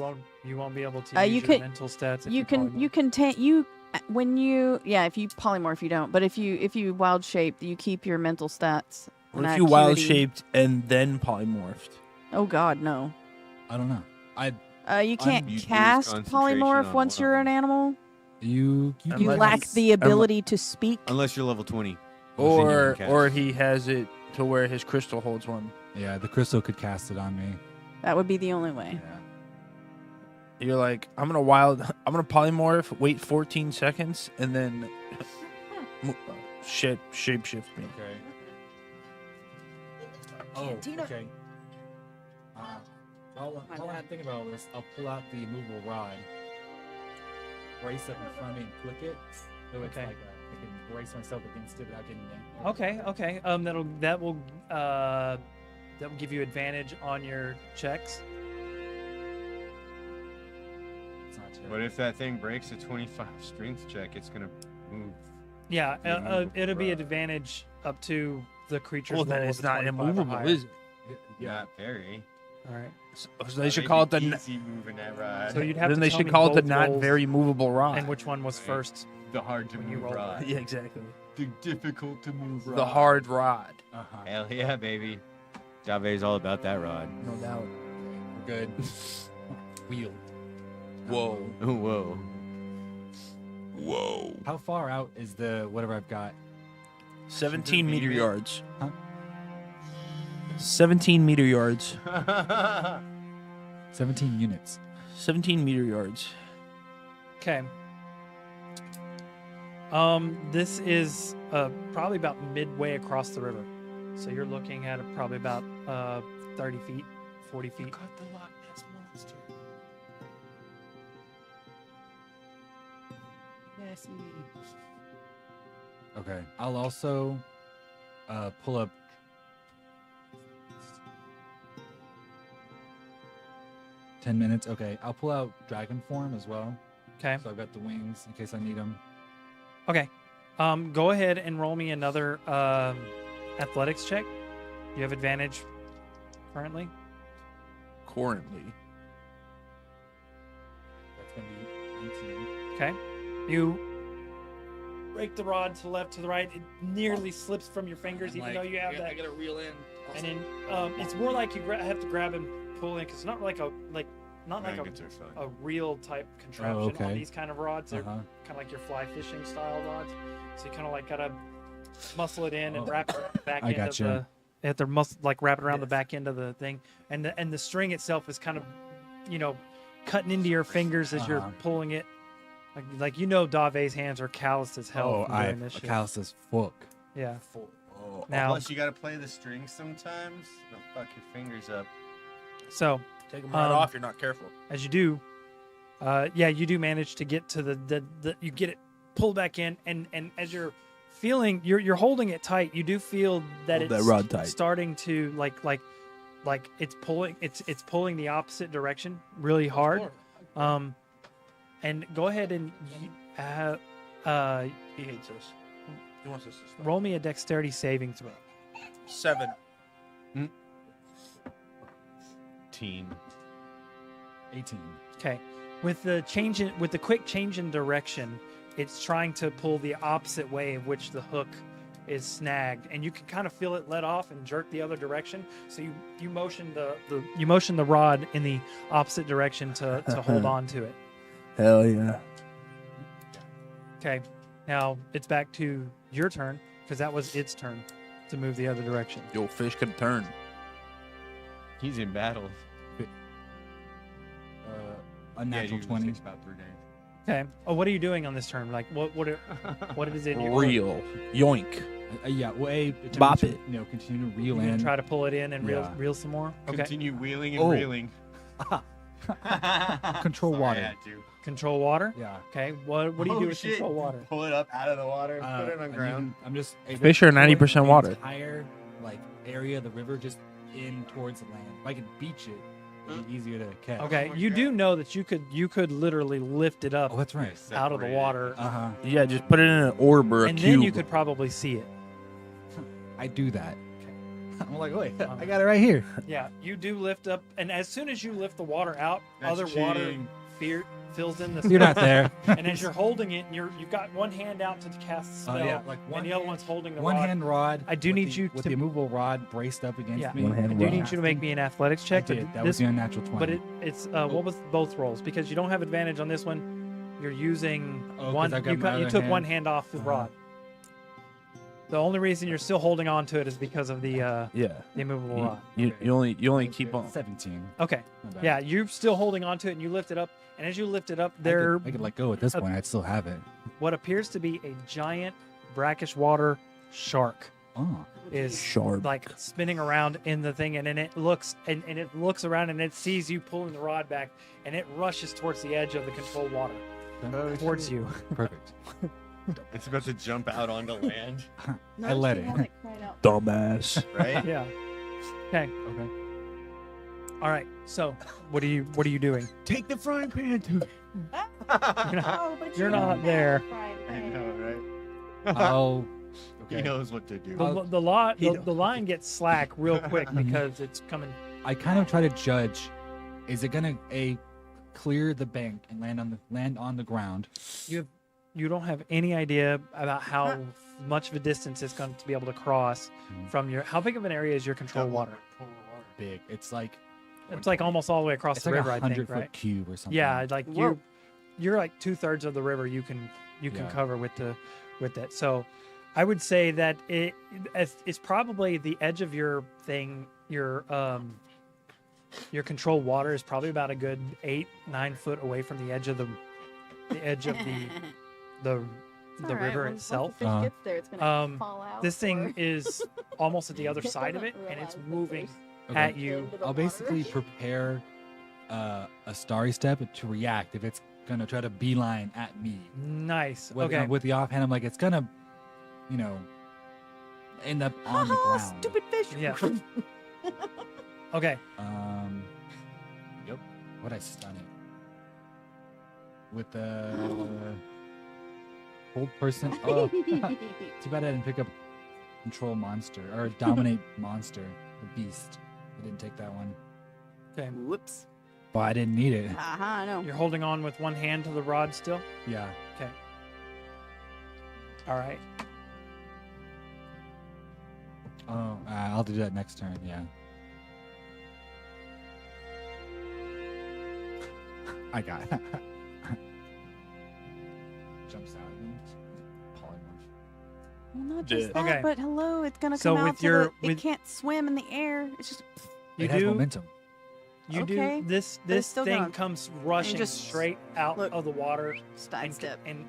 You won't be able to You use your can- mental stats. If You can when you if you polymorph you don't, but if you wild shape you keep your mental stats. What and if you wild acuity. shaped and then polymorphed? Oh God, no. I don't know. You can't You lose cast concentration polymorph on once one of you're an them. animal. You You Unless lack he's- the ability to speak. Unless you're level 20. Then Or you can or cast. he has it to where his crystal holds one. Yeah, the crystal could cast it on me. That would be the only way. Yeah. You're like, I'm gonna polymorph, wait 14 seconds, and then shape shift me. Okay. Oh, okay. While I'm thinking about all this, I'll pull out the immovable rod, brace up in front of me, and click it. So it's Okay. like I can brace myself against it without getting yanked. Okay. That will give you advantage on your checks. It's not But terrible. if that thing breaks a 25 strength check, it's going to move. Yeah, The immovable it'll be rod. an advantage up to the creature's Well, then level it's of not 25 or immovable, higher. is it? Not very. All right. So they should call it the. easy moving that rod. So you'd have Then to they tell should me call it the both not rolls very movable rod. and which one was Right. first. the hard to when you move roll. rod. Yeah, exactly. The difficult to move rod. The hard rod. Uh-huh. Hell yeah, baby. Jave's all about that rod. No doubt. We're good. Wheel. Whoa. Whoa. Whoa. How far out is the whatever I've got? 17 meter Beat it. yards. Huh? 17 meter yards. 17 units. 17 meter yards. Okay. This is probably about midway across the river. So you're looking at probably about 30 feet, 40 feet. Caught the Loch Ness monster. Okay. I'll also pull up. $10. Okay. I'll pull out dragon form as well. Okay. So I've got the wings in case I need them. Okay. Go ahead and roll me another athletics check. You have advantage currently. Currently. That's gonna be 19. Okay. You break the rod to the left, to the right. It nearly slips from your fingers, even though you have that. I gotta reel in. And then it's more like you have to grab and pull in, because it's not like not like Maggots are fun. a real type contraption on okay. these kind of rods. They're Uh-huh. kind of like your fly fishing style rods. So you kind of like gotta muscle it in and wrap it around the back I end gotcha. of the. You have to like wrap it around the back end of the thing, and the string itself is kind of, cutting into your fingers as you're Uh-huh. pulling it. Like Dave's hands are calloused as hell Oh, from doing this shit. callous as fuck. Yeah. Oh, Now- plus you gotta play the strings sometimes. It'll fuck your fingers up. So Take them right off. You're not careful. as you do, you do manage to get to the you get it pulled back in, and as you're feeling, you're holding it tight. You do feel that Hold it's that rod tight. starting to like it's pulling the opposite direction really hard. And go ahead and He hates us. He wants us to stop. roll me a dexterity saving throw. 7. Teen. 18. Okay. With the quick change in direction, it's trying to pull the opposite way of which the hook is snagged, and you can kind of feel it let off and jerk the other direction. So you motion the rod in the opposite direction to hold on to it. Hell yeah. Okay. Now it's back to your turn, because that was its turn to move the other direction. Yo, fish can turn. He's in battle. Unnatural usually 20. takes about 3 days. Okay. Oh, what are you doing on this turn? Like what is it? Real. Yoink. Yeah, way Bop to, it. continue to reel You in. try to pull it in and Yeah. reel some more. Okay. Continue wheeling and Oh. reeling. Control Sorry, water. I had to. Control water. Yeah. Okay. What do you Oh, do with shit. control water? Pull it up out of the water and put it on I ground. mean, I'm just able Fish to are pull 90% the water. Entire area of the river just in towards the land. If I could beach it, It'd be easier to catch. Okay, you do know that you could literally lift it up Oh, that's right. out of the water, Uh-huh. Yeah, just put it in an orb or a and cube. then you could probably see it. I do that. I'm like, wait, I got it right here. Yeah, you do lift up, and as soon as you lift the water out, That's other water cheating. fills in the You're not space. there. And as you're holding it, and you've got one hand out to cast the spell, yeah, like one and the other hand- one's holding the One rod. hand rod. I do with need the- you with to- the immovable rod braced up against Yeah, me. One hand I do rod. need you to make me an athletics I check. did. But That was this, the unnatural 20. but it's what was both rolls? Because you don't have advantage on this one. You're using Oh, 'cause one. I got You, my you other took hand. one hand off the Uh-huh. rod. The only reason you're still holding on to it is because of the Yeah. immovable rod. You only keep on. 17. Okay. Not bad. Yeah, you're still holding on to it, and you lift it up. And as you lift it up, there I could let go at this point. I'd still have it. what appears to be a giant brackish water shark Oh. is Sharp. like spinning around in the thing, and then it looks and it looks around and it sees you pulling the rod back, and it rushes towards the edge of the controlled water towards you. Perfect. It's about to jump out onto land, I let it. Dumbass. right? Yeah. Okay. Okay. All right. So what are you doing? Take the frying pan to it. You're not, Oh, but you're you don't not have there. fried I bread. know, right? Oh. He Okay. knows what to do. The line gets slack real quick because it's coming. I kind of try to judge. Is it gonna clear the bank and land on the ground? You don't have any idea about how much of a distance it's going to be able to cross from your. How big of an area is your controlled water? Big. It's like It's like almost all the way across it's the like river, I 100 think, foot right? cube or something. Yeah, like Whoa. you're like 2/3 of the river you can Yeah. cover with that. So I would say that it's probably the edge of your thing. Your controlled water is probably about a good 8-9 foot away from the edge of the It's all right, river once itself. the fish gets there, it's gonna fall out. This thing or- is almost at the other It side of it, doesn't and it's realize the moving fish Okay. at you. into the I'll water. basically prepare a starry step to react if it's gonna try to beeline at me. Nice. With, Okay. with the offhand, I'm like, it's gonna, end up on the Haha, ground. stupid fish. Yeah. Okay. Yep. Would I stun it? With the hold person. Oh, too bad I didn't pick up control monster or dominate monster, the beast. I didn't take that one. Okay. Whoops. Well, I didn't need it. Aha, I know. You're holding on with one hand to the rod still. Yeah. Okay. All right. Oh, I'll do that next turn. Yeah. I got it. Jumps out. Polymorph. Well, not just Yeah. that, Okay. but hello, it's gonna So come with out your- to the, with- it can't swim in the air. It's just You It has do. momentum. You Okay, do. This but it's this still thing gonna- comes rushing just straight out look. of the water sidestep. and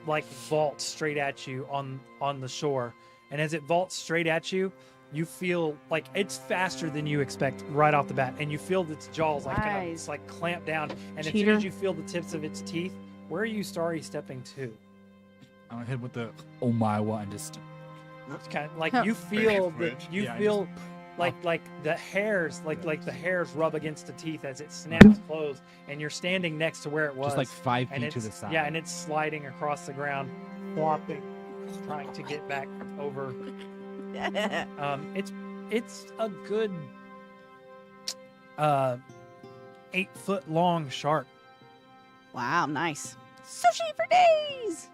like vaults straight at you on the shore. And as it vaults straight at you, you feel like it's faster than you expect right off the bat, and you feel its jaws like kind of Nice. like clamp down. And as soon Cheater. as you feel the tips of its teeth, where are you starry stepping to? I'm gonna hit with the oh my what and just It's kind of like Huh. you feel Very that quick. you Yeah, feel like the hairs like the hairs rub against the teeth as it snaps closed, and you're standing next to where it was. just like 5 and feet to it's the side. yeah, and it's sliding across the ground, flopping, trying to get back over. It's a good 8-foot long shark. Wow, nice. Sushi for days.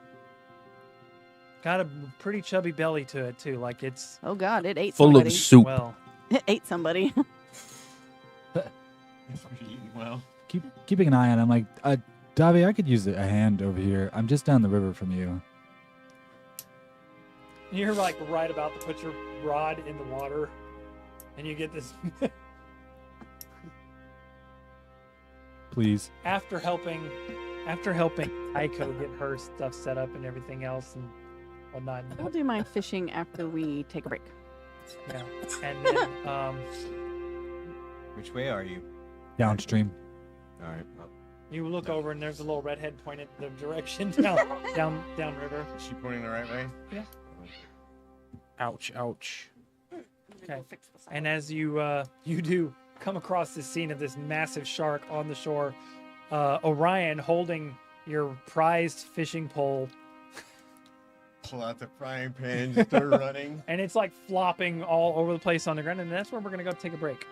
Got a pretty chubby belly to it too. Like it's Oh God, it ate Full somebody. of soup. well. It ate somebody. Well, Keeping an eye on it, I'm like, Davi, I could use a hand over here. I'm just down the river from you. You're like right about to put your rod in the water, and you get this. Please. after helping Aiko get her stuff set up and everything else and whatnot. We'll do my fishing after we take a break. Yeah. And then which way are you? Downstream. All right. Well, you look over and there's a little redhead pointed the direction down river. is she pointing the right way? Yeah. Ouch, ouch. Okay. And as you do come across this scene of this massive shark on the shore. Orion holding your prized fishing pole, Pull out the frying pan, just start running. and it's like flopping all over the place on the ground. And that's where we're gonna go take a break.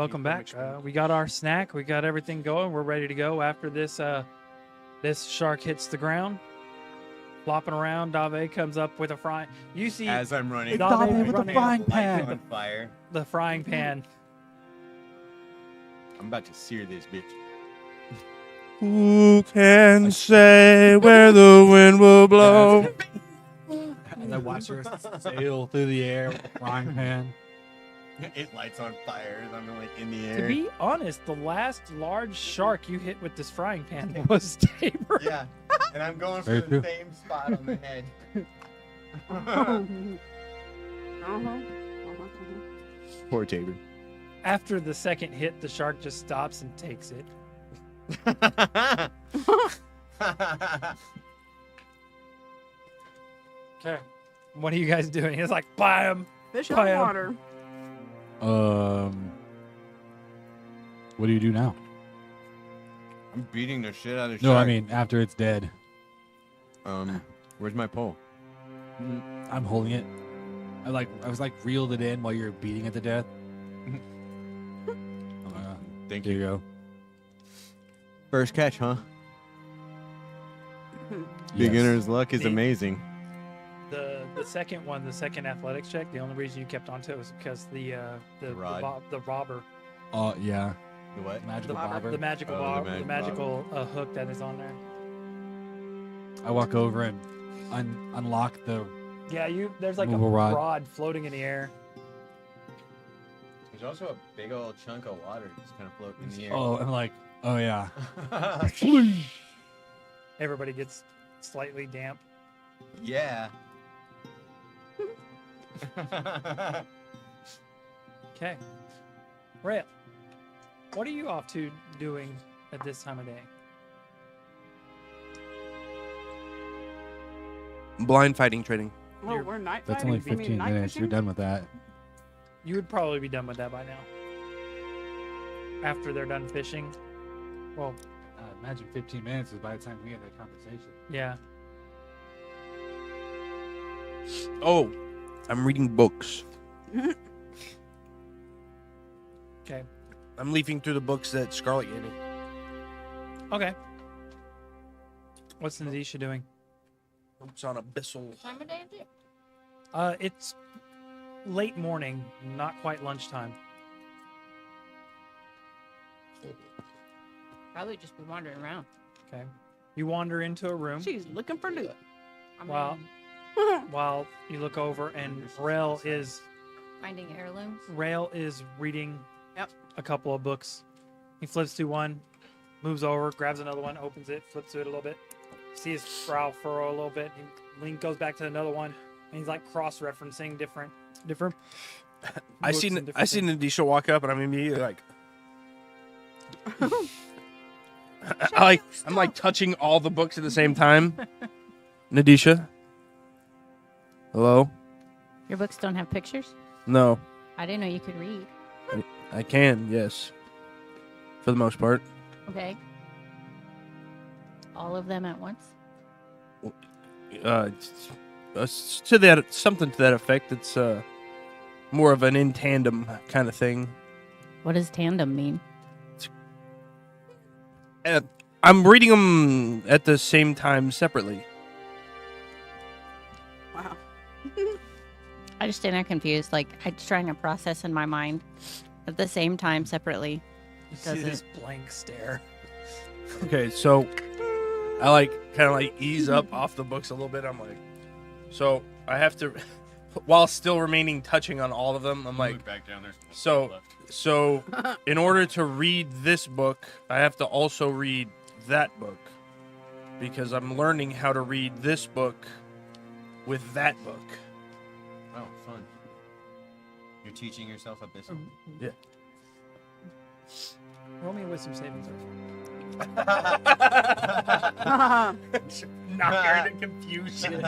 welcome back. We got our snack. We got everything going. We're ready to go after this. This shark hits the ground, flopping around. Dave comes up with a frying. You see, As I'm running, Dave Dave with the running frying light pan. on fire. the frying pan. I'm about to sear this bitch. Who can say where the wind will blow? As I watch her sail through the air with a frying pan. It lights on fire as I'm like in the To air. be honest, the last large shark you hit with this frying pan was Tabor. Yeah, and I'm going for Very the true. same spot on the head. Poor Tabor. After the second hit, the shark just stops and takes it. Okay. What are you guys doing? It's like, buy him. Fish out of water. What do you do now? I'm beating the shit out of the No, I shark. mean after it's dead. Where's my pole? I'm holding it. I was like reeled it in while you're beating it to death. Thank There you. you go. First catch, huh? Yes. Beginner's luck is The- amazing. The second one, the second athletics check, the only reason you kept on to it was because the rod. the robber, Oh yeah. The what? Magical the bobber. magical Oh, the bob, the magic magical hook that is on there. I walk over and unlock the. Yeah, there's like a Movable rod. rod floating in the air. There's also a big old chunk of water just kind of floating in the air. Oh, I'm like, oh yeah. Everybody gets slightly damp. Yeah. Okay. Rail, what are you off to doing at this time of day? Blind fighting training. Oh, You're- we're night That's fighting? only You mean 15 night minutes. You're fishing? done with that. You would probably be done with that by now. After they're done fishing. Well, Imagine 15 minutes is by the time we have that conversation. yeah. Oh, I'm reading books. Okay. I'm leafing through the books that Scarlett gave me. Okay. What's Nadisha doing? It's on Abyssal. Time of day is it? It's late morning, not quite lunchtime. Probably just be wandering around. Okay. You wander into a room She's looking for loot. I Wow. mean, while you look over and Rail is finding heirlooms. reading Yep. a couple of books. He flips to one, moves over, grabs another one, opens it, flips to it a little bit. See his brow furrow a little bit. He goes back to another one, and he's like cross-referencing different. I books seen and different things. Nadisha walk up, and I'm immediately like, I'm like touching all the books at the same time. Nadisha, hello? Your books don't have pictures? No, I didn't know you could read. I can. Yes, for the most part. Okay. All of them at once? To that, something to that effect. It's more of an in tandem kind of thing. What does tandem mean? I'm reading them at the same time separately. Wow. I just stand there confused. Like, I'm trying to process in my mind at the same time separately. You see Doesn't- this blank stare. Okay, so I like kind of like ease up off the books a little bit. I'm like, so I have to, while still remaining touching on all of them. I'm like, back down there. so in order to read this book, I have to also read that book because I'm learning how to read this book with that book. Oh, fun. You're teaching yourself Abyssal. Roll me a wisdom saving throw. Knock her into confusion.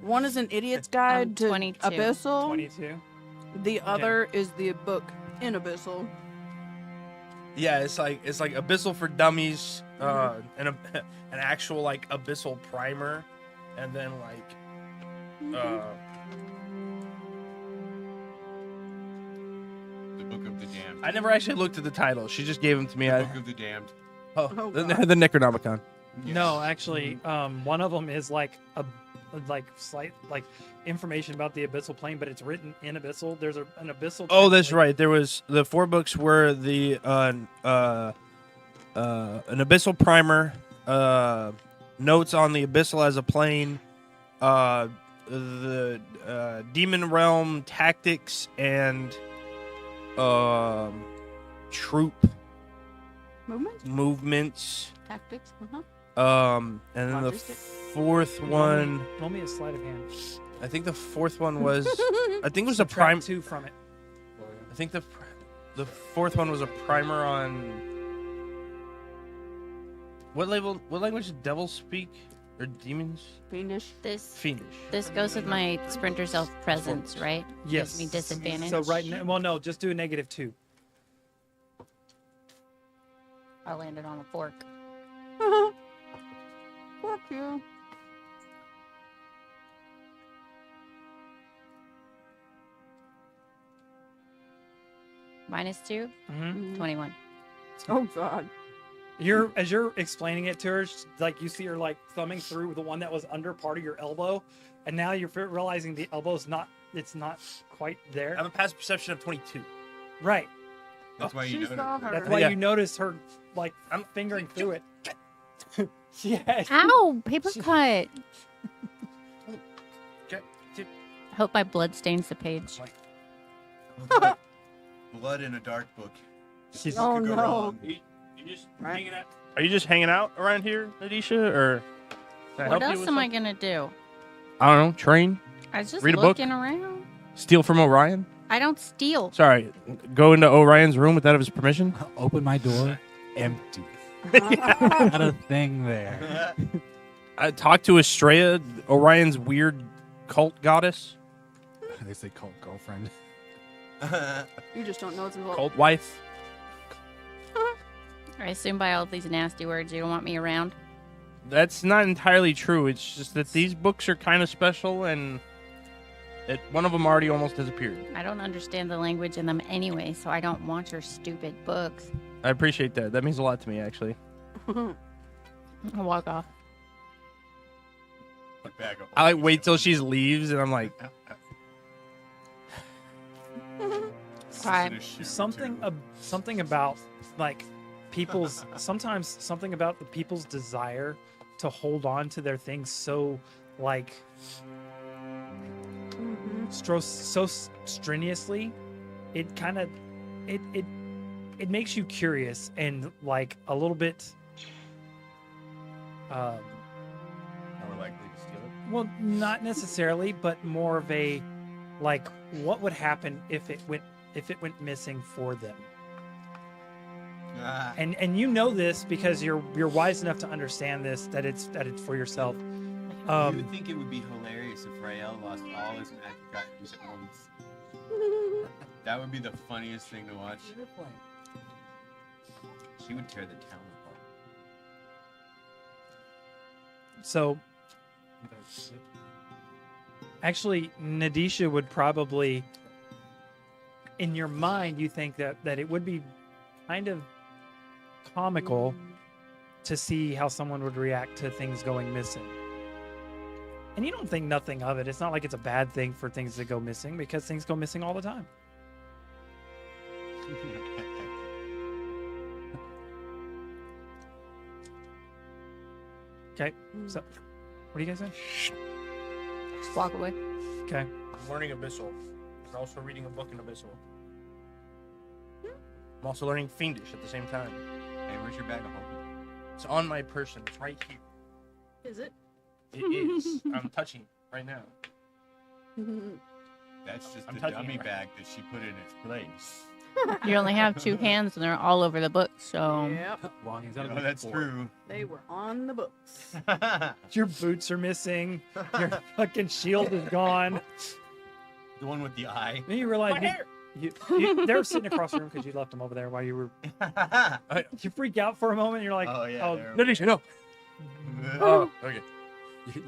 One is an idiot's guide to 22. Abyssal. 22. The other is the book in Abyssal. Yeah, it's like Abyssal for Dummies, and an actual like Abyssal primer, and then like The Book of of the Damned. I never actually looked at the title. She just gave them to me. The Book of the Damned. Oh, the God. Necronomicon. No, actually, one of them is like a slight information about the abyssal plane, but it's written in abyssal. There's an abyssal. Oh, that's translation. right. There was the 4 books were the an abyssal primer, notes on the abyssal as a plane, the demon realm tactics and troop Movement? movements. Tactics? And then the Logistic. 4th one, Roll me a sleight of hand. I think the 4th one was, I think it was a prime. Subtract 2 from it. I think the 4th one was a primer on what language did devils speak or demons? Fiendish. Fiendish. This goes with my sprinter self presence, right? Yes. Gives me disadvantage. So right now, well, no, just do a -2. I landed on a fork. Fuck you. -2, Mm-hmm. 21. Oh, God. As you're explaining it to her, like you see her like thumbing through the one that was under part of your elbow, and now you're realizing the elbow's not. It's not quite I there. have a passive perception of 22. Right. That's why you She know. saw her. That's why Yeah. you notice her like I'm fingering through it. Yeah. Ow! Paper cut. Okay. I hope my blood stains the page. Blood in a dark book. She's Oh, Could go no. wrong. You just Right. hanging out? Are you just hanging out around here, Nadisha, or can I What help you else with am I something? gonna do? I don't know. Train, I was just Read a book? looking around. steal from Orion. I don't steal. Sorry, go into Orion's room without his permission. Open my door. Empty. Not a thing there. I talked to Estrella, Orion's weird cult goddess, They say cult girlfriend. You just don't know it's involved. cult wife. I assume by all of these nasty words you don't want me around. That's not entirely true. It's just that these books are kind of special, and one of them already almost disappeared. I don't understand the language in them anyway, so I don't want your stupid books. I appreciate that. That means a lot to me, actually. I'll walk off. Bag of I like wait till she leaves, and I'm like, Cry. something about like people's something about the people's desire to hold on to their things so like so strenuously. It kind of it makes you curious and like a little bit More likely to steal it. well, not necessarily, but more of a like what would happen if it went missing for them. Ah. And you know this because you're wise enough to understand this that it's for yourself. You would think it would be hilarious if Rael lost all his magic items at once. That would be the funniest thing to watch. She would tear the town apart. So actually Nadisha would probably in your mind you think that it would be kind of comical to see how someone would react to things going missing. And you don't think nothing of it. It's not like it's a bad thing for things to go missing because things go missing all the time. Okay. So what do you guys say? Just walk away. Okay. I'm learning Abyssal. I'm also reading a book in Abyssal. I'm also learning Fiendish at the same time. Hey, where's your bag of holding? It's on my person. It's right here. Is it? It is. I'm touching it right now. That's just I'm the touching dummy it right- bag that she put in its place. You only have 2 hands and they're all over the book, so Yep. Longings Oh, out of the that's four. true. They were on the books. Your boots are missing. Your fucking shield is gone. The one with the eye. Then you realize they're sitting across the room because you left them over there while you were. You freak out for a moment. And you're like, Oh, yeah, they're- Nadisha, no. Oh, okay.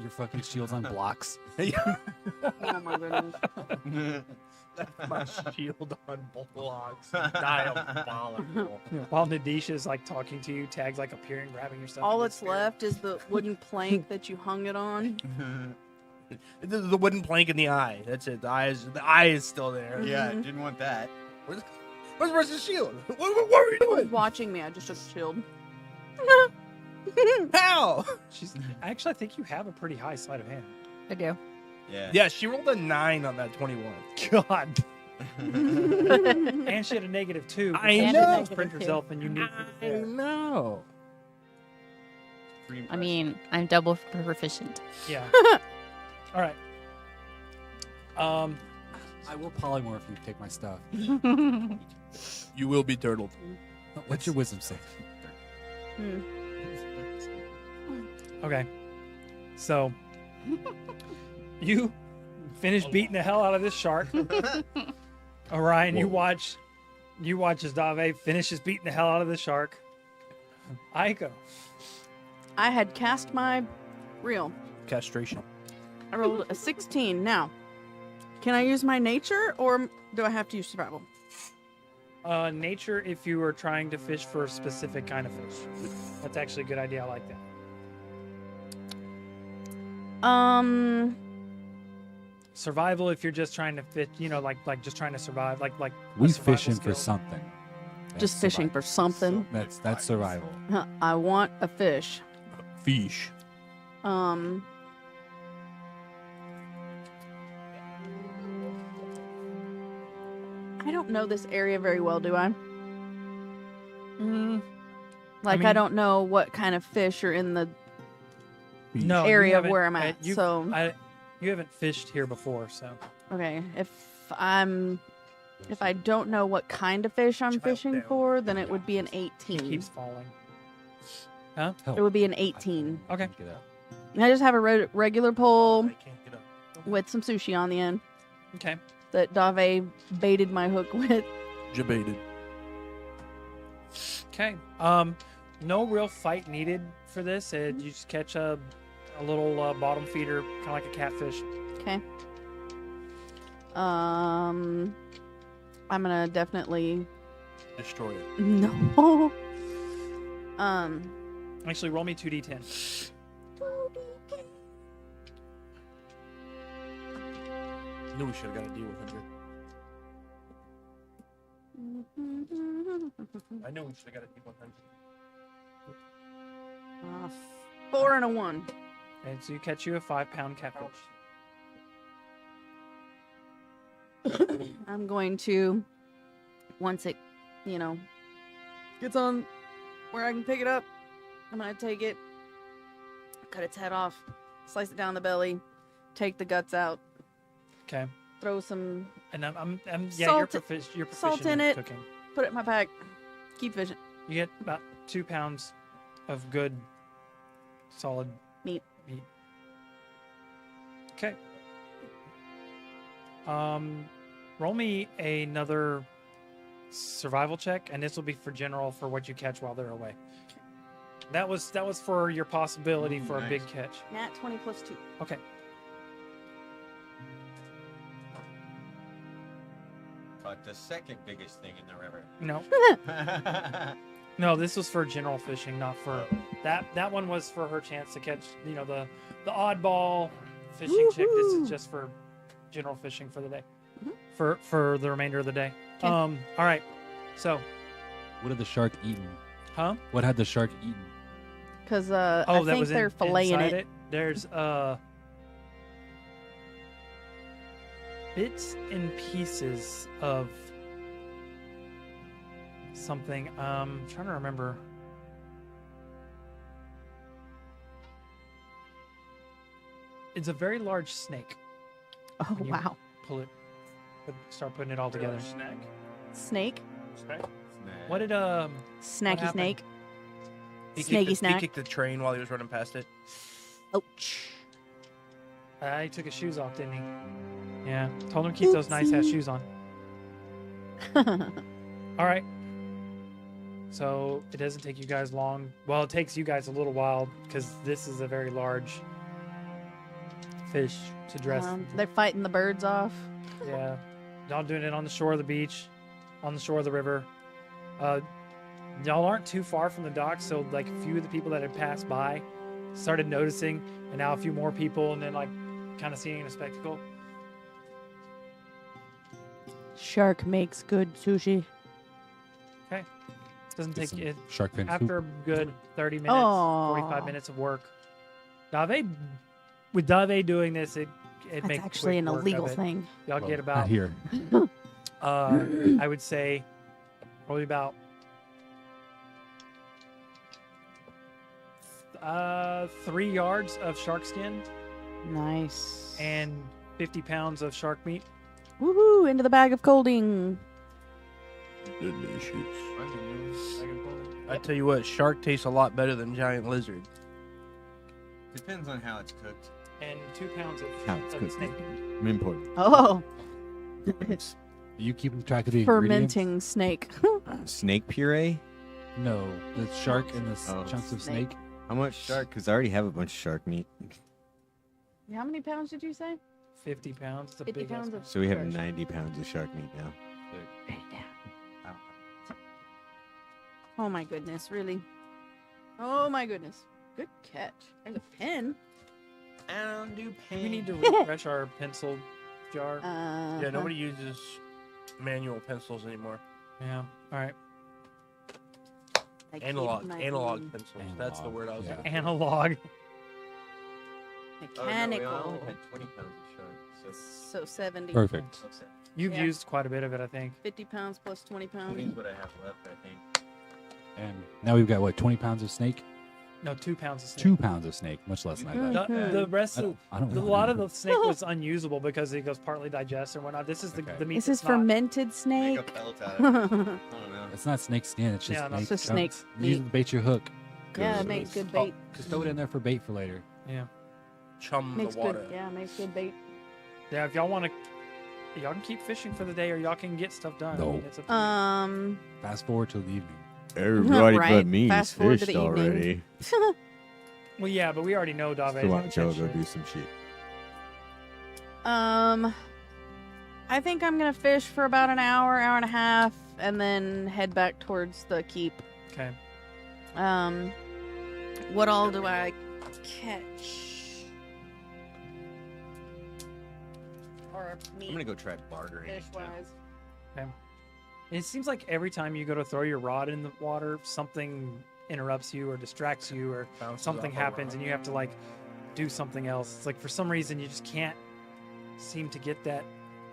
Your fucking shield's on blocks. Oh my goodness. My shield on blocks. Diabolical. While Nadisha's like talking to you, Tag's like appearing, grabbing your stuff. All and that's disappearing. left is the wooden plank that you hung it on. The wooden plank in the eye. That's it. The eye is still there. Yeah, didn't want that. Where's the rest of the shield? What were you doing? Watching me, I just took the shield. How? She's actually, I think you have a pretty high sleight of hand. I do. Yeah. Yeah, she rolled a 9 on that 21. God. And she had a -2. I because know. she sprint herself, and you need. I know. Pretty I mean, I'm double proficient. Yeah. All right. I will polymorph if you take my stuff. You will be turtled. What's your wisdom save? Okay. So you finish beating the hell out of this shark. Orion, you watch as Dave finishes beating the hell out of the shark. Aiko. I had cast my reel. Castration. I rolled a 16. Now, can I use my nature or do I have to use survival? Nature if you were trying to fish for a specific kind of fish. That's actually a good idea. I like that. Survival if you're just trying to fish, like just trying to survive, like a We survival fishing for skill. something. That's Just fishing survival. for something. That's survival. I want a fish. Fish. I don't know this area very well, do I? Mm, Like, I mean- don't know what kind of fish are in the no you area of haven't- where I'm at. you- So, you haven't fished here before, so okay, if I don't know what kind of fish I'm Child fishing down. for, then it would be an he 18. keeps falling. Help. It would be an 18. Okay. Get up. And I just have a regular pole I can't get up. with some sushi on the end Okay. that Dave baited my hook with. Jebaited. Okay. No real fight needed for this. You just catch a little bottom feeder, kind of like a catfish. Okay. I'm gonna definitely Destroy it. no. Actually, roll me 2d10. Knew we should have got a deal with him. I knew we should have got a deal with him. 4 and a 1. And so you catch you a 5-pound catfish. I'm going to, once it, gets on where I can pick it up, I'm going to take it, cut its head off, slice it down the belly, take the guts out, Okay. throw some, And I'm you're Salt- proficient salt in it. cooking. put it in my pack, keep fishing. You get about 2 pounds of good, solid Meat. Okay. Roll me another survival check, and this will be for general for what you catch while they're away. That was for your possibility for a big nice. catch. Nat 20 plus 2. Okay. Caught the second biggest thing in the river. No, no, this was for general fishing, not for that one was for her chance to catch, the oddball fishing chick. This is just for general fishing for the day, for the remainder of the day. Okay. All right. So, What had the shark eaten? huh? What had the shark eaten? Because Oh, I that think was they're filleting inside it. There's bits and pieces of something. Trying to remember. It's a very large snake. Oh, When you wow. Pull it. Start putting it all together. Snack. Snake? Snack. What did Snacky happened? snake? He Snaky He snack? kicked the train while he was running past it. Ouch. he took his shoes off, didn't he? Yeah. Told him to keep those nice ass Oopsie. shoes on. All right. So it doesn't take you guys long. Well, it takes you guys a little while because this is a very large fish to dress. They're fighting the birds off. Yeah. Y'all doing it on the shore of the beach, on the shore of the river. Y'all aren't too far from the dock, so like a few of the people that had passed by started noticing, and now a few more people, and then like kind of seeing a spectacle. Shark makes good sushi. Doesn't Get take some it shark fin after a soup. good 30 minutes, Aw. 45 minutes of work. With Dave doing this, it That's makes actually an quick work of illegal it. thing. Y'all Well, get not about here. I would say probably about 3 yards of shark skin Nice. and 50 pounds of shark meat. Woohoo! Into the bag of colding. Delicious. I tell you what, shark tastes a lot better than giant lizard. Depends on how it's cooked. And 2 pounds How it's of cooked. snake. Important. Oh, You keeping track of the ingredients? fermenting snake. Snake puree? No, the shark and the Oh. chunks of Snake. snake. How much shark? Because I already have a bunch of shark meat. How many pounds did you say? 50 pounds. It's a 50 big pounds ass of So we have shark. 90 pounds of shark meat now. Oh my goodness, really? Oh my goodness. Good catch. There's a pen. I don't do We need to refresh our pencil jar. Uh, Yeah, nobody uses manual pencils anymore. Yeah. All right. I keep Analog my analog own pencils. That's the Analog, word I was yeah. looking Analog. Mechanical. 20 pounds of shark. So 70. Perfect. You've Yeah. used quite a bit of it, I think. 50 pounds plus 20 pounds. 20 is what I have left, I think. And now we've got what, 20 pounds of snake? No, 2 pounds of snake. 2 pounds of snake, much less than I thought. The rest I of don't a want lot it. of the snake was unusable because it goes partly digest or whatnot. This is the, Okay. the meat. This is that's not- fermented Make snake. a belt out of it. I don't know. It's not snake skin, it's just Yeah, no, snake it's just chunks. snake Use it meat. to bait your hook. Yeah, it makes good bait. Just throw it in there for bait for later. Yeah. Chum Makes the water. good. Yeah, makes good bait. Yeah. If y'all want to, y'all can keep fishing for the day, or y'all can get stuff done. I No. mean, it's up to you. Fast forward till the evening. Everybody Right. but me Fast is forward to fished the evening. already. Well, yeah, but we already know Dave. So why don't y'all go do some shit? I think I'm gonna fish for about an hour, hour and a half, and then head back towards the keep. Okay. What all do I catch? Or I'm meat gonna go try bartering. fish wise. It seems like every time you go to throw your rod in the water, something interrupts you or distracts you, or Bounces something off a happens, rock. and you have to like do something else. It's like for some reason you just can't seem to get that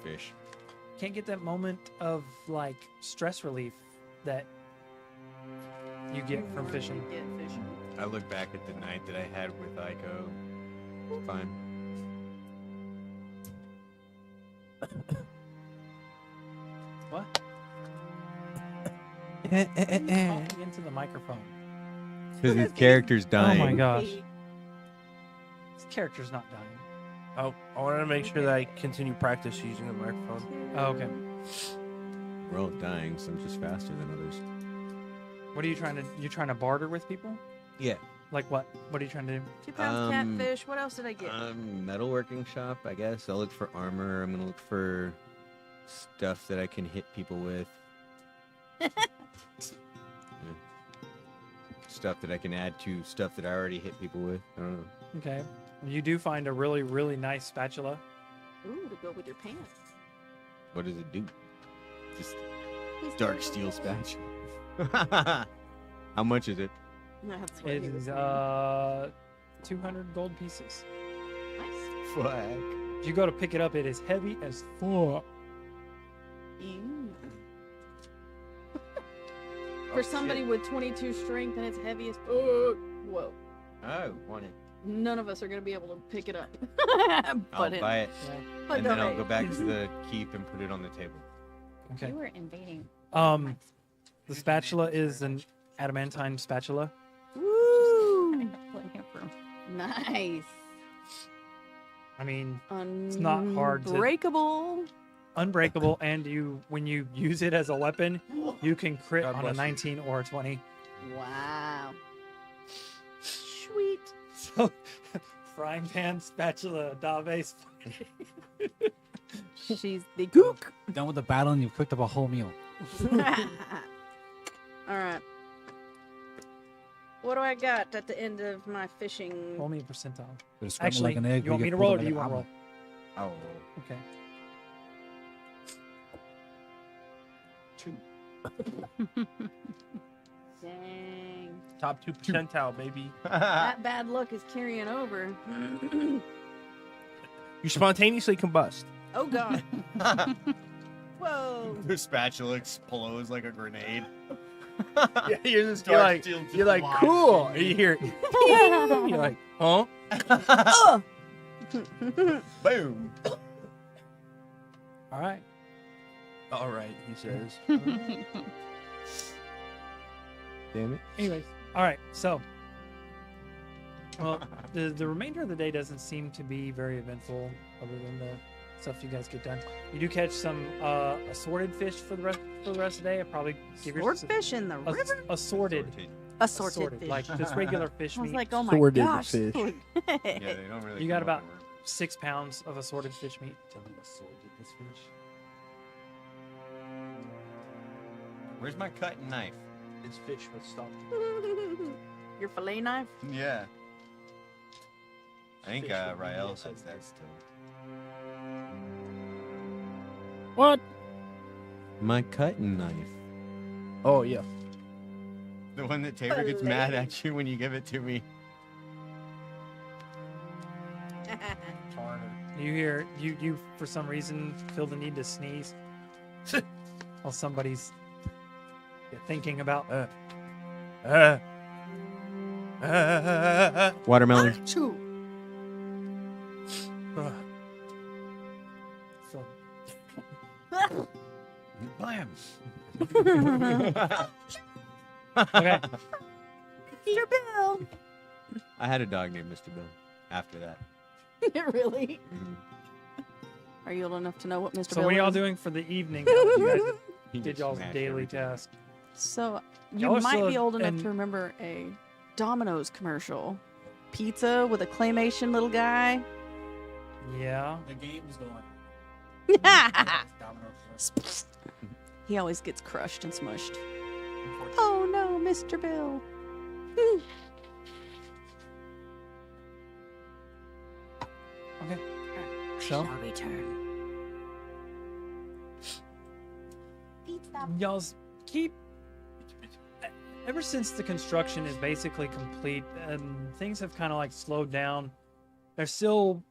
Fish. moment of like stress relief that you get from fishing. Get fishing. I look back at the night that I had with Aiko. Fine. What? Talking into the microphone. Because his character's dying. Oh my gosh. This character's not dying. Oh, I wanted to make sure that I continue practice using the microphone. Oh, okay. We're all dying, so I'm just faster than others. What are you trying to? You trying to barter with people? Yeah. Like what? What are you trying to do? 2 pounds Um, catfish. What else did I get? Metalworking shop, I guess. I'll look for armor. I'm gonna look for stuff that I can hit people with. Yeah. Stuff that I can add to stuff that I already hit people with. I don't know. Okay. You do find a really, really nice spatula. Ooh, to go with your pants. What does it do? Just dark steel spatula. How much is it? That's what It he was is saying. 200 gold pieces. Nice. Fuck. If you go to pick it up, it is heavy as fuck. Ew. For somebody with 22 strength and it's heavy as fuck. Whoa. Oh, want it. None of us are gonna be able to pick it up. I'll but buy it, but and then I'll don't. go back to the keep and put it on the table. Okay. You were invading. The spatula is an adamantine spatula. Woo! From. Nice. I mean, not hard to- Unbreakable. unbreakable, and when you use it as a weapon, you can crit God on a bless you. 19 or a 20. Wow. Sweet. So, frying pan, spatula, Dave. She's the cook. Done with the battle and you've cooked up a whole meal. All right. What do I got at the end of my fishing? Roll me a percentile. But it's scrambled Actually, like an egg. you want we me get to roll or pulled do like you an want to roll? omelet. Oh. Okay. 2. Dang. Top 2 percentile, baby. That bad luck is carrying over. You spontaneously combust. Oh, God. Whoa. The spatula explodes like a grenade. Yeah, you're like, cool. And you hear it. You're like, huh? Boom. All right. All right, he says. Damn it. Anyways, all right. So, well, the remainder of the day doesn't seem to be very eventful, other than the stuff you guys get done. You do catch some assorted fish for the rest of the day. I probably give Swordfish in the river? assorted, Assorted fish. like just regular fish I was meat. like, oh my Sorted gosh. fish. Yeah, they don't really. You got come up about anymore. 6 pounds of assorted fish meat. Tell me what sword did this fish. Where's my cutting knife? This fish was stopped. Your fillet knife? Yeah. I think Fish would be Rael yes, says that still. What? My cutting knife. Oh, yeah. The one that Tabor gets mad at you when you give it to me. You hear you for some reason feel the need to sneeze while somebody's thinking about Watermelon. Achoo. so, Blam! okay. Mr. Bill. I had a dog named Mr. Bill after that. Really? Are you old enough to know what Mr. So Bill what are y'all is? doing for the evening? Now that you guys He did gets y'all's smashed daily every time. task. So you Y'all are might still be old enough in- to remember a Domino's commercial. Pizza with a claymation little guy. Yeah. The game's going. He always gets crushed and smushed. Oh no, Mr. Bill. Okay. So Shall return. y'all's keep. Ever since the construction is basically complete, things have kind of like slowed down. There's still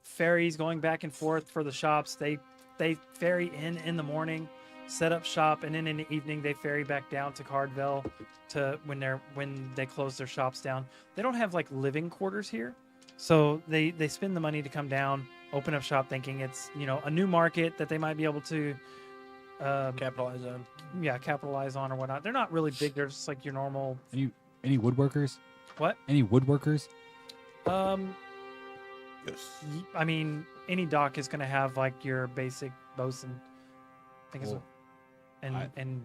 ferries going back and forth for the shops. They ferry in the morning, set up shop, and then in the evening they ferry back down to Cardvale to when they close their shops down. They don't have like living quarters here, so they spend the money to come down, open up shop, thinking it's a new market that they might be able to Capitalize on. capitalize on or whatnot. They're not really big. They're just like your normal. Any woodworkers? What? Any woodworkers? I mean, any dock is going to have like your basic bosun, I think Well, and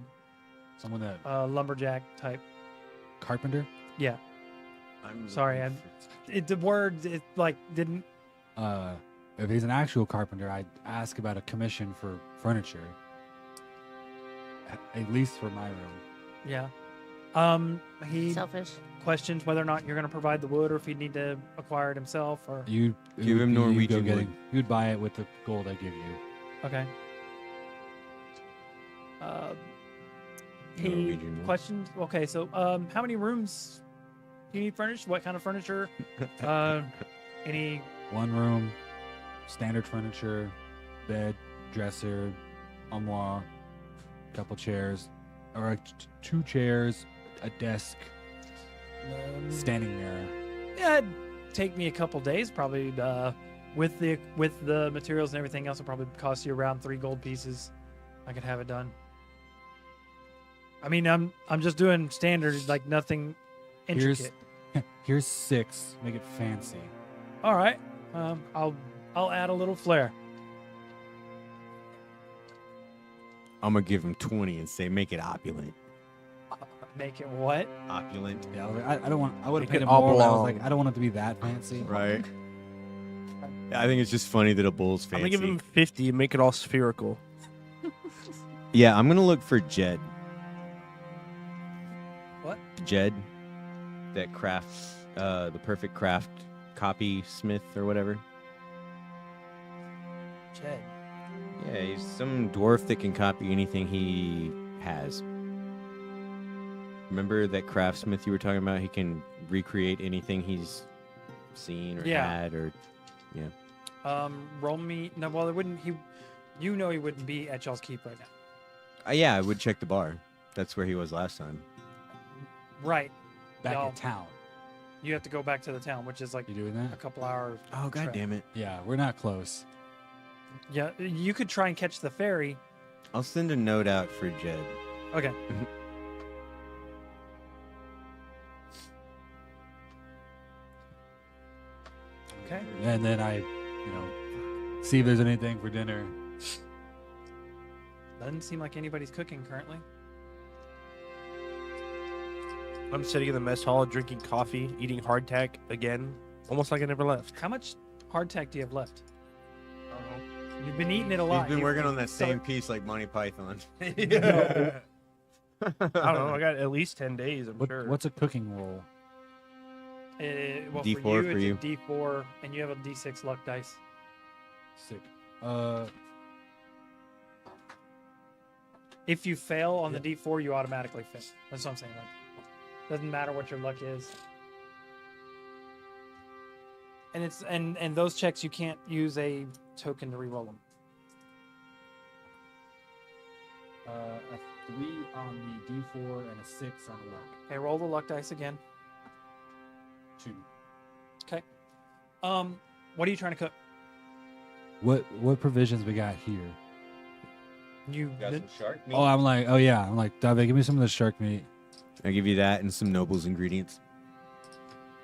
Someone that lumberjack type. carpenter? Yeah. I'm Sorry, looking the word it like didn't. If he's an actual carpenter, I'd ask about a commission for furniture. At least for my room. Yeah. He Selfish. questions whether or not you're going to provide the wood or if he'd need to acquire it himself or. You Give him Norwegian wood. You'd buy it with the gold I give you. Okay. He Norwegian wood. questions. Okay, so how many rooms do you need furnished? What kind of furniture? Any? One room, standard furniture, bed, dresser, armoire, couple chairs, or 2 chairs, a desk, standing mirror. Yeah, it'd take me a couple days, probably. With the materials and everything else, it'll probably cost you around 3 gold pieces. I could have it done. I mean, I'm just doing standard, like nothing intricate. Here's 6. Make it fancy. All right. I'll add a little flair. I'm gonna give him 20 and say make it opulent. Make it what? Opulent. Yeah, I don't want. I would have Make paid it him more. But I was oblong. like, I don't want it to be that fancy. Right. I think it's just funny that a bull's I'm fancy. gonna give him 50 and make it all spherical. Yeah, I'm gonna look for Jed. What? Jed, that craft, the perfect craft copy smith or whatever. Jed. Yeah, he's some dwarf that can copy anything he has. Remember that craftsmith you were talking about? He can recreate anything he's seen or Yeah. had or Roll me. No, well, it wouldn't. You know, he wouldn't be at y'all's keep right now. yeah, I would check the bar. That's where he was last time. Right. Back Y'all- in town. You have to go back to the town, which is like You doing a that? couple hours. Oh god trek. damn it. Yeah, we're not close. Yeah, you could try and catch the ferry. I'll send a note out for Jed. Okay. Okay. And then I, see if there's anything for dinner. Doesn't seem like anybody's cooking currently. I'm sitting in the mess hall drinking coffee, eating hardtack again, almost like I never left. How much hardtack do you have left? You've been eating it a lot. He's been You- working on that so- same piece like Monty Python. I don't know. I got at least 10 days, I'm sure. What's a cooking roll? Well, D4 for for you, you. it's a D4, and you have a D6 luck dice. Sick. If you fail on the D4, you automatically fail. That's what I'm saying. Like, doesn't matter what your luck is. And it's and those checks you can't use a token to reroll them. A 3 on the D4 and a 6 on the luck. Okay, roll the luck dice again. 2. Okay. What are you trying to cook? What provisions we got here? You shark meat? Oh, I'm like, Dave, give me some of the shark meat. I'll give you that and some Noble's ingredients.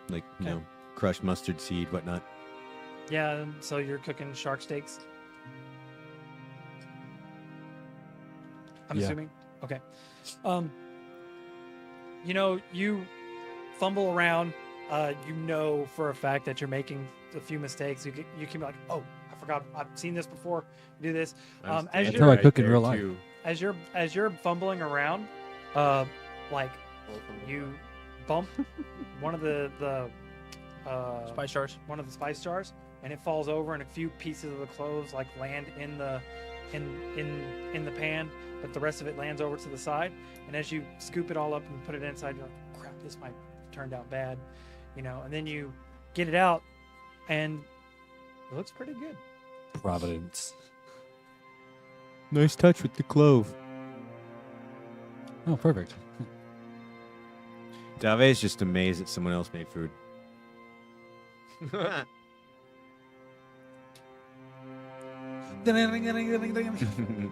Like, Okay. crushed mustard seed, whatnot. yeah. So you're cooking shark steaks. I'm Yeah. assuming. Okay. You fumble around. For a fact that you're making a few mistakes. You can be like, oh, I forgot. I've seen this before. Do this. As That's you're how I cook in real life. as you're fumbling around, like you bump one of the Spice jars? one of the spice jars, and it falls over, and a few pieces of the cloves like land in the pan, but the rest of it lands over to the side. And as you scoop it all up and put it inside, you're like, crap, this might turn out bad, and then you get it out, and it looks pretty good. Providence. Nice touch with the clove. Oh, perfect. Dave's just amazed that someone else made food.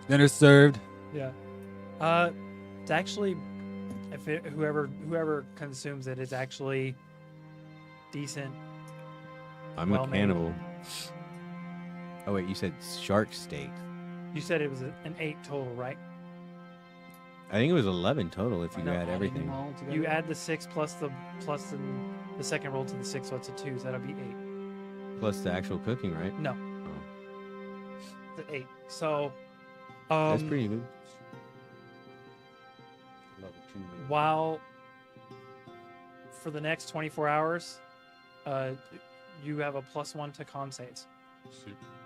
Dinner served. Yeah. It's actually, whoever consumes it is actually decent. I'm Well a made. cannibal. Oh wait, you said shark steak. You said it was an 8 total, right? I think it was 11 total if you No, add everything. You add the 6 plus the second roll to the 6, so it's a 2. So that'll be 8. Plus the actual cooking, right? No, Oh, it's an 8. So, that's pretty good. while for the next 24 hours, you have a +1 to con saves.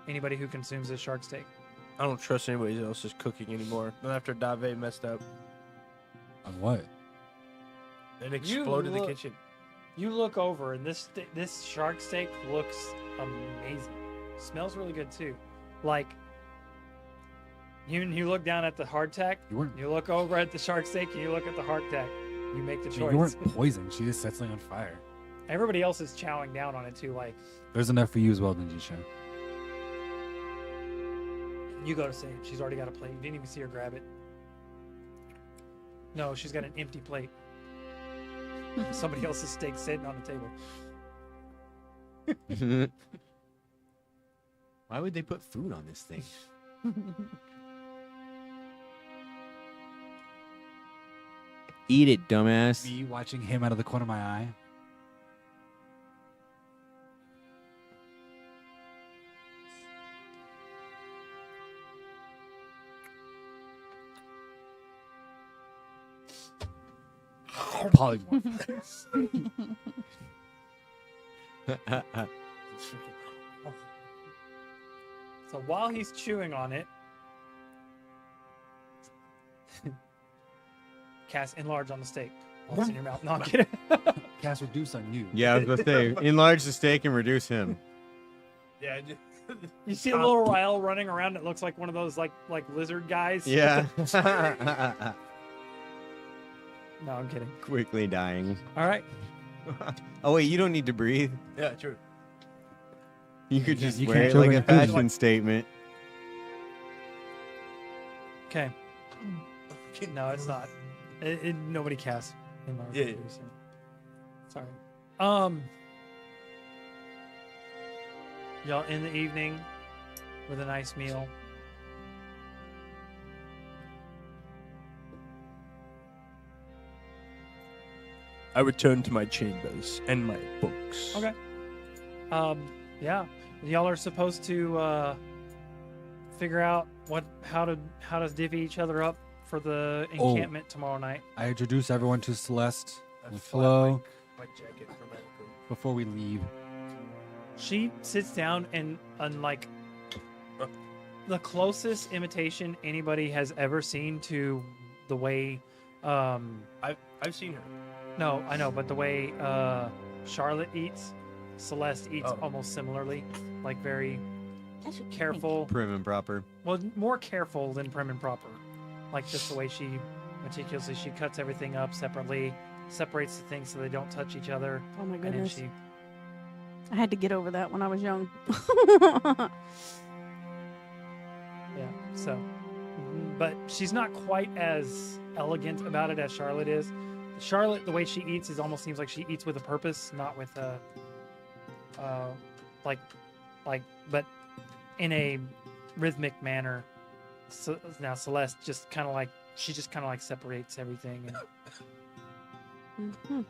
Anybody who consumes this shark steak. I don't trust anybody else's cooking anymore. Not after Dave messed up On what? and exploded the look- kitchen. You look over, and this shark steak looks amazing. Smells really good too. Like you look down at the hardtack, You weren't. you look over at the shark steak, and you look at the hardtack. You make the choice. You weren't poisoned. She just set something on fire. Everybody else is chowing down on it too. Like There's enough for you as well, Ninjisha. you go to say it. She's already got a plate. You didn't even see her grab it. No, she's got an empty plate. Somebody else's steak sitting on the table. Why would they put food on this thing? Eat it, dumbass. Me watching him out of the corner of my eye. polymorph. So while he's chewing on it, cast enlarge on the steak. While it's in your mouth. No, I'm kidding. Cast reduce on you. Yeah, I was gonna say, enlarge the steak and reduce him. Yeah. You see a little Ryle running around. It looks like one of those like lizard guys. Yeah. No, I'm kidding. Quickly dying. All right. Oh wait, you don't need to breathe. Yeah, true. You could just you wear can't it like choke a on food. fashion statement. Okay. No, it's not. Nobody casts enlarge. Yeah, yeah. Sorry. Y'all in the evening with a nice meal. I return to my chambers and my books. Okay. Yeah. Y'all are supposed to figure out how to divvy each other up for the encampment tomorrow night. I introduce everyone to Celeste I and flap Flo my jacket dramatically. before we leave. She sits down and like the closest imitation anybody has ever seen to the way I've seen her. no, I know, but the way Charlotte eats, Celeste eats Oh. almost similarly, like very careful. Prim and proper. Well, more careful than prim and proper. Like just the way she meticulously she cuts everything up separately, separates the things so they don't touch each other, Oh my and then goodness. she I had to get over that when I was young. yeah. So, but she's not quite as elegant about it as Charlotte is. Charlotte, the way she eats, is almost seems like she eats with a purpose, not with a but in a rhythmic manner. So now Celeste just kind of like separates everything. And Mhm.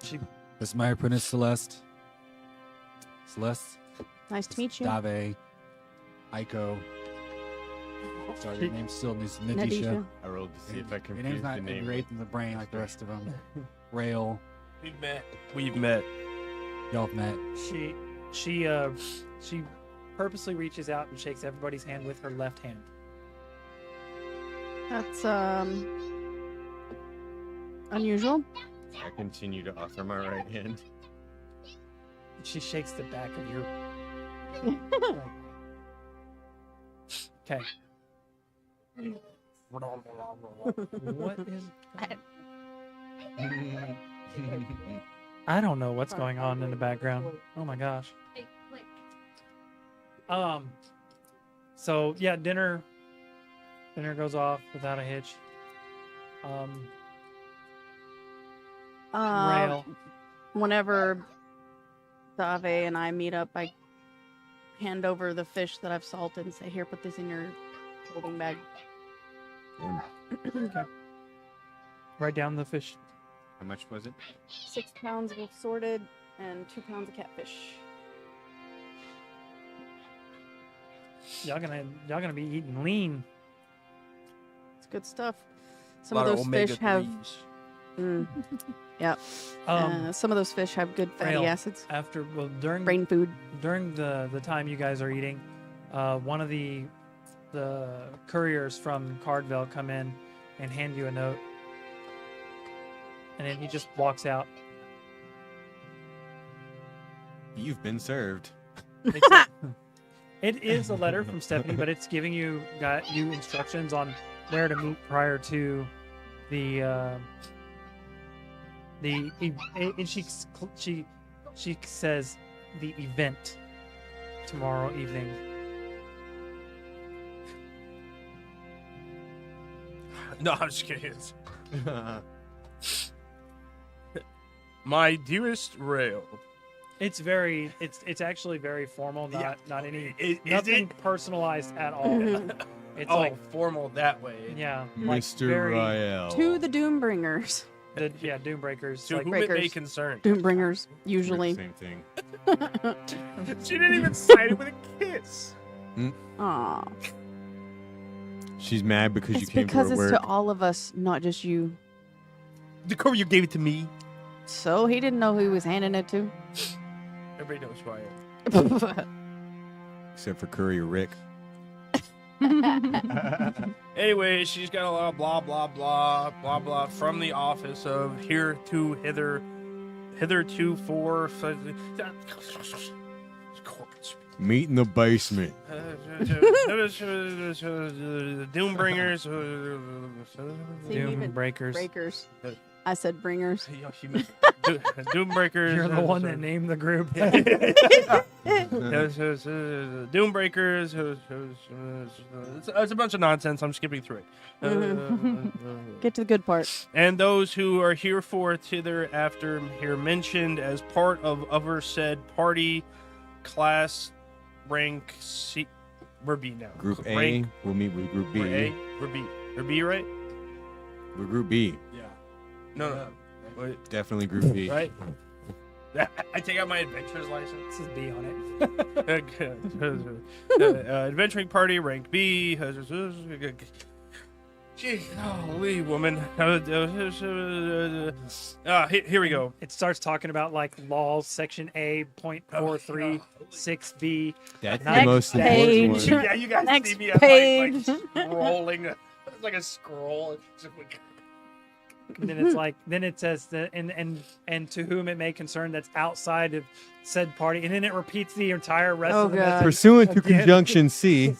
she This is my apprentice, Celeste. Celeste, Nice to meet you. Dave, Aiko. Sorry, your name's still Nadisha. Nadisha. I rolled to see if I Your can name's the not name. engraved in the brain like the rest of them. Rail, We've met. y'all have met. she purposely reaches out and shakes everybody's hand with her left hand. That's unusual. I continue to offer my right hand. She shakes the back of your. Okay. What is? I don't know what's going on in the background. Oh my gosh. So yeah, dinner goes off without a hitch. Rail. Whenever Dave and I meet up, I hand over the fish that I've salted and say, "Here, put this in your holding bag." Okay. Write down the fish. How much was it? 6 pounds of assorted and 2 pounds of catfish. Y'all gonna be eating lean. It's good stuff. Some of those fish have. Yep. Some of those fish have good fatty Rail. acids. During Brain food. during the time you guys are eating, one of the couriers from Cardvale come in and hand you a note, and then he just walks out. You've been served. It is a letter from Stephanie, but it's giving you instructions on where to meet prior to and she says the event tomorrow evening. No, I'm just kidding. My dearest Rail. It's actually very formal, not any Is nothing it? personalized at all. It's Oh, like formal that way. yeah, like Mr. very Rael. To the Doombringers. Doombreakers. To Like, whom it may breakers. concern. Doombringers, usually. Same thing. She didn't even sign it with a kiss. Aw. She's mad because you It's came because to it's her to work. all of us, not just you. The courier gave it to me. So he didn't know who he was handing it to. Everybody knows who I am. Except for Courier Rick. Anyway, she's got a lot of blah blah blah blah blah from the office of hitherto for Meet in the basement. Doombringers. See, even Doom breakers. Breakers. I said bringers. Doombreakers. You're the one that named the group. Doombreakers. It's a bunch of nonsense. I'm skipping through it. Get to the good part. And those who are hereforth hitherafter here mentioned as part of other said party, class, rank, C. We're B now. Group A. Rank, We'll meet with Group B. we're A. We're B. We're B, right? We're Group B. Yeah. No. Wait, Definitely Group B. right? I take out my adventurer's license. This is B on it. Adventuring party, rank B. Gee, holy woman. Here we go. It starts talking about like laws, section A, .43, 6B. That's Next the most page. important one. Yeah, you guys Next see me. I'm page. like scrolling. It's like a scroll. It's like- And then it's like, then it says that, and to whom it may concern that's outside of said party, and then it repeats the entire rest Oh, of the God. message. Pursuant to Again. conjunction C.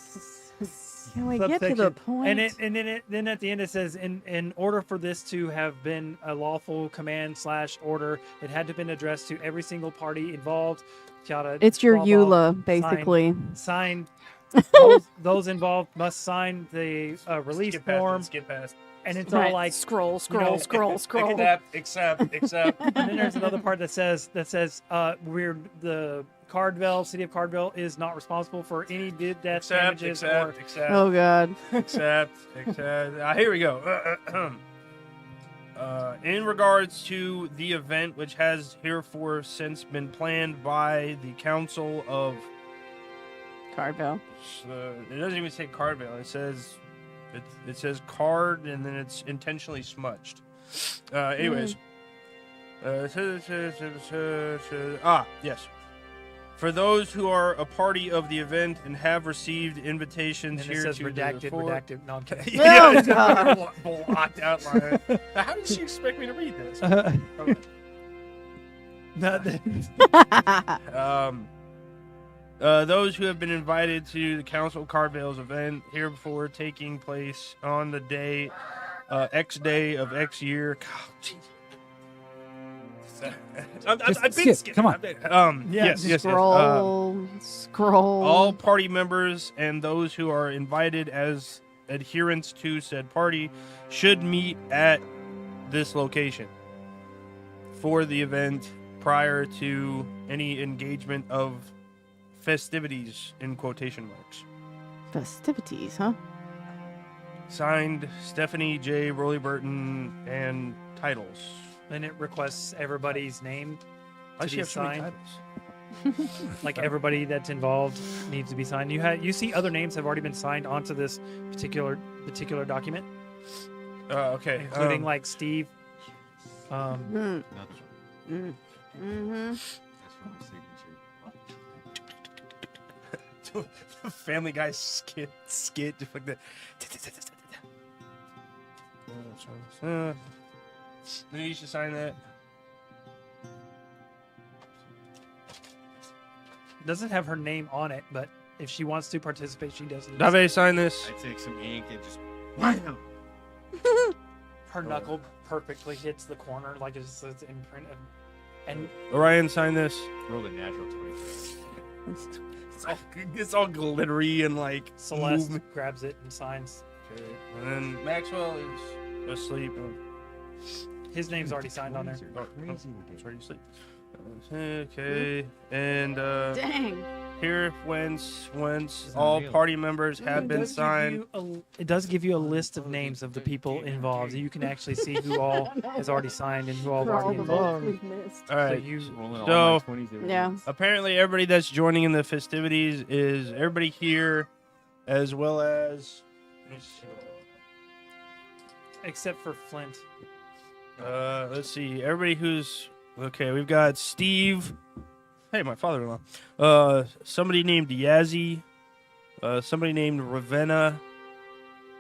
Can we get to the Subsection. point? And then at the end it says, in order for this to have been a lawful command/order, it had to have been addressed to every single party involved. Yada, It's your blah, blah. EULA, basically. Signed. Those involved must sign the release skip past it, form, skip past. and it's Right. all like. scroll, know, scroll, scroll, scroll. Accept. And then there's another part that says we're the Cardvale, city of Cardvale is not responsible for any death damages or Accept. Oh, God. Accept. Here we go. In regards to the event, which has herefore since been planned by the council of, Cardvale. it doesn't even say Cardvale. It says card, and then it's intentionally smudged. Anyways, yes. For those who are a party of the event and have received invitations and it here says to redacted, the fore- redacted. No, I'm kidding. Yeah, Oh, it's God. blocked out line. How did she expect me to read this? Nothing. Those who have been invited to the Council of Cardvale's event here before taking place on the day, X day of X year. I've been skip. skipping. Come on. Yes. Scroll, scroll. All party members and those who are invited as adherents to said party should meet at this location for the event prior to any engagement of festivities in quotation marks. Festivities, huh? Signed, Stephanie J. Rowley Burton, and titles. Then it requests everybody's name Why to does she be have so many signed. titles? Like everybody that's involved needs to be signed. You see other names have already been signed onto this particular document, Okay. including like Steve. Mm. Mm. Mm-hmm. Family Guy skit, just like that. Maybe you should sign that. Doesn't have her name on it, but if she wants to participate, she does. Dave, sign this. I take some ink and just. Her knuckle perfectly hits the corner, like it's imprint of, and Orion, sign this. Roll a natural 20. It's all glittery and like Celeste movement. grabs it and signs. Okay. And then Maxwell is asleep. His name's already signed on there. Oh, it's already asleep. Okay. And Dang. here, once all party members have been signed. It does give you a list of names of the people involved. You can actually see who all has already signed and who all For all already the involved. votes we've missed. All right. So you, So- Yeah. Apparently, everybody that's joining in the festivities is everybody here, as well as Except for Flint. Let's see. Everybody who's okay. We've got Steve. Hey, my father-in-law. Somebody named Yazzie. Somebody named Ravenna.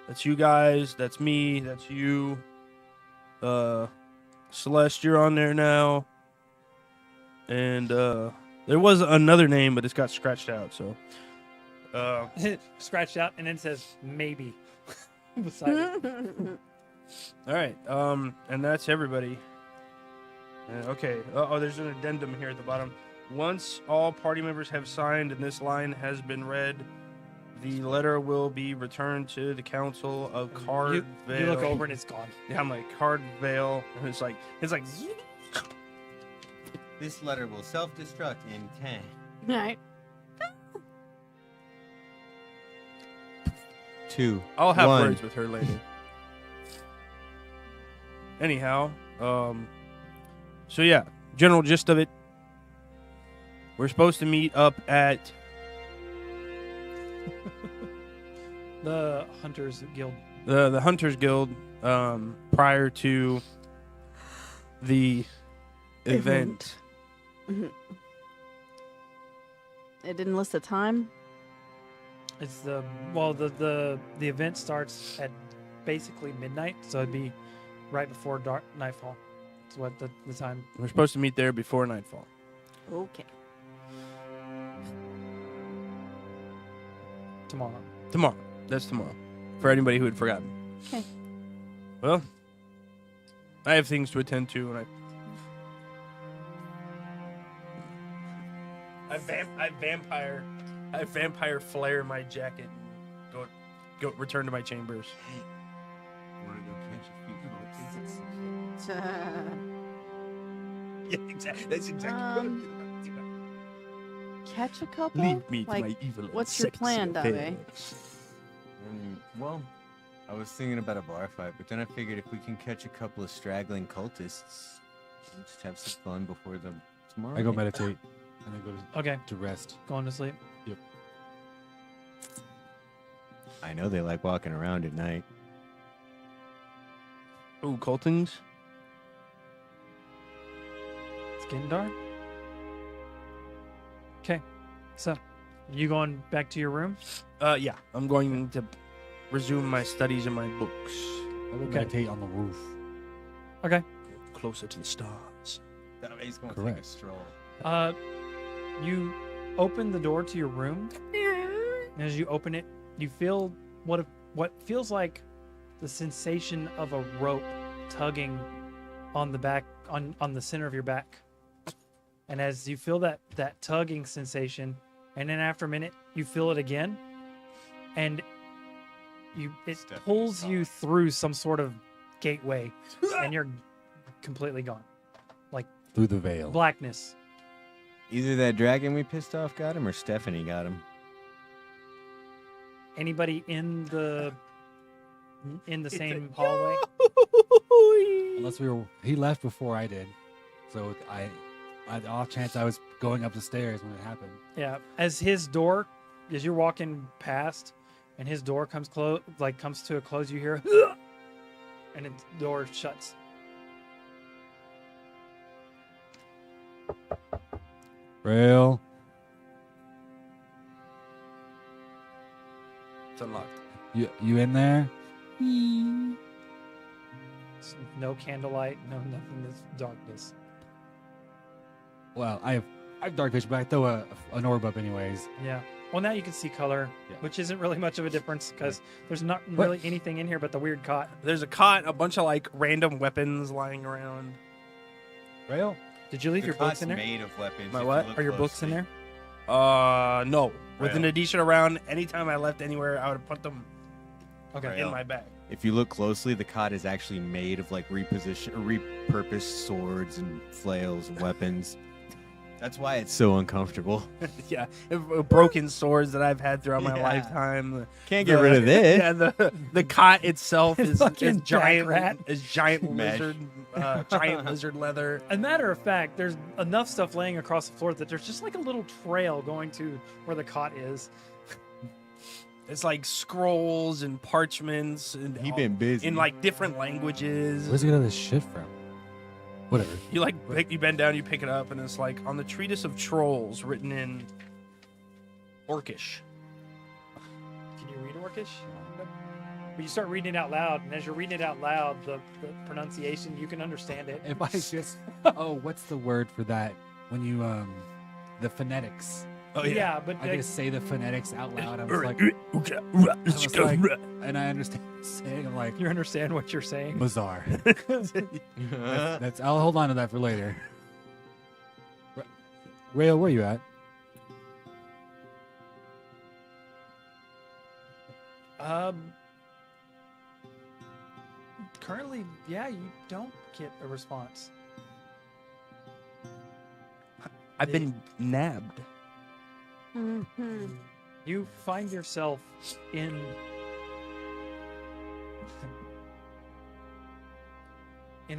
That's you guys. That's me. That's you. Celeste, you're on there now. And there was another name, but it's got scratched out. So, Scratched out, and then it says maybe beside it. all right. And that's everybody. Okay. There's an addendum here at the bottom. Once all party members have signed and this line has been read, the letter will be returned to the council of Cardvale. You look over and it's gone. Yeah, I'm like Cardvale, and it's like This letter will self-destruct in 10. All right. 2. I'll have 1. words with her later. Anyhow, so yeah, general gist of it. We're supposed to meet up at The Hunters Guild. the Hunters Guild prior to the event. It didn't list the time. It's the event starts at basically midnight, so it'd be right before nightfall. That's what the time. We're supposed to meet there before nightfall. Okay. Tomorrow. Tomorrow. That's tomorrow. For anybody who had forgotten. Okay. Well, I have things to attend to, and I vampire flare my jacket and go return to my chambers. Want to go catch a few cultists? Yeah, exactly. That's exactly what I'm doing. Catch a couple? Lead me to Like, my evil. and what's your sexy plan, Dave? affairs. Well, I was thinking about a bar fight, but then I figured if we can catch a couple of straggling cultists, we'll just have some fun before them tomorrow. I go meditate and then go Okay, to rest. going to sleep. I know they like walking around at night. Ooh, Coltons? It's getting dark. Okay, so you going back to your room? Yeah. I'm going to resume my studies in my books. I go Okay. meditate on the roof. Closer to the stars. That way he's going Correct. to take a stroll. You open the door to your room, and as you open it, you feel what feels like the sensation of a rope tugging on the back on the center of your back. And as you feel that tugging sensation, and then after a minute you feel it again, and it Stephanie pulls saw you it. through some sort of gateway, and you're completely gone. Through the veil. Blackness. Either that dragon we pissed off got him, or Stephanie got him. Anybody in the same hallway? Unless he left before I did. So I off chance I was going up the stairs when it happened. Yeah. As you're walking past, and his door comes to a close, you hear, and the door shuts. Rail. It's unlocked. You in there? No candlelight, no nothing. It's darkness. Well, I have dark vision, but I throw an orb up anyways. Yeah. Well, now you can see color, Yeah. which isn't really much of a difference because there's not What? really anything in here but the weird cot. There's a cot, a bunch of like random weapons lying around. Rail? Did you leave The your books cot's in there? made of weapons. My if you what? look Are your books in closely. there? No. With an Rail. addition around, anytime I left anywhere, I would put them Okay. Rail. in my bag. If you look closely, the cot is actually made of like repurposed swords and flails and weapons. That's why it's so uncomfortable. Yeah, broken swords that I've had throughout my Yeah. lifetime. Can't get rid of this. Yeah, the cot itself is Fucking giant, jack rat. is giant Mesh. lizard, giant lizard leather. As a matter of fact, there's enough stuff laying across the floor that there's just like a little trail going to where the cot is. It's like scrolls and parchments and He been busy. in like different languages. Where's he get all this shit from? Whatever. You like you bend down, you pick it up, and it's like on the treatise of trolls written in Orcish. Can you read Orcish? But you start reading it out loud, and as you're reading it out loud, the pronunciation, you can understand it. If I just what's the word for that when you the phonetics? Oh Yeah, but I just say the phonetics out loud. I was like, and I understand what you're saying. I'm like, you understand what you're saying. bizarre. That's. I'll hold on to that for later. Rail, where you at? Currently, yeah, you don't get a response. I've been nabbed. Mm-hmm. You find yourself in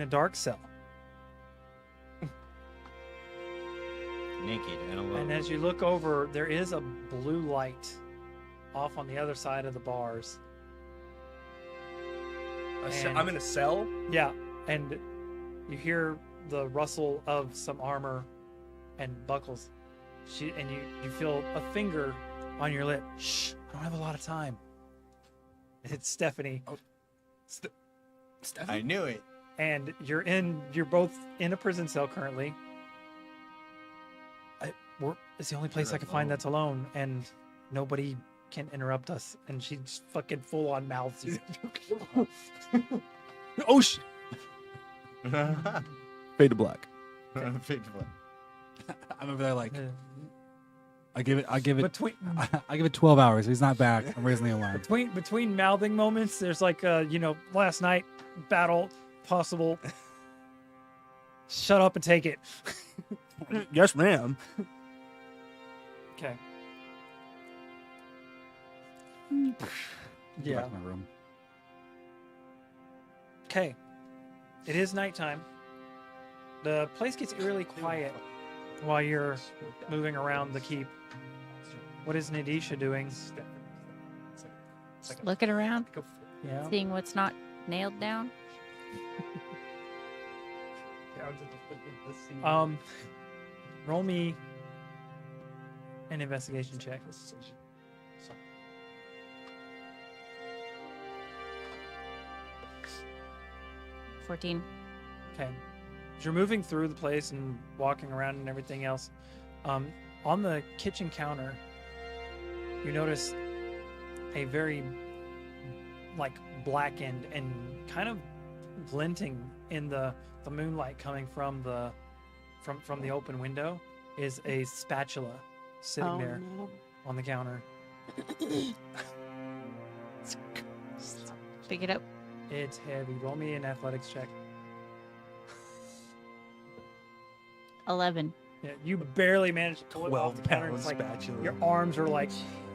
a dark cell, Naked and alone. and as you look over, there is a blue light off on the other side of the bars. And- I'm in a cell. Yeah, and you hear the rustle of some armor and buckles. And you feel a finger on your lip. Shh, I don't have a lot of time. It's Stephanie. I knew it. And you're both in a prison cell currently. It's the only place You're I can find alone. that's alone, and nobody can interrupt us. And she just fucking full on mouths you. Oh shit! Fade to black. I'm over there like, Uh, I give it between 12 hours. He's not back. I'm raising the alarm. between mouthing moments, there's like last night battle possible. Shut up and take it. Yes, ma'am. Okay. Go Yeah. back to my room. Okay. It is nighttime. The place gets eerily quiet while you're moving around the keep. What is Nadisha doing? Just looking around, Yeah. seeing what's not nailed down. Roll me an investigation check. 14. Okay. As you're moving through the place and walking around and everything else, on the kitchen counter, you notice a very blackened and kind of glinting in the moonlight coming from the open window is a spatula sitting there No. on the counter. Pick it up. It's heavy. Roll me an athletics check. 11. Yeah, you barely managed to pull it off the counter. It's like spatula. your arms are like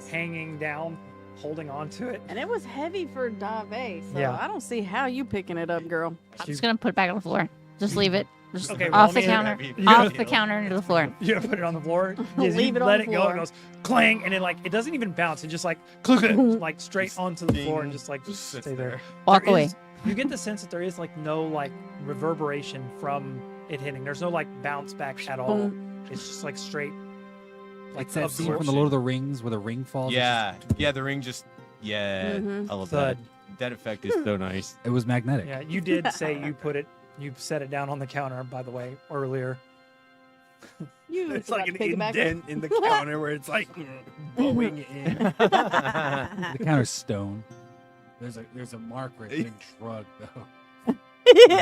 hanging down, holding on to it. And it was heavy for Dave, so Yeah. I don't see how you picking it up, girl. I'm just going to put it back on the floor. Just leave it. Just Okay, off roll the me a- counter. you Off gotta- the counter into the floor. You gotta put it on the floor. Yes, Leave you it on let the it go. It floor. goes clang, and it doesn't even bounce. It just like like straight onto the floor and just sits stay there. Walk There away. is- you get the sense that there is no reverberation from it hitting. There's no bounce back at all. It's just straight. Like that scene from absorption. the Lord of the Rings where the ring falls. Yeah, the ring just. Yeah, Mhm. I love Thud. that. That effect is so nice. It was magnetic. Yeah, you did say you set it down on the counter, by the way, earlier. You It's forgot like to an pick it back up. indent in the counter where it's like bowing in. The counter's stone. There's a mark where it's been shrugged though.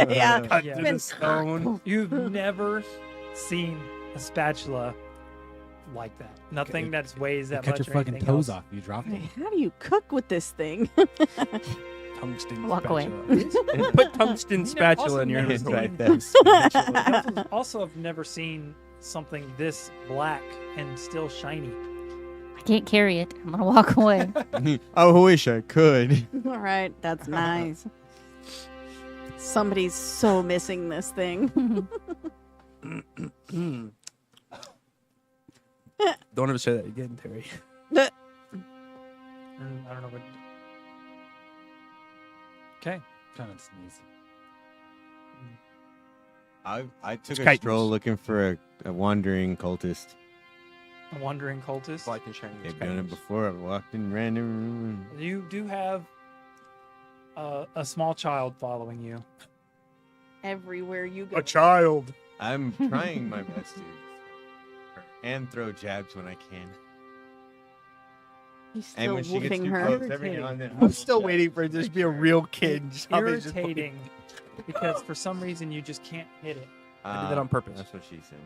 Yeah. Cut Yeah. through the stone. You've never seen a spatula like that. Nothing that weighs You that cut much. your or fucking anything toes else. off. You dropped Hey, it. how do you cook with this thing? Tungsten Walk away. spatula. Put tungsten spatula in your also hand. never Right there. Also, have never seen something this black and still shiny. I can't carry it. I'm going to walk away. I wish I could. All right, that's nice. Somebody's so missing this thing. Don't ever say that again, Terry. I don't know what. Okay. Kind of sneeze. I took a Chitinous. stroll looking for a wandering cultist. A wandering cultist. Like and shiny. They've done it before. I've walked in random. You do have a small child following you. Everywhere you go. A child. I'm trying my best to and throw jabs when I can. He's And still when she gets woofing too her. close, every now and then, I'm still waiting for it to just be a real kid. and just- Irritating because for some reason you just can't hit it. I did that on purpose. That's what she said.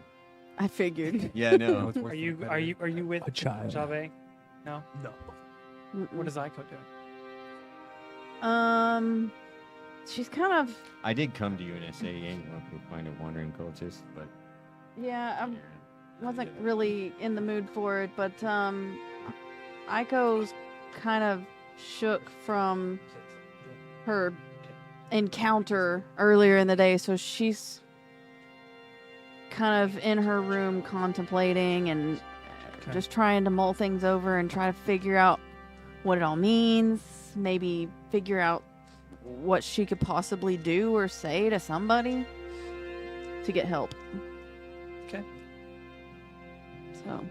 I figured. Yeah, no. Are you with A child. Chave? No. No. What is Aiko doing? She's kind of. I did come to you and say, "Ain't no to find a wandering cultist," but Yeah, I wasn't really in the mood for it, but Aiko's kind of shook from her encounter earlier in the day, so she's kind of in her room contemplating and Okay. just trying to mull things over and try to figure out what it all means, maybe figure out what she could possibly do or say to somebody to get help. Okay. So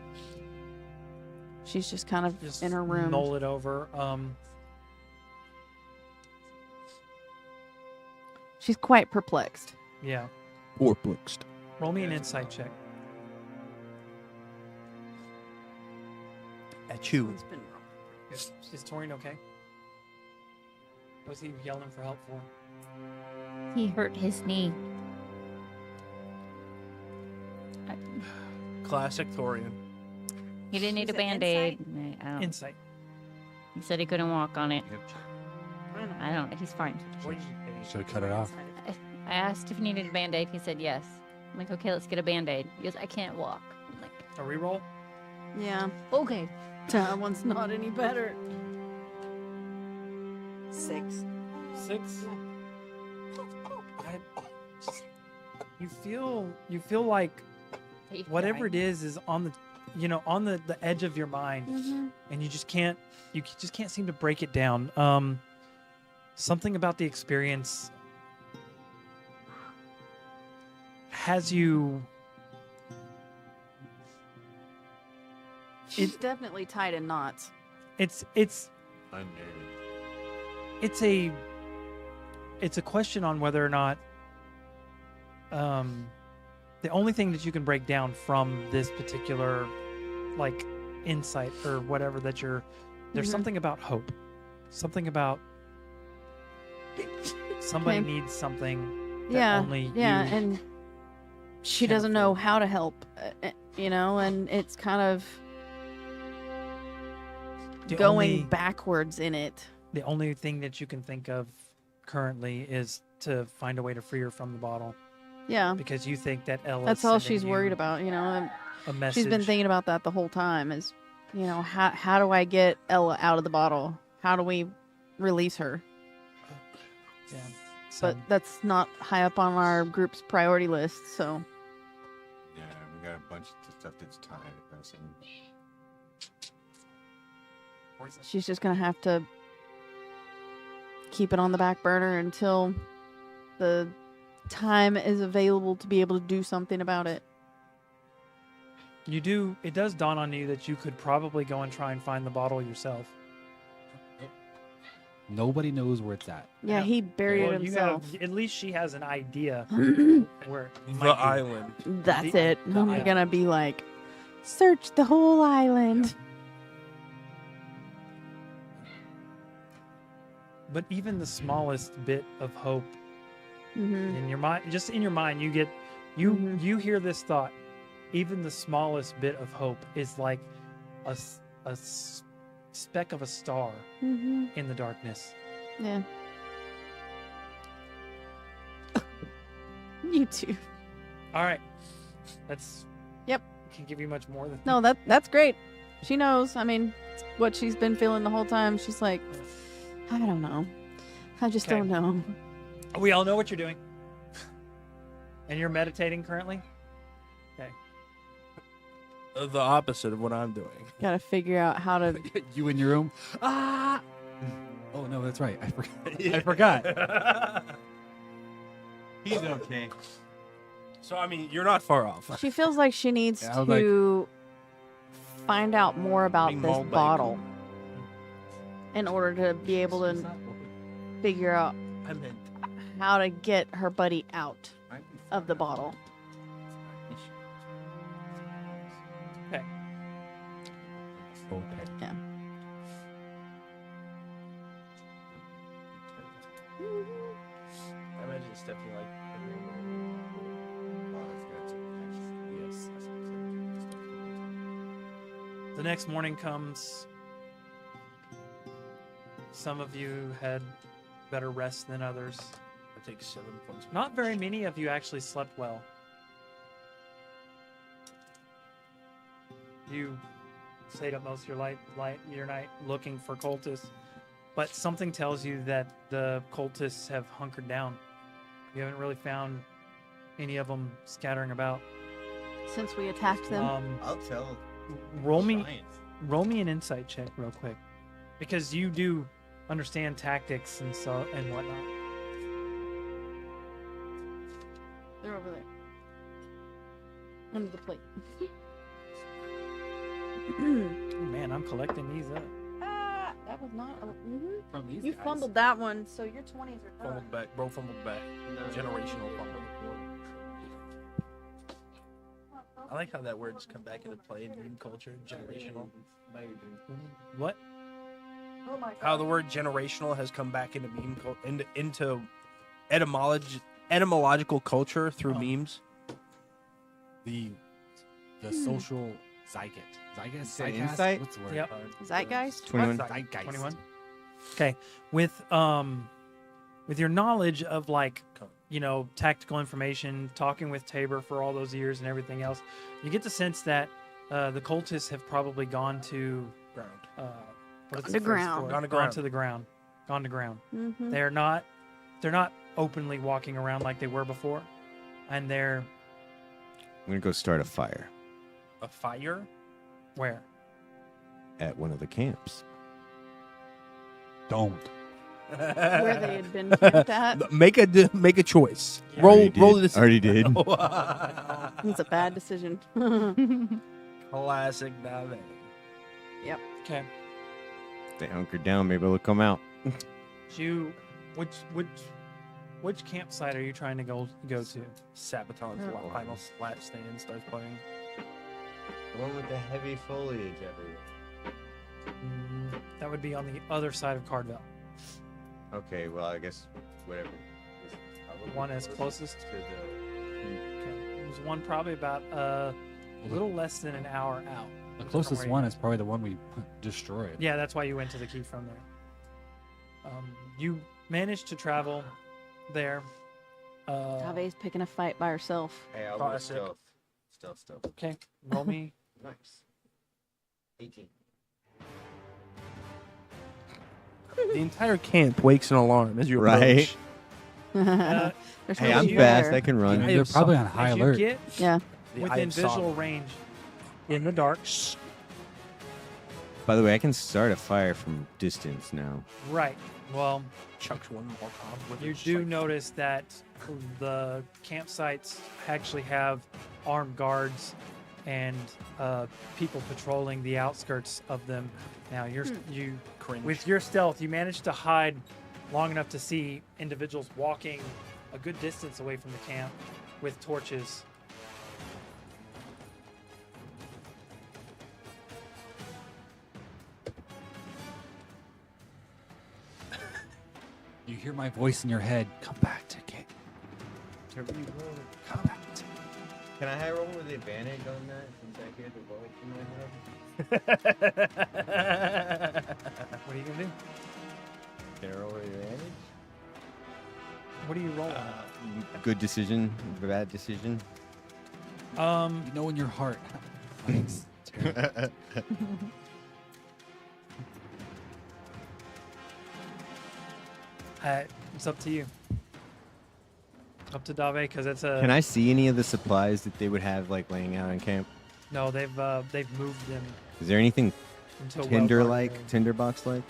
she's just kind of Just in her room. mull it over. She's quite perplexed. Yeah. Perplexed. Roll me an insight check. At you. It's been- Is Torian okay? What's he yelling for help for? He hurt his knee. Classic Torian. He didn't need a Is it band-aid. Insight. He said he couldn't walk on it. I don't. He's fine. Should have cut it off. I asked if he needed a band-aid. He said yes. I'm like, okay, let's get a band-aid. He goes, I can't walk. I'm like, A reroll? Yeah, okay. that one's not any better. 6. 6. You feel like whatever it is on the on the edge of your mind, and you just can't seem to break it down. Something about the experience has you. She's definitely tied in knots. It's unnerving. it's a question on whether or not the only thing that you can break down from this particular like insight or whatever that there's something about hope, something about somebody Okay. needs something that Yeah, only yeah, you and she can doesn't know afford. how to help, and it's kind of The going only- backwards in it. The only thing that you can think of currently is to find a way to free her from the bottle Yeah, because you think that Ella. that's all she's worried about, and A message. she's been thinking about that the whole time. Is how do I get Ella out of the bottle? How do we release her? Yeah. But that's not high up on our group's priority list. So Yeah, we got a bunch of stuff that's time pressing. she's just gonna have to keep it on the back burner until the time is available to be able to do something about it. it does dawn on you that you could probably go and try and find the bottle yourself. Nobody knows where it's at. Yeah, he buried Well, it you himself. have, at least she has an idea where it The might be. island. That's The- it. the I'm island. gonna be like, search the whole island. But even the smallest bit of hope Hmm. in your mind, just in your mind, you get you Mhm. you hear this thought. Even the smallest bit of hope is like a speck of a star Hmm. in the darkness. Yeah. You too. All right, that's. Yep. Can't give you much more than. No, that's great. She knows. I mean, it's what she's been feeling the whole time. She's like, I don't know. I just Okay. don't know. We all know what you're doing. And you're meditating currently? Okay. the opposite of what I'm doing. Gotta figure out how to. You in your room? Ah! Oh no, that's right. I forgot. I forgot. He's okay. So I mean, you're not far off. She feels like she needs Yeah, I was like- to find out more about Being this mauled by a bottle in order to be able to figure out I meant how to get her buddy out of the bottle. Okay. Okay. Yeah. I imagine Stephanie like. The next morning comes. Some of you had better rest than others. I take 7 points. Not very many of you actually slept well. You stayed up most of your night looking for cultists, but something tells you that the cultists have hunkered down. You haven't really found any of them scattering about. Since we attacked them. I'll tell. Roll me Science. an insight check real quick, because you do understand tactics and whatnot. They're over there. Under the plate. Oh, man, I'm collecting these up. Ah, that was not. From these You guys. fumbled that one, so your 20s are done. Fumbled back. Bro fumbled back. Generational fumble. I like how that word's come back into play in meme culture. Generational. What? Oh my How the word generational has come back into into etymological culture through Oh. memes. The social zygote. Say Zygote? insight? What's the word? Yep. Zeitgeist? 21. Zeitgeist. 21. Okay, with your knowledge of, like, you know, tactical information, talking with Tabor for all those years and everything else, you get the sense that the cultists have probably gone to Ground. what is The the phrase ground. for it? Gone to Gone ground. to the ground. Gone to ground. Mm-hmm. They're not openly walking around like they were before, and they're I'm gonna go start a fire A fire? where? at one of the camps. Don't. Where they had been camped at. Make a choice. Yeah. Roll this. Already did. It's a bad decision. Classic Dave. Okay. They hunkered down. Maybe they'll come out. You, which campsite are you trying to go to? Sabaton's final last stand starts playing. The one with the heavy foliage everywhere. That would be on the other side of Cardvale. Okay, well, I guess whatever. The one as closest? to the. Okay. There's one probably about a little less than an hour out. The closest From where one you- is probably the one we destroyed. Yeah, that's why you went to the key from there. You managed to travel there. Tave's picking a fight by herself. Hey, I'll Classic. go stealth. Okay, roll me. Nice. 18. The entire camp wakes an alarm as you Right. approach. There's Hey, no I'm one fast. there. I can I run. mean, I they're have probably some- on high as you alert. get Yeah. The eye within of visual Sodom. range in the dark. By the way, I can start a fire from distance now. Right. Well, Chucks one more top with you it, do like- notice that the campsites actually have armed guards and people patrolling the outskirts of them. Now, you Cringe. with your stealth, you managed to hide long enough to see individuals walking a good distance away from the camp with torches. You hear my voice in your head. Come back to camp. Come back to camp. Can I roll with advantage on that since I hear the voice in my head? What are you gonna do? Can I roll with advantage? What are you rolling? Good decision, bad decision. You know in your heart. Thanks. Terrible. It's up to you. Up to Dave, because it's a. Can I see any of the supplies that they would have like laying out in camp? No, they've moved them Is there anything into a tinder-like, well-guarded area. tinderbox-like?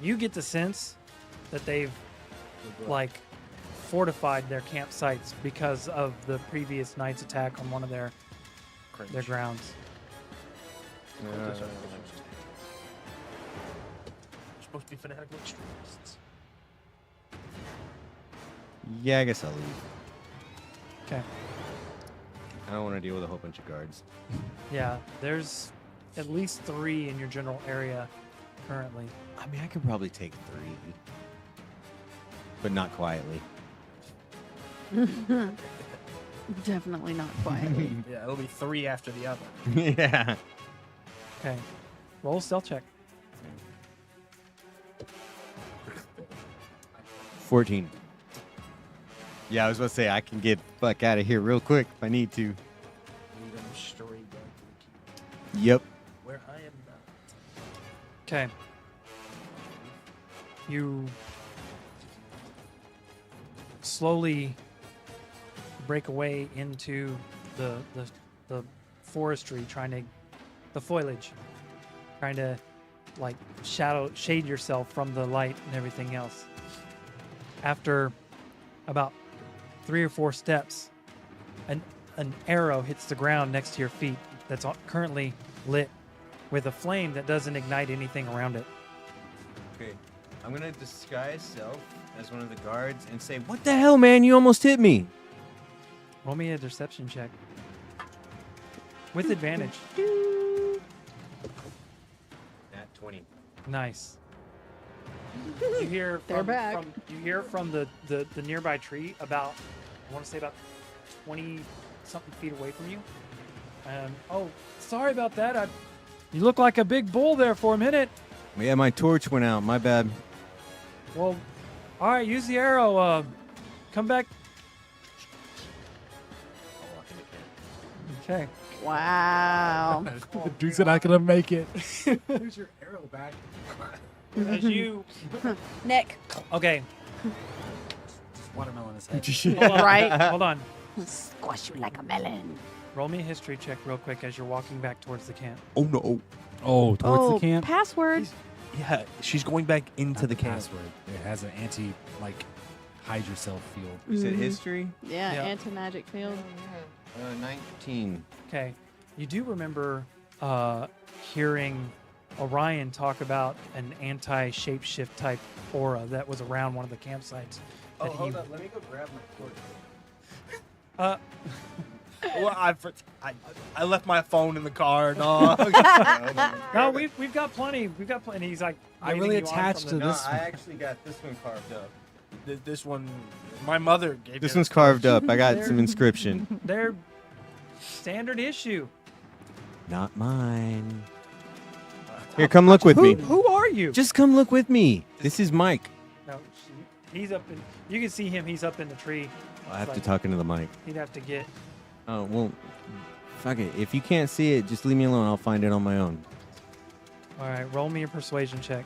You get the sense that they've like fortified their campsites because of the previous night's attack on one of their grounds. Supposed to be fanatical extremists. Yeah, I guess I'll leave. Okay. I don't want to deal with a whole bunch of guards. Yeah, there's at least 3 in your general area currently. I mean, I could probably take 3, but not quietly. Definitely not quietly. Yeah, it'll be 3 after the other. Yeah. Okay. Roll a stealth check. 14. Yeah, I was about to say I can get the fuck out of here real quick if I need to. Lead them straight back to the key. Yep. Where I am now. Okay. You slowly break away into the forestry, the foliage, trying to like shade yourself from the light and everything else. After about 3 or 4 steps, an arrow hits the ground next to your feet that's currently lit with a flame that doesn't ignite anything around it. Okay. I'm going to disguise self as one of the guards and say, "What the hell, man? You almost hit me." Roll me a deception check. With advantage. At 20. Nice. You hear They're back. you hear from the nearby tree about, I want to say about 20 something feet away from you. Oh, sorry about that. You look like a big bull there for a minute. Yeah, my torch went out. My bad. Well, all right, use the arrow. Come back. I'll walk in the camp. Okay. Wow. The dude's not gonna make it. Here's your arrow back. As you Nick. okay, Watermelon is head. hold on, Right. hold on. Squash you like a melon. Roll me a history check real quick as you're walking back towards the camp. Oh, no. Oh, towards Oh, the camp. password. Yeah, she's going back into Not the camp. password. It has an hide yourself field. You said Mhm. history? Yeah, Yeah. anti-magic field. 19. Okay. You do remember hearing Orion talk about an anti-shapeshift type aura that was around one of the campsites. Oh, that he- hold on. Let me go grab my torch. Uh, Well, I left my phone in the car. No. no, we've got plenty. We've got plenty. He's like, I really waving you on attached from to the- No, this I one. actually got this one carved up. This one, my mother gave This me one's carved up. I got some inscription. They're standard issue. Not mine. Here, come look with me. Who are you? Just come look with me. This is Mike. No, he's up in. You can see him. He's up in the tree. I have It's to like- talk into the mic. He'd have to get. Oh, well, fuck it. If you can't see it, just leave me alone. I'll find it on my own. All right, roll me a persuasion check.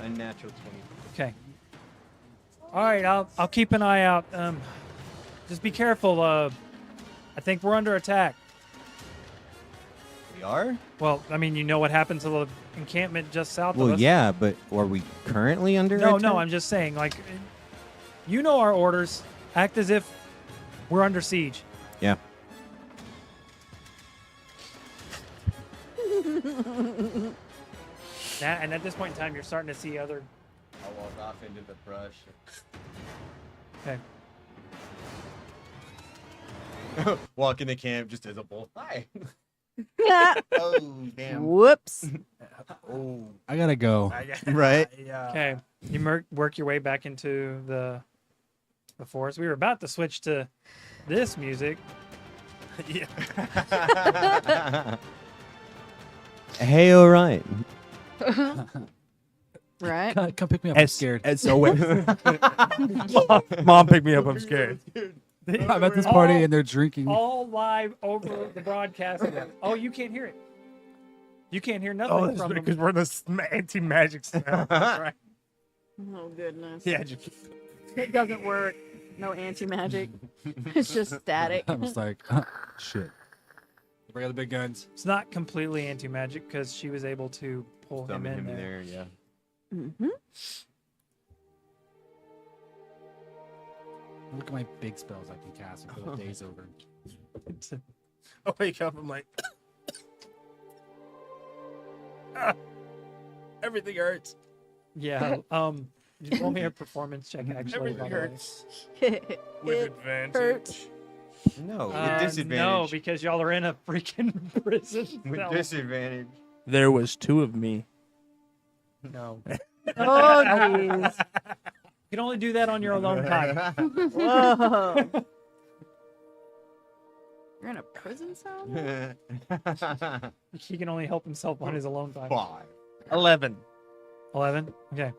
Unnatural 20. Okay. All right, I'll keep an eye out. Just be careful. I think we're under attack. We are? Well, I mean, you know what happened to the encampment just south of Well, us. yeah, but are we currently under No, attack? no, I'm just saying, like, you know our orders. Act as if we're under siege. Yeah. And at this point in time, you're starting to see other. I'll walk off into the brush. Okay. Walk in the camp just as a bull. Hi. Oh, damn. Whoops. Oh, I gotta go. Right. Yeah. Okay. You work your way back into the forest. We were about to switch to this music. Yeah. Hey, all right. Right. Come pick me up. I'm scared. SOS. Mom, pick me up. I'm scared. I'm at this party and they're drinking. All live over the broadcast. Oh, you can't hear it. You can't hear nothing Oh, that's from because them. we're in this anti-magic spell. That's right. Oh goodness. Yeah, just It doesn't work. No anti-magic. It's just static. I was like, shit. Bring out the big guns. It's not completely anti-magic because she was able to pull him Summon in him there. there, yeah. Mm-hmm. Look at my big spells I can cast until the day's over. I wake up. I'm like, ah, everything hurts. Yeah. You roll me a performance check actually. Everything by the way. hurts. It With advantage. hurts. No, with No, disadvantage. because y'all are in a freaking prison With cell. disadvantage. There was 2 of me. No. Oh jeez. You can only do that on your alone time. Whoa. You're in a prison cell? He can only help himself on his alone time. 5. 11. 11? Okay.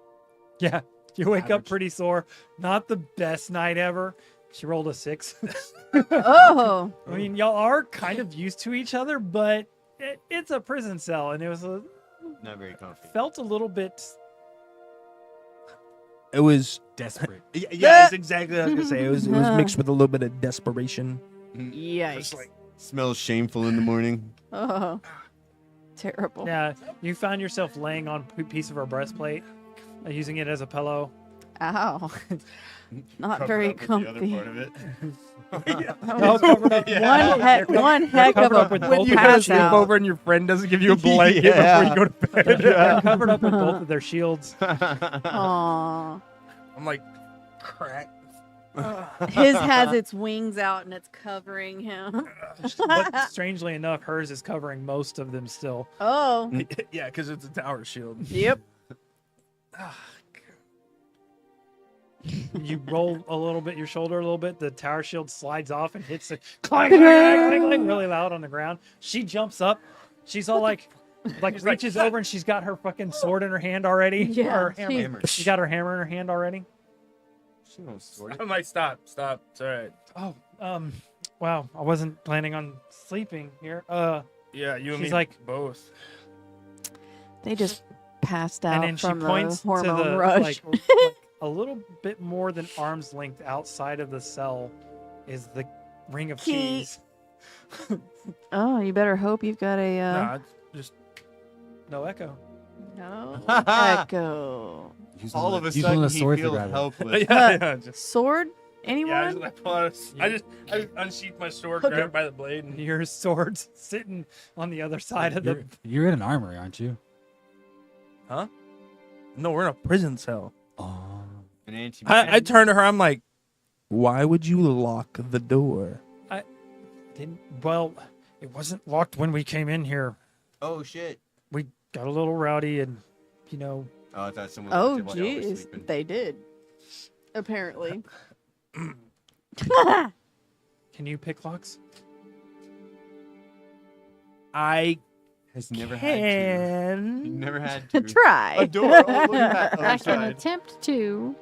Yeah. You wake up Average. pretty sore. Not the best night ever. She rolled a 6. Oh. I mean, y'all are kind of used to each other, but it's a prison cell, and it was Not very comfy. felt a little bit. It was. Desperate. Yeah, that's exactly what I was gonna say. It was mixed with a little bit of desperation. Yikes. Smells shameful in the morning. Oh. Terrible. Yeah, you found yourself laying on a piece of her breastplate, using it as a pillow. Ow. Not very comfy. of it. No, covered up. One heck of covered a up with When both you of have their to sleep out. over and your friend doesn't give you a blanket Yeah. before you go to bed. They're covered up with both of their shields. Aw. I'm like, crack. His has its wings out and it's covering him. But strangely enough, hers is covering most of them still. Oh. Yeah, because it's a tower shield. Yep. You roll a little bit, your shoulder a little bit. The tower shield slides off and hits it clang, clang, clang, clang, really loud on the ground. She jumps up. She's all like reaches over and she's got her fucking sword in her hand already. Yeah, Or her hammer. She's got her hammer in her hand already. She knows sword. I'm like, stop. It's all right. Oh, wow. I wasn't planning on sleeping here. Yeah, you and She's me like- both. They just passed and out then she from points the hormone to the rush. like a little bit more than arm's length outside of the cell is the ring of Key. keys. Oh, you better hope you've got a Nah, just No echo. no echo All of a Use one sudden, the he swords to feels grab it. helpless. yeah, just sword. yeah. Anyone? I just unsheathed my sword, Okay. grabbed by the blade, and Your sword's sitting on the other side of the. You're in an armory, aren't you? no, we're in a prison cell. Oh. An anti- I turn to her. I'm like, why would you lock the door? Didn't well, it wasn't locked when we came in here. Oh shit. We got a little rowdy, and you know, Oh, I thought someone. Oh, looked at while y'all were jeez. sleeping. They did. Apparently. can you pick locks? I Has never had to. can. Never had to. Try. A door. Oh, look at that. I Other can side. attempt to.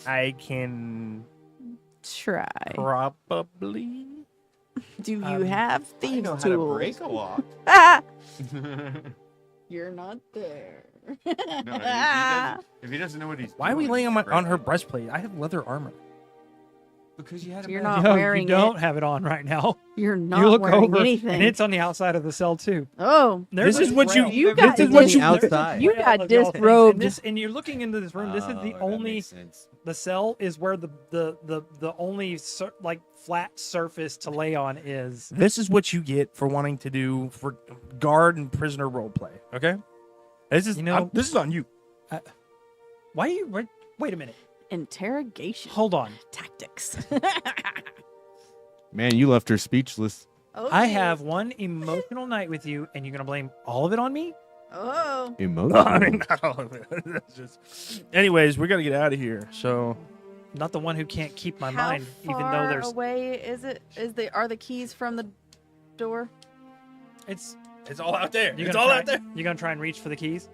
I can Try. probably. Do you Um, have I thieves know how to tools? break a lock. Ah! No, You're not there. if he doesn't know what he's Why are we doing, laying on, break on her it. breastplate? I have leather armor. Because you had a You're magic- not No, wearing you don't it. have it on right now. You're not you look wearing over, anything. and it's on the outside of the cell too. Oh, There's This a is what you- trail. you There's got a this is what trail. you- There's a outside. You trail got of y'all things. disrobed. And, and you're looking into this room. This is the Oh, that only. makes sense. The cell is where the only like flat surface to lay on is. This is what you get for wanting to do for guard and prisoner role play. Okay, this is You know- this is on you. Why do you wait a minute? interrogation Hold on. tactics. Man, you left her speechless. Oh, I geez. have one emotional night with you, and you're gonna blame all of it on me? Oh. Emotional. I mean, not all of it. That's just. Anyways, we gotta get out of here. So Not the one who can't keep my How mind, even though far there's. away is it? Are the keys from the door? It's. it's all out there. You're It's gonna all try, out there. You're gonna try and reach for the keys.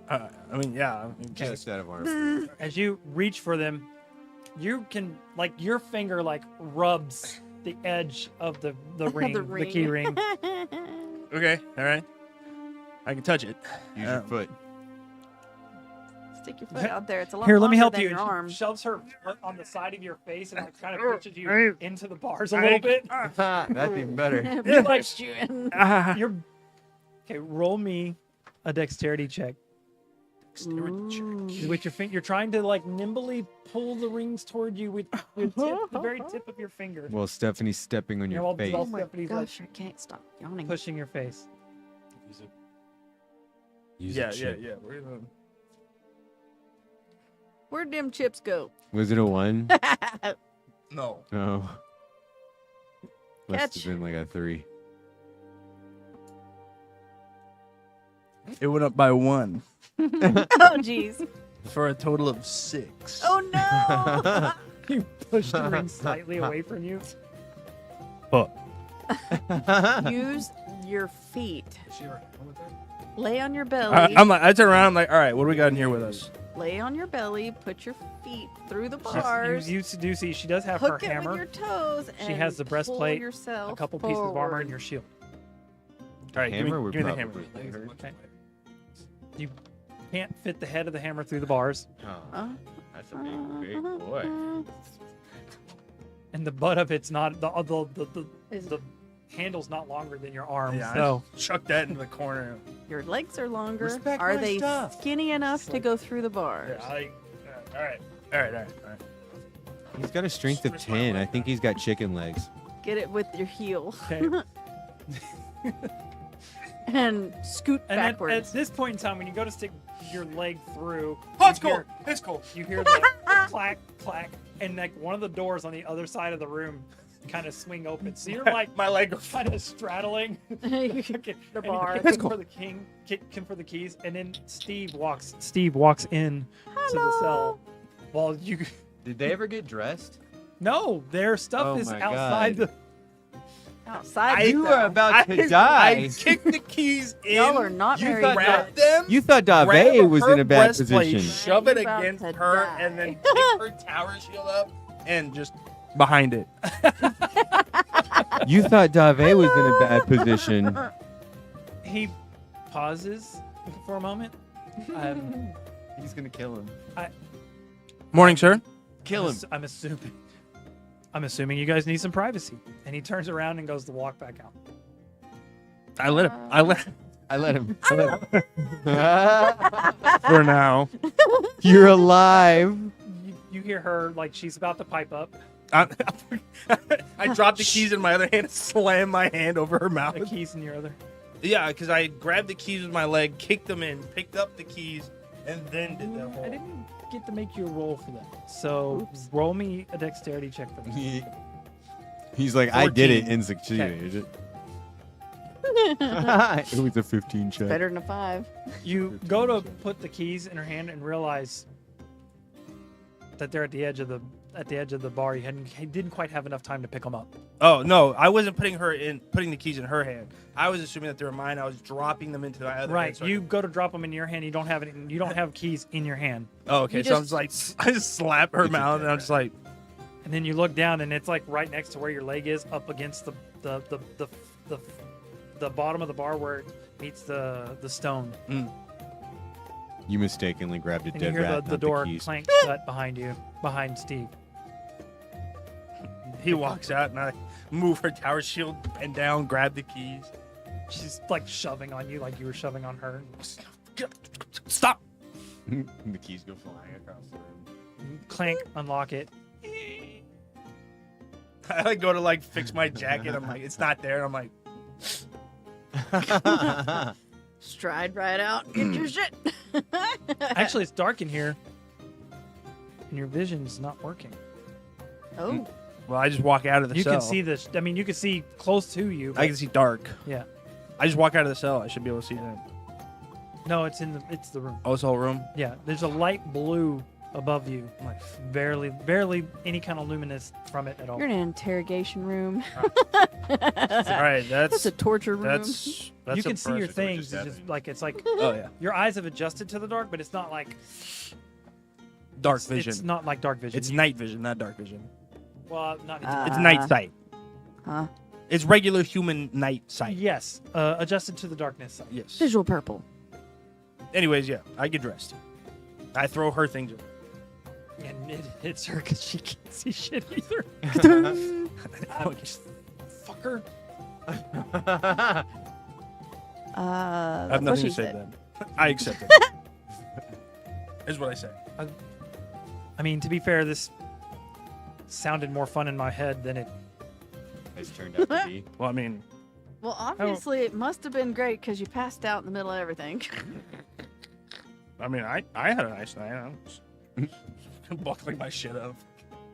I mean, yeah. I mean, Just out of arm. As you reach for them, you can like your finger like rubs the edge of the ring, the key ring. okay, all right. I can touch it. Use your foot. Stick your foot out there. It's a lot Here, let me longer help than you. your And arm. she shoves her foot on the side of your face and like, kind of pushes you into the bars a little bit. That's even better. You're like, Pushed you in. you're okay. Roll me a dexterity check. Ooh. With your finger, you're trying to like nimbly pull the rings toward you with your tip, the very tip of your finger. Well, Stephanie's stepping on Yeah, your well, face. well, Oh my Stephanie's, like, gosh, I can't stop yawning. pushing your face. Use Yeah, a chip. yeah. We're gonna... Where'd them chips go? Was it a 1? No. No. Must Catch. have been like a 3. It went up by 1 Oh, jeez. for a total of 6. Oh, no. You push the ring slightly away from you. Use your feet. Lay on your belly. I turn around. I'm like, all right, what do we got in here with us? Lay on your belly. Put your feet through the She's- bars. You do see she does have Hook her it hammer, with your toes. She and has the pull breastplate, yourself a couple pieces of armor, and forward. your shield. All right, Hammer would give me the hammer. probably hurt. Okay. You can't fit the head of the hammer through the bars, Uh, That's a big boy. and the butt of it's not the Is- the handle's not longer than your arm. Yeah, So Chuck that into the corner. Your legs are longer. Respect Are my they stuff. skinny enough to go through the bars? Yeah, all right. He's got a strength of 10. I think he's got chicken legs. Get it with your heel okay. and scoot And at backwards. this point in time, when you go to stick your leg through, Oh, it's you cool. hear- It's cool. You hear the clack, clack, and like one of the doors on the other side of the room kind of swing open. So you're like My leg. kind of straddling Okay, the and you bar. kick him for the kick him for the keys, and then Steve walks in to the cell while you. Did they ever get dressed? No, their stuff Oh is my outside God. Outside. You the are cell. about to die. I kicked the keys in. Y'all are not You very thought good. grab them. You thought grab Dave was her in a bad breastplate, position. Shove it You're about against to her, die. and then pick her tower shield up and just behind it. You thought Dave was in a bad position. He pauses for a moment. He's gonna kill him. Morning, sir. Kill him. I'm assuming you guys need some privacy. And he turns around and goes to walk back out. I let him. I let I let him. for now. You're alive. You hear her like she's about to pipe up. I dropped the keys in my other hand, slammed my hand over her mouth. The keys in your other. Yeah, because I grabbed the keys with my leg, kicked them in, picked up the keys, and then did that I whole. didn't get to make you a roll for that. So roll me a dexterity check for that. He's like, I did it 14. and succeeded. It was a 15 check. Better than a 5. You go to put the keys in her hand and realize that they're at the edge of the bar. You didn't quite have enough time to pick them up. Oh no, I wasn't putting the keys in her hand. I was assuming that they were mine. I was dropping them into my other hand. Right. so I You could- go to drop them in your hand. You don't have it. You don't have keys in your hand. Oh, okay. You So I'm just- just like, I just slap her Get your mouth, and I'm head just like, And then you look down, and it's like right next to where your leg is, up against the bottom of the bar where it meets the stone. You mistakenly grabbed a And you dead hear rat, the not door the keys. clank shut behind you, behind Steve. he walks out, and I move her tower shield, bend down, grab the keys. She's like shoving on you, like you were shoving on her. Stop. The keys go flying across the room. Clank, unlock it. I like go to like fix my jacket. I'm like, it's not there. I'm like, Stride right out. Get your shit. Actually, it's dark in here, and your vision's not working. Oh. well, I just walk out of the You cell. can see this. I mean, you can see close to you. I can see dark. Yeah. I just walk out of the cell. I should be able to see them. No, it's the room. Oh, it's the whole room. Yeah, there's a light blue above you, like barely any kind of luminous from it at all. You're in an interrogation room. All right, That's a torture room. that's you can see your impressive. things. It's just like it's like Oh yeah, your eyes have adjusted to the dark, but it's not like dark it's vision. not like dark vision. It's night vision, not dark vision. well, not It's night sight. Huh? It's regular human night sight. yes, adjusted to the darkness. Yes. Visual purple. Anyways, yeah, I get dressed. I throw her things. And it hits her because she can't see shit either. Fucker. I have what nothing she to say to said. them. I accept it. Is what I say. I mean, to be fair, this sounded more fun in my head than it. It's turned out to be. Well, I mean, Well, obviously, it must have been great because you passed out in the middle of everything. I had a nice night. I was buckling my shit up.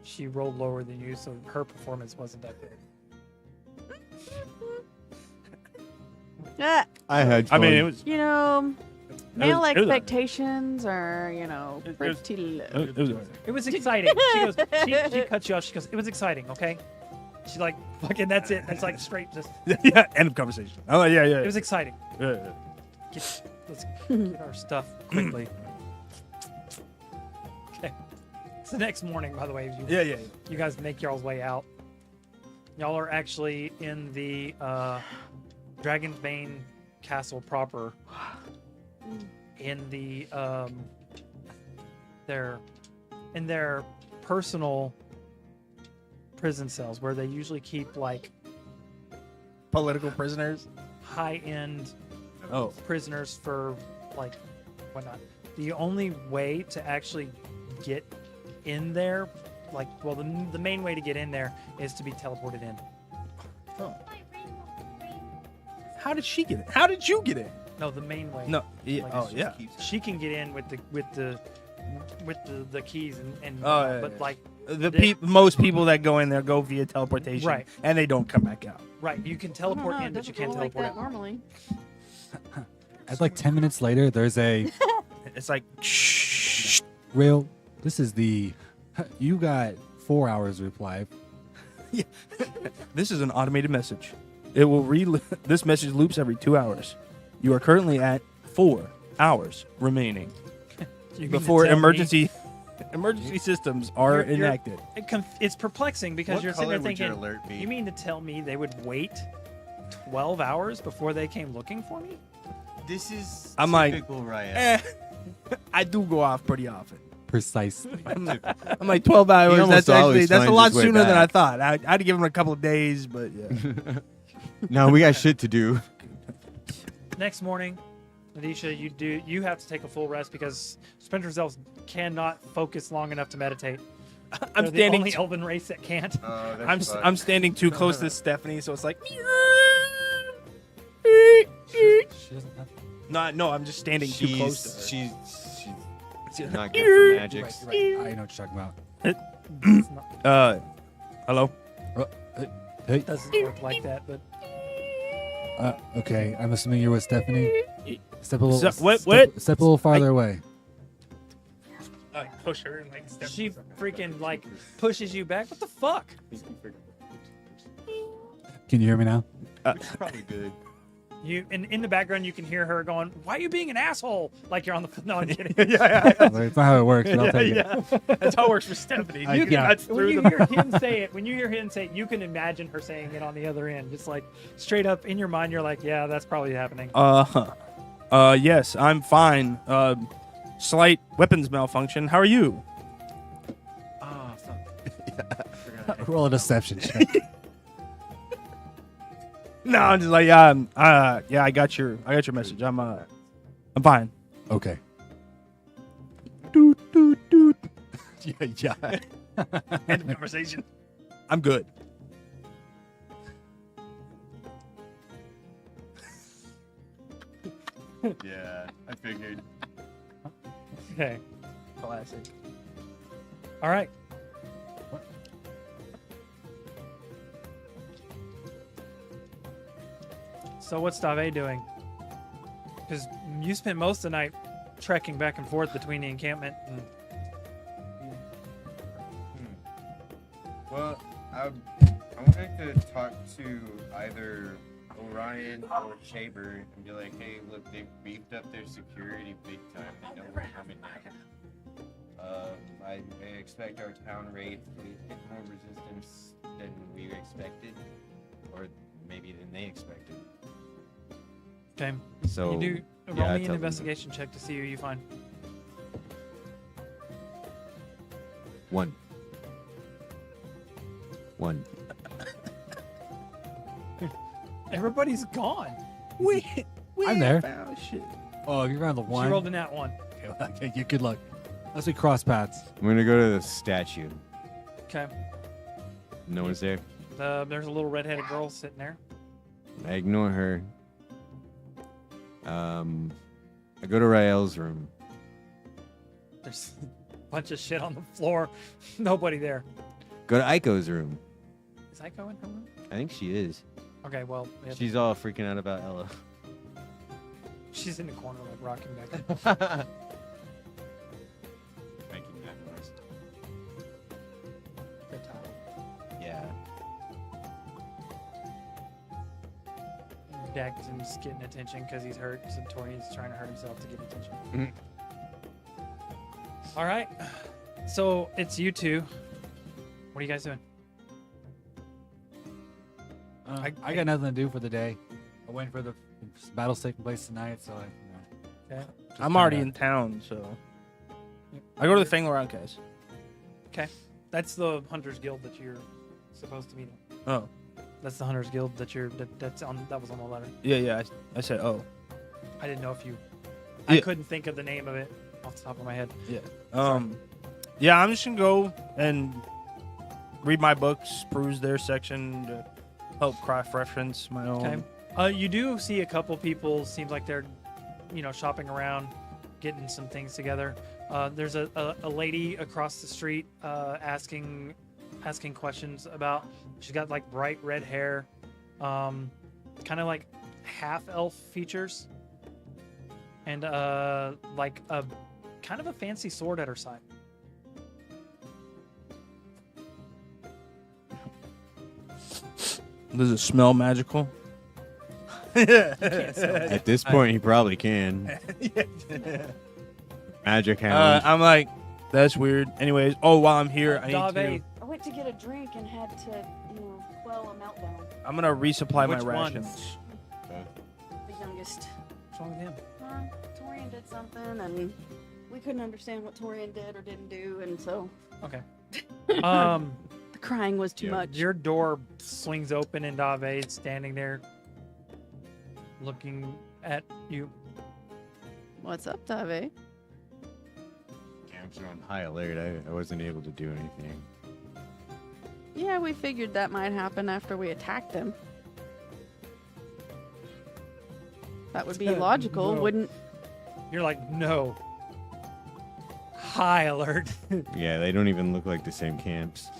She rolled lower than you, so her performance wasn't that good. Yeah, I had. I mean, fun. it was. you know, male it was- expectations are, you know, It was- pretty low. It was It was exciting. She goes. She cuts you off. She goes. It was exciting. Okay. She's like, fucking. That's it. That's like straight. Just. yeah, end of conversation. Oh yeah, yeah. It was exciting. yeah. Let's get our stuff quickly. Okay. It's the next morning, by the way. Yeah. You guys make y'all's way out. Y'all are actually in the Dragon's Bane Castle proper. In the their personal prison cells where they usually keep like Political prisoners. high-end Oh. prisoners for like whatnot. The only way to actually get in there, like, well, the main way to get in there is to be teleported in. How did she get it? How did you get it? No, the main way. No. Yeah. Like, Oh it's yeah. She can get in with the keys and Oh, yeah, but yeah. like Most people that go in there go via teleportation, Right. And they don't come back out. right, you can I don't teleport know, in, it but you doesn't can't roll like teleport that out. normally. At like 10 minutes later, there's a It's like, shh. rail. This is the. You got 4 hours reply. This is an automated message. It will this message loops every 2 hours. You are currently at 4 hours remaining You mean to before tell me- emergency systems are You're- enacted. It's perplexing because What you're sitting color there would your thinking, alert be? you mean to tell me they would wait 12 hours before they came looking for me? This is I'm like, typical Ryan. I do go off pretty often. Precisely. I'm like 12 hours. almost always That's a finds lot his way sooner than I back. thought. I had to give him a couple of days, but yeah. No, we got shit to do. Next morning, Nadisha, you have to take a full rest because Splinter's elves cannot focus long enough to meditate. I'm They're the standing. only elven race that can't. I'm standing too close to Stephanie, so it's like. She doesn't have. No, I'm just standing too close to her. She's not good for magics. Right. I know what you're talking about. It's not, Hello. Hey. doesn't work like that, but Okay, I'm assuming you're with Stephanie. Step a little. What? Step a little farther away. I push her and like she freaking like pushes you back. What the fuck? Can you hear me now? Which is probably good. You in the background you can hear her going, "Why are you being an asshole?" Like you're on the. No, I'm kidding. yeah. Well, it's not how it works, but I'll take it. That's how it works for Stephanie. I- You yeah. that's When through you the. hear him say it, you can imagine her saying it on the other end. Just like straight up in your mind, you're like, "Yeah, that's probably happening." Yes, I'm fine. Slight weapons malfunction. How are you? Oh, fuck. Roll a deception check. No, I'm just like, yeah, I got your message. I'm fine. Okay. Yeah. End of conversation. I'm good. Yeah, I figured. Okay. Classic. All right. So what's Dave doing? Because you spent most of the night trekking back and forth between the encampment and Well, I wanted to talk to either Orion or Shaber and be like, hey, look, they've beefed up their security big time. They know we're coming now. I expect our town raid to hit more resistance than we expected, or maybe than they expected. okay. So You do roll yeah, me tell an them. investigation check to see who you find. One. Everybody's gone. I'm there. Found shit. Oh, you're on the She one. rolled a nat 1. Okay, well, okay, yeah, good luck. Unless we cross paths. I'm gonna go to the statue. Okay. No one's there. There's a little redheaded girl sitting there. I ignore her. I go to Rael's room. There's a bunch of shit on the floor. Nobody there. Go to Aiko's room. Is Aiko in her room? I think she is. Okay, well, yeah, She's all freaking out about Ella. she's in the corner, like rocking back. Making that noise. They're tired. Yeah. Daxton's getting attention because he's hurt, so Torian's trying to hurt himself to get attention. Mhm. All right. So it's you two. What are you guys doing? I got nothing to do for the day. I went for the battle's taking place tonight, so Okay. I'm already in town, so I go to the Fangler Outcast. That's the Hunters Guild that you're supposed to meet. Oh, That's the Hunters Guild that that was on the letter. yeah. I said, oh, I didn't know if you. I Yeah. couldn't think of the name of it off the top of my head. yeah. I'm just gonna go and read my books, peruse their section to help craft reference my own. Okay. You do see a couple people. Seems like they're, shopping around, getting some things together. There's a lady across the street asking questions about. She's got like bright red hair, kind of like half elf features, and like a kind of a fancy sword at her side. Does it smell magical? At this point, he probably can. Magic hound. I'm like, that's weird. Anyways, while I'm here, I need to. Dave, I went to get a drink and had to, quell a meltdown. I'm gonna resupply my Which rations. ones? The youngest. what's wrong with him? Torian did something, and we couldn't understand what Torian did or didn't do, and so Okay. the crying was too Yeah. much. Your door swings open and Dave's standing there looking at you. What's up, Dave? Camps are on high alert. I wasn't able to do anything. Yeah, we figured that might happen after we attacked him. That would be logical, No. wouldn't? You're like, no. High alert. Yeah, they don't even look like the same camps.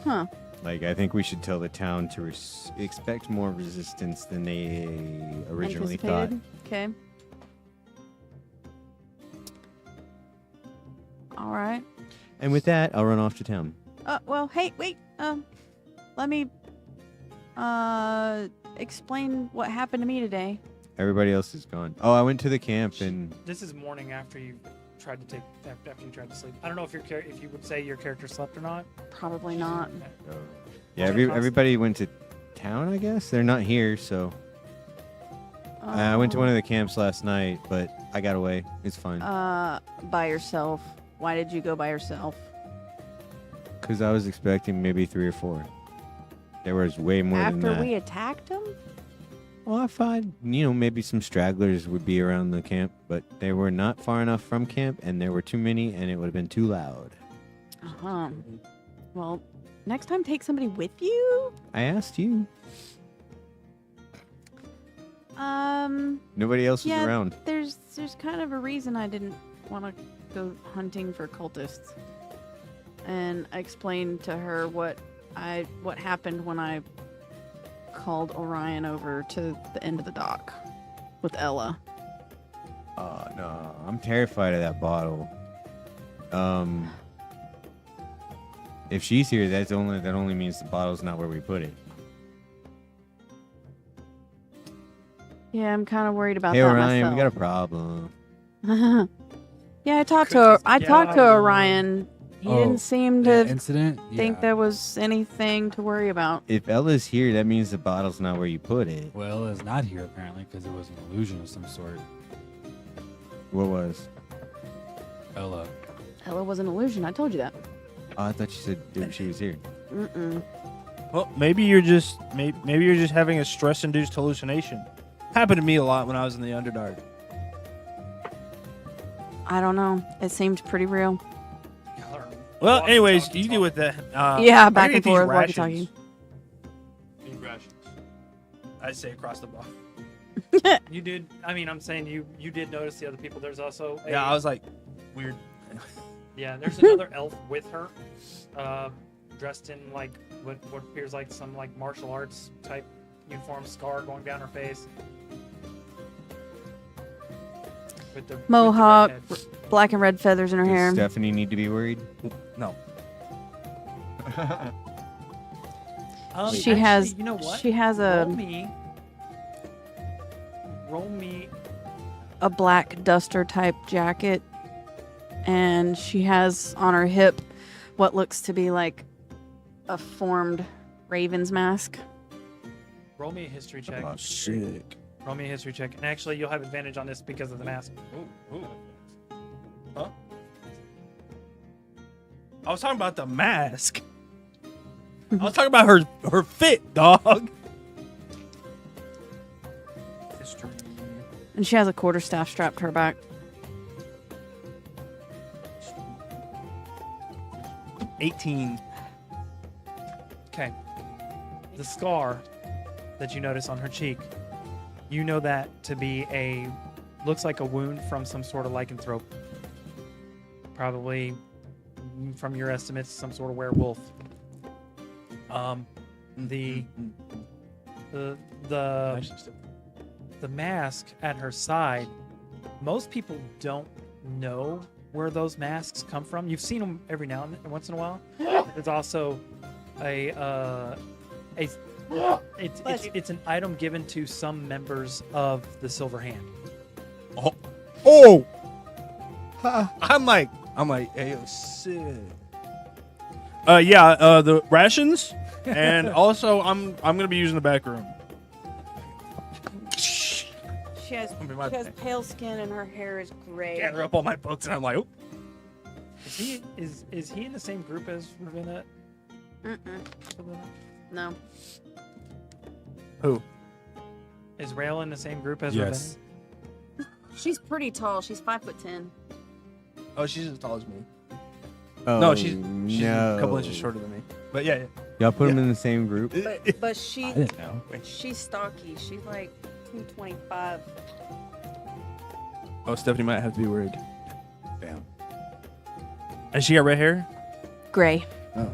Huh. Like, I think we should tell the town to expect more resistance than they originally thought. Anticipated? Okay. All right. And with that, I'll run off to town. Well, hey, wait. Let me explain what happened to me today. Everybody else is gone. Oh, I went to the camp and This is morning after you tried to sleep. I don't know if if you would say your character slept or not. Probably not. yeah, What's it cost? everybody went to town. I guess they're not here, so I went to one of the camps last night, but I got away. It's fine By yourself. Why did you go by yourself? because I was expecting maybe 3 or 4. There was way more than After that. we attacked him? Well, I thought, maybe some stragglers would be around the camp, but they were not far enough from camp, and there were too many, and it would have been too loud. Uh-huh. Well, next time take somebody with you? I asked you. Um, Nobody else was yeah, around. there's kind of a reason I didn't want to go hunting for cultists. And I explained to her what happened when I called Orion over to the end of the dock with Ella. Oh, no. I'm terrified of that bottle. If she's here, that only means the bottle's not where we put it. Yeah, I'm kind of worried about Hey, that Orion, myself. we got a problem. Yeah, I talked to Couldn't I just talked get to out. Orion. He Oh, didn't seem That to incident? think Yeah. there was anything to worry about. If Ella's here, that means the bottle's not where you put it. Well, it's not here apparently because it was an illusion of some sort. What was? Ella. Hell, it was an illusion. I told you that. Oh, I thought you said she was here. Mm-mm. Well, maybe you're just having a stress-induced hallucination. Happened to me a lot when I was in the Underdark. I don't know. It seemed pretty real. Well, anyways, you deal with that. Yeah, I back gotta and get these forth, rations. walkie-talkie. Need rations. I say across the bar. You did. I mean, I'm saying you did notice the other people. There's also Yeah, I was like, weird. yeah. There's another elf with her, dressed in like what appears like some like martial arts type uniform, scar going down her face. With the Mohawk, with the red head. black and red feathers in her Does hair. Stephanie need to be worried? No. She has- You know what? She has Roll me. a black duster type jacket, and she has on her hip what looks to be like a formed raven's mask. Roll me a history check. Oh, sick. Roll me a history check, and actually, you'll have advantage on this because of the mask. Ooh. Huh? I was talking about the mask. I was talking about her fit, dog. History. And she has a quarterstaff strapped to her back. 18. Okay. The scar that you notice on her cheek, you know that to be looks like a wound from some sort of lycanthrope. Probably, from your estimates, some sort of werewolf. The mask at her side, most people don't know where those masks come from. You've seen them every now and once in a while. There's also it's an item given to some members of the Silver Hand. Oh! I'm like, hey, yo, sick. The rations, and also I'm gonna be using the back room. She has pale skin and her hair is gray. Gather up all my books, and I'm like, oh. Is he in the same group as Ravenna? Mm-mm. No. Who? Is Rail in the same group as Yes. She's pretty tall. She's 5'10". Oh, she's as tall as me. Oh, No, she's a couple inches shorter than me. But yeah. Y'all put them in the same group? But she I didn't know. she's stocky. She's like 225. Oh, Stephanie might have to be worried. Damn. And she got red hair? Gray. Oh,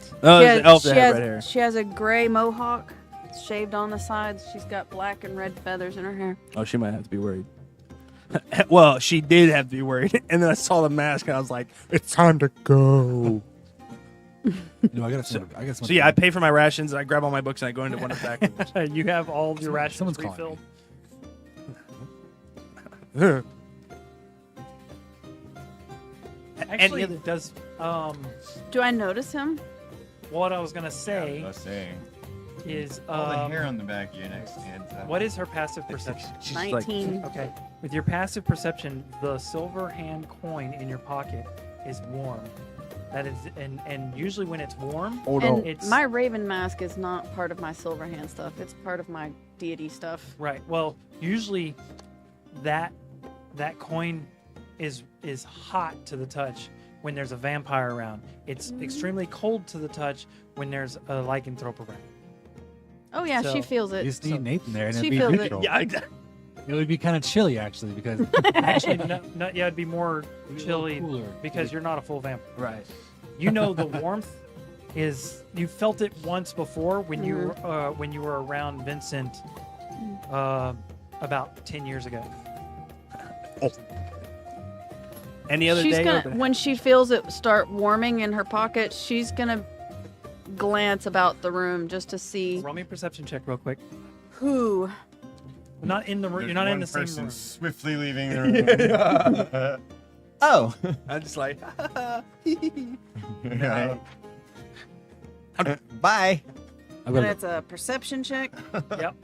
She there's has- an elf that she had has- red hair. She has a gray mohawk shaved on the sides. She's got black and red feathers in her hair. Oh, she might have to be worried. Well, she did have to be worried. And then I saw the mask, and I was like, it's time to go. No, I got some. So yeah, I pay for my rations, and I grab all my books, and I go into one of the back rooms. You have all your rations Someone's calling refilled. Actually, other- it does. Do I notice him? What I was gonna say I was saying. is, All the hair on the back of your neck stands out. what is her passive perception? She's like, 19. Okay, with your passive perception, the silver hand coin in your pocket is warm. That is, and usually when it's warm, And it's my raven mask is not part of my silver hand stuff. It's part of my deity stuff. right. Well, usually that coin is hot to the touch when there's a vampire around. It's extremely cold to the touch when there's a lycanthrope around. Oh yeah, So- she feels You it. just need Nathan there, and She it'd be feels it. neutral. yeah, It would be kind of chilly actually because Actually, yeah, it'd be more it'd be a little chilly cooler. because you're not a full vampire. right. You know the warmth is. You felt it once before when you were around Vincent about 10 years ago. Any other She's day? gonna when she feels it start warming in her pocket, she's gonna glance about the room just to see Roll me a perception check real quick. who. Not in the room. You're not in the same room. Swiftly leaving the room. Oh. I'm just like, Right. Bye. I'm And gonna, it's a perception check. Yep.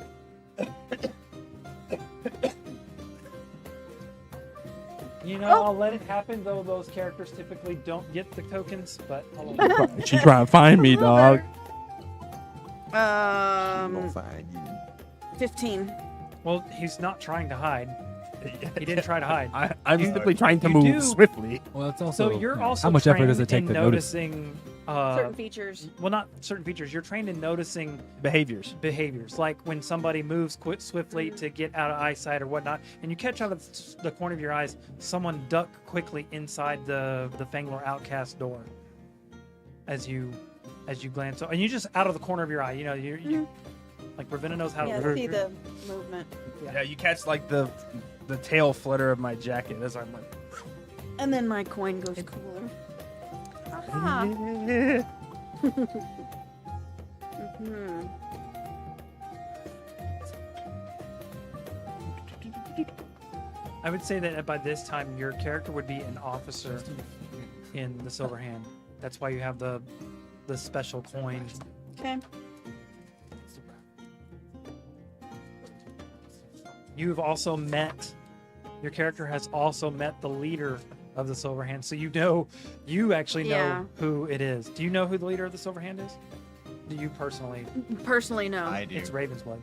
You know, I'll let it happen, though those characters typically don't get the tokens, but I'll let it She trying to find me, dog. Don't find you. 15. Well, he's not trying to hide. He didn't try to hide. I'm simply trying to You move do- swiftly. Well, it's also So you're you know, also how much effort does trained it take in to notice? noticing Certain features. well, not certain features. You're trained in noticing Behaviors. behaviors, like when somebody moves swiftly to get out of eyesight or whatnot, and you catch out of the corner of your eyes someone duck quickly inside the Fangler Outcast door as you glance, and you just out of the corner of your eye. You know, you like Ravenna knows how Yeah, to. see the movement. Yeah, you catch like the tail flutter of my jacket as I'm like. And then my coin goes cooler. Aha. Mhm. I would say that by this time your character would be an officer in the Silver Hand. That's why you have the special coin. Okay. You've also met. Your character has also met the leader of the Silver Hand, so you actually know Yeah. who it is. Do you know who the leader of the Silver Hand is? Do you personally? Personally, no. I do. It's Ravensblood.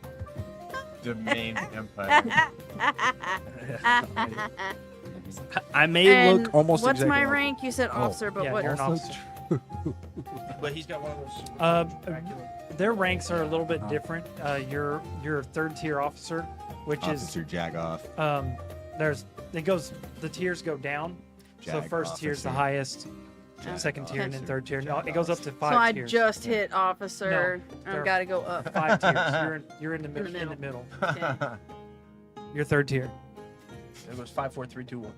The main empire. I may And look almost what's exactly my like rank? You said officer, but yeah, what? you're an Also officer. him, but he's got one of those. Their ranks are a little bit different. You're third tier officer, which Officer Jagoff. is the tiers go down. So Jag first tier is the officer. highest, Jag second tier, and then officer. third tier. No, Jag it goes up to So 5 I tiers. just hit officer. they're- I've got to go up. 5 tiers. You're in the the middle. Okay. You're third tier. It was 5, 4, 3, 2, 1.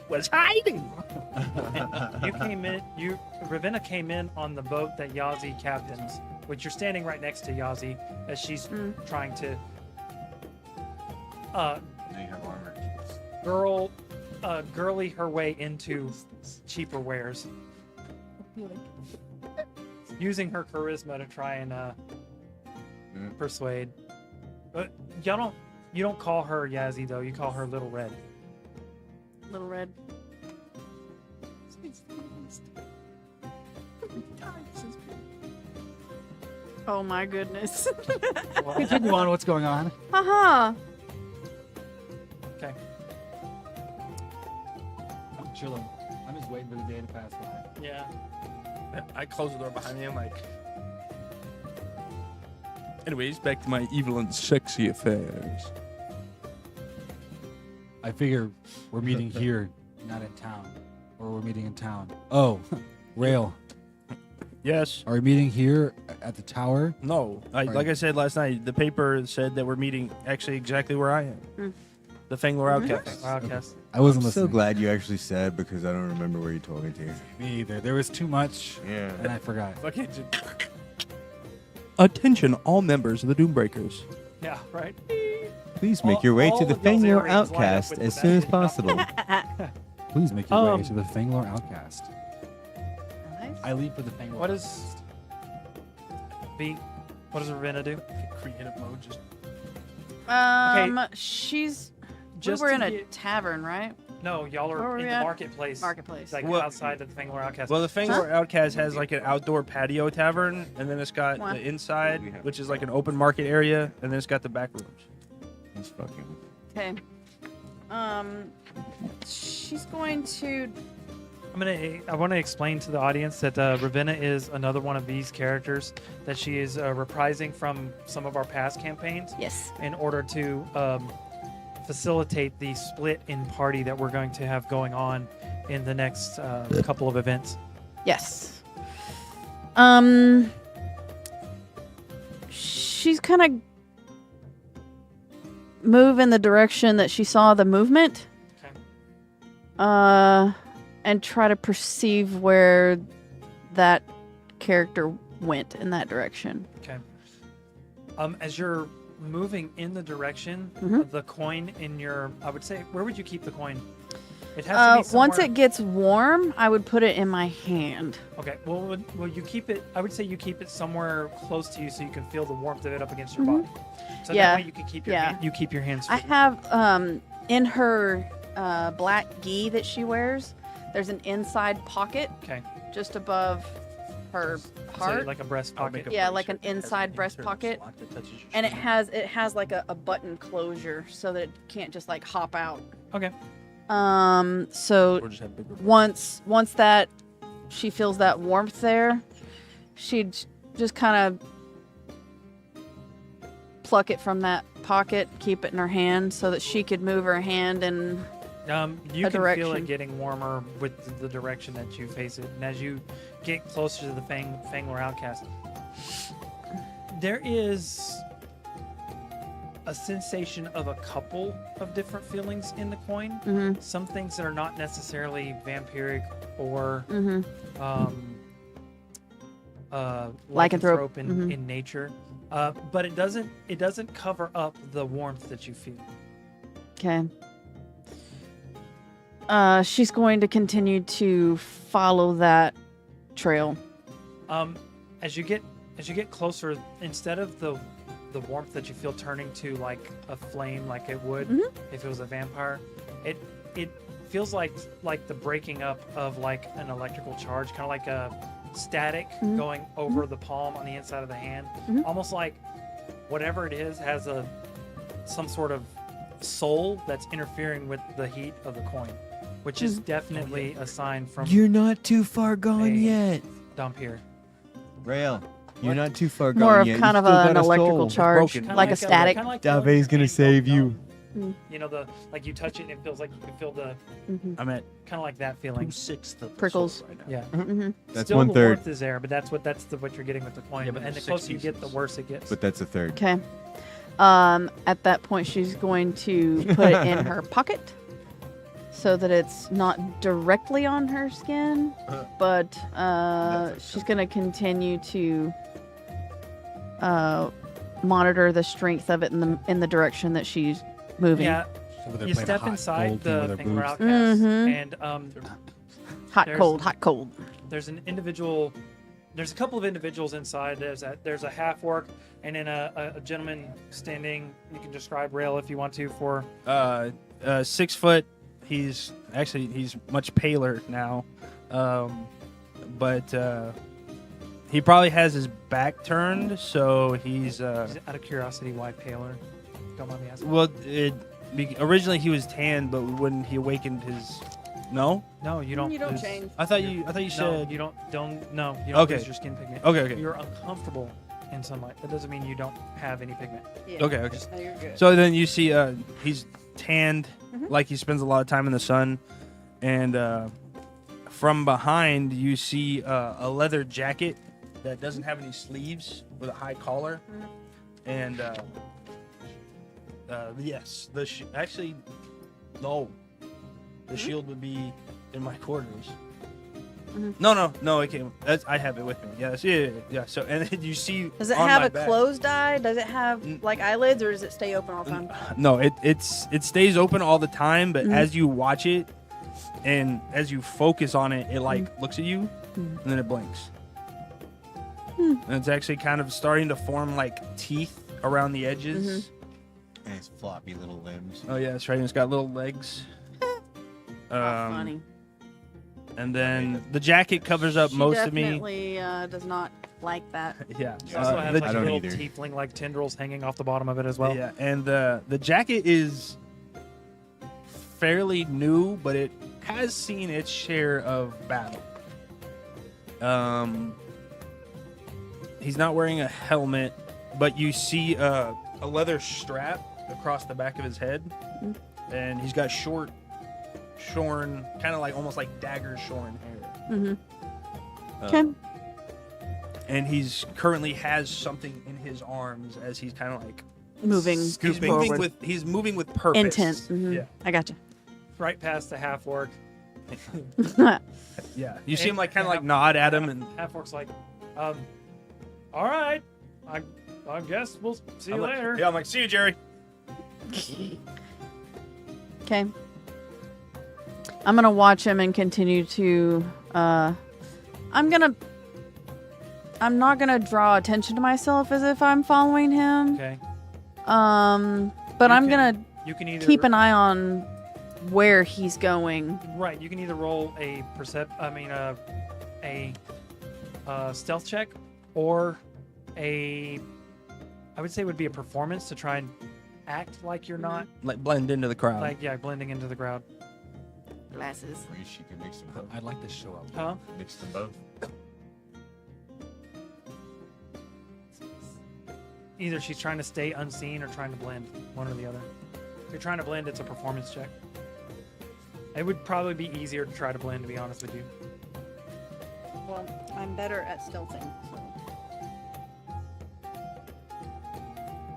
Was hiding. Ravenna came in on the boat that Yazi captains, which you're standing right next to Yazi as she's trying to They have armor. girly her way into cheaper wares, using her charisma to try and persuade. But you don't call her Yazi though. You call her Little Red. Little red. Oh my goodness. Continue on. What's going on? Haha. Okay. I'm chilling. I'm just waiting for the day to pass by. Yeah. I close the door behind me. I'm like. Anyways, back to my evil and sexy affairs. I figure we're meeting here, not in town, or we're meeting in town. Oh, Rail. Yes. Are we meeting here at the tower? No. Right. Like I said last night, the paper said that we're meeting actually exactly where I am. The Fangler Outcast. Outcast. I wasn't I'm so listening. glad you actually said because I don't remember where you're talking to. Me either. There was too much, Yeah. and I forgot. Okay. Attention, all members of the Doombreakers. Yeah. Right. Please make your way all to the of y'all's Fangler earrings line up Outcast with as the soon as back. possible. Please make your way Um, to the Fangler Outcast. Nice. I leave for the Fangler. What is B? What does Ravenna do? Creative mode, just. She's. Just we were to in a get- tavern, right? No, y'all Where are were in we the at? marketplace. Marketplace. Like Well- outside of the Fangler Outcast. Well, the Fangler Outcast has like an outdoor patio tavern, and then it's got Wow. the inside, which is like an open market area, and then it's got the back rooms. He's fucking. Okay. She's going to. I want to explain to the audience that Ravenna is another one of these characters that she is reprising from some of our past campaigns Yes. in order to facilitate the split in party that we're going to have going on in the next couple of events. Yes. She's kind of move in the direction that she saw the movement. Okay. And try to perceive where that character went in that direction. Okay. As you're moving in the direction Mhm. of the coin in your, I would say, where would you keep the coin? It has to be Once somewhere- it gets warm, I would put it in my hand. Okay. Well, you keep it. I would say you keep it somewhere close to you so you can feel the warmth of it up against your Mhm. body. So Yeah, that way you can keep your yeah. you keep your hands. I free. have in her black gi that she wears. There's an inside pocket Okay. just above her So heart, like a breast I'll pocket. make a Yeah, bracelet like an that has inside breast internal pocket. slot that touches your and it stomach. has like a button closure so that it can't just like hop out. Okay. So Or just have bigger once that she feels that warmth there, she'd just kind of pluck it from that pocket, keep it in her hand so that she could move her hand and You A can feel direction. it getting warmer with the direction that you face it, and as you get closer to the Fangler Outcast, there is a sensation of a couple of different feelings in the coin. mhm, Some things that are not necessarily vampiric or mhm. lycanthrope in, mhm. in nature, but it doesn't cover up the warmth that you feel. Okay. She's going to continue to follow that trail. As you get closer, instead of the warmth that you feel turning to like a flame, like it would Mhm. if it was a vampire, it feels like the breaking up of like an electrical charge, kind of like a static Mhm. going over the palm on the inside of the hand, Mhm. almost like whatever it is has some sort of soul that's interfering with the heat of the coin, which is definitely a sign from You're not too far gone Hey. yet. dump here. Rail, you're not too far gone More of yet. kind You of still an got a electrical soul. charge, broken. like a static. Kinda like Dave's feeling your gonna hand save go you. numb. You know, like you touch it and it feels like you can feel the Mhm, I'm at kind of like that feeling. 2/6 of the Prickles. soul right now. Yeah. mhm. That's Still, one the third, warmth is there, but that's what you're getting with the coin. Yeah, but and the there's closer 6 you get, the pieces. worse it gets. but that's a third. Okay. At that point, she's going to put it in her pocket so that it's not directly on her skin, but she's going to continue to monitor the strength of it in the direction that she's moving. Yeah, So they're you playing step hot inside gold thing the with their Finger boobs. Outcast, Mhm. and Hot, there's- cold, hot, cold. there's an individual. There's a couple of individuals inside. There's a half orc, and then a gentleman standing. You can describe Rail if you want to. For 6 foot. He's much paler now, but he probably has his back turned, so he's out of curiosity, why paler? Don't mind me asking. well. Originally he was tan, but when he awakened his no, No, you don't. You don't lose- change. I thought you No, said you don't. No, you don't Okay. lose your skin pigment. okay. You're uncomfortable in sunlight. That doesn't mean you don't have any pigment. Yeah. Okay. No, you're good. So then you see he's tanned, Mhm. like he spends a lot of time in the sun, and from behind you see a leather jacket that doesn't have any sleeves with a high collar, and yes, actually no, the shield would be in my quarters. Mhm. No, it came. I have it with me. Yes, yeah. So and then you see. Does it on have my a back- closed eye? Does it have Mm. like eyelids, or does it stay open all the time? No, it stays open all the time, but Mhm. as you watch it and as you focus on it, it like looks at you Mhm. and then it blinks. Hmm. And it's actually kind of starting to form like teeth around the edges. And his floppy little limbs. Oh yeah, that's right. And it's got little legs. How funny. And then the jacket covers up She most of me. definitely does not like that. Yeah. It also has the- like I don't little either. tiefling-like tendrils hanging off the bottom of it as well. Yeah, and the jacket is fairly new, but it has seen its share of battle. He's not wearing a helmet, but you see a leather strap across the back of his head, and he's got short, shorn, kind of like almost like dagger shorn hair. Mm-hmm. Um, Okay. And he's currently has something in his arms as he's kind of like Moving he's forward. moving with purpose. Intent. Mhm. Yeah. I gotcha. Right past the half orc. Yeah, you see him And- like kind of and like nod at him, and Half orc's like, all right, I guess we'll see you I'm like, later. yeah, I'm like, see you, Jerry. Okay. I'm gonna watch him and continue to. I'm not gonna draw attention to myself as if I'm following him. Okay. But You I'm can- gonna You can either keep an eye on where he's going. Right. You can either roll a stealth check, or I would say it would be a performance to try and act like you're not Like blend into the crowd. blending into the crowd. Glasses. Or she can mix them both. I'd like to show up. Huh? Mix them both. Either she's trying to stay unseen or trying to blend, one or the other. If you're trying to blend, it's a performance check. It would probably be easier to try to blend, to be honest with you. Well, I'm better at stealthing. So.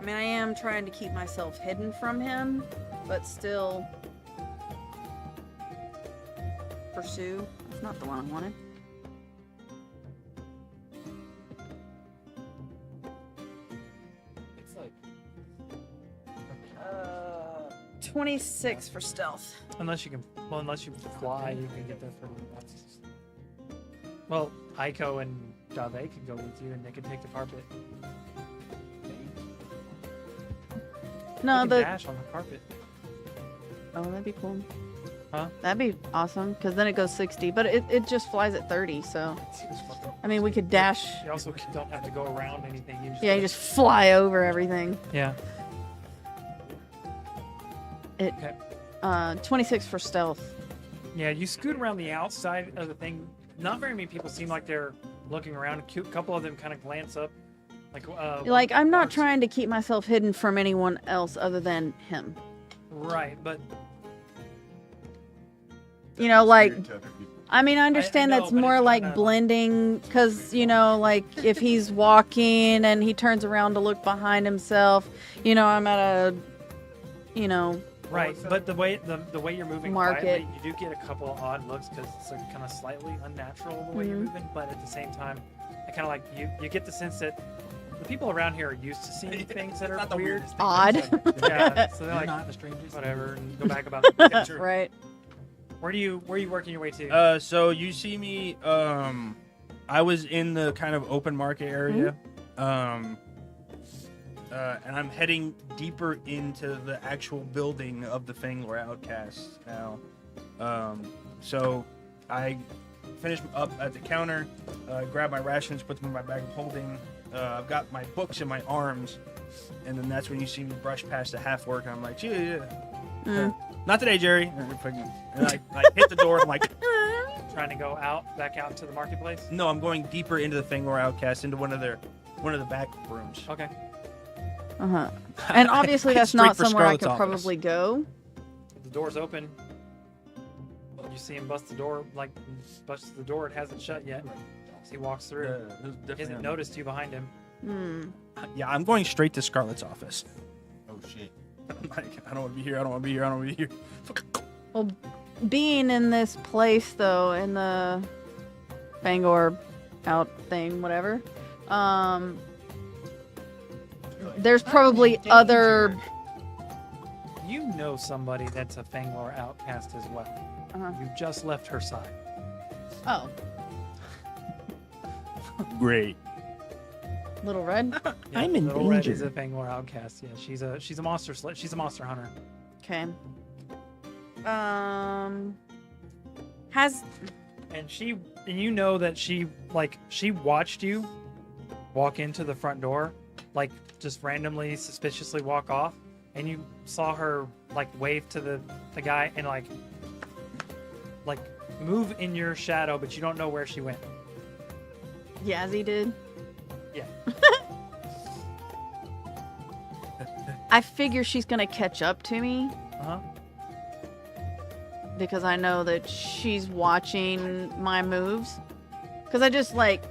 I mean, I am trying to keep myself hidden from him, but still pursue. That's not the one I wanted. It's like 26 for stealth. Unless you fly, you can get there from. Well, Aiko and Dave could go with you, and they could take the carpet. No, you can the dash on the carpet. oh, that'd be cool. Huh? That'd be awesome because then it goes 60, but it just flies at 30. So I mean, we could dash. You also don't have to go around anything. Yeah, you just fly over everything. Yeah. 26 for stealth. Yeah, you scoot around the outside of the thing. Not very many people seem like they're looking around. A couple of them kind of glance up. Like I'm not Mark's- trying to keep myself hidden from anyone else other than him. Right, but You know, like Weird to other people. I mean, I understand know, that's but more it's like kinda- blending because, you know, like if he's walking and he turns around to look behind himself, you know, I'm at a, you know, right, but the way you're moving Market. quietly, you do get a couple of odd looks because it's like kind of slightly unnatural the way you're Mhm. moving. But at the same time, I kind of like you get the sense that the people around here are used to seeing things that are weird. odd. Yeah, so they're you're like not the strangest. whatever, and go back about the picture. Right. Where are you working your way to? So you see me. I was in the kind of open market area, and I'm heading deeper into the actual building of the Fanglore Outcasts now. So I finish up at the counter, grab my rations, put them in my bag of holding. I've got my books in my arms, and then that's when you see me brush past the half work. And I'm like, yeah. Not today, Jerry. And I hit the door. I'm like, Trying to go back out into the marketplace. no, I'm going deeper into the Fanglore Outcast, into one of the back rooms. Okay. Uh-huh. And obviously that's Straight not for somewhere I Scarlett's could office. probably go. The door's open. You see him bust the door. Busts the door. It hasn't shut yet. So he walks through. He hasn't noticed you behind him. Yeah, I'm going straight to Scarlett's office. Oh shit. I'm like, I don't want to be here. I don't want to be here. I don't want to be here. Well, being in this place though, in the Fangor out thing, whatever, there's probably other. You know somebody that's a Fanglore outcast as well. Uh-huh. You just left her side. Oh, Great. Little Red. Yeah, I'm in Little Red danger. is a Fanglore outcast. Yeah, she's a monster. She's a monster hunter. Okay. And you know that she watched you walk into the front door, like just randomly, suspiciously walk off, and you saw her like wave to the guy and like move in your shadow, but you don't know where she went. Yazzie did. Yeah. I figure she's gonna catch up to me Uh-huh. because I know that she's watching my moves. Because I just like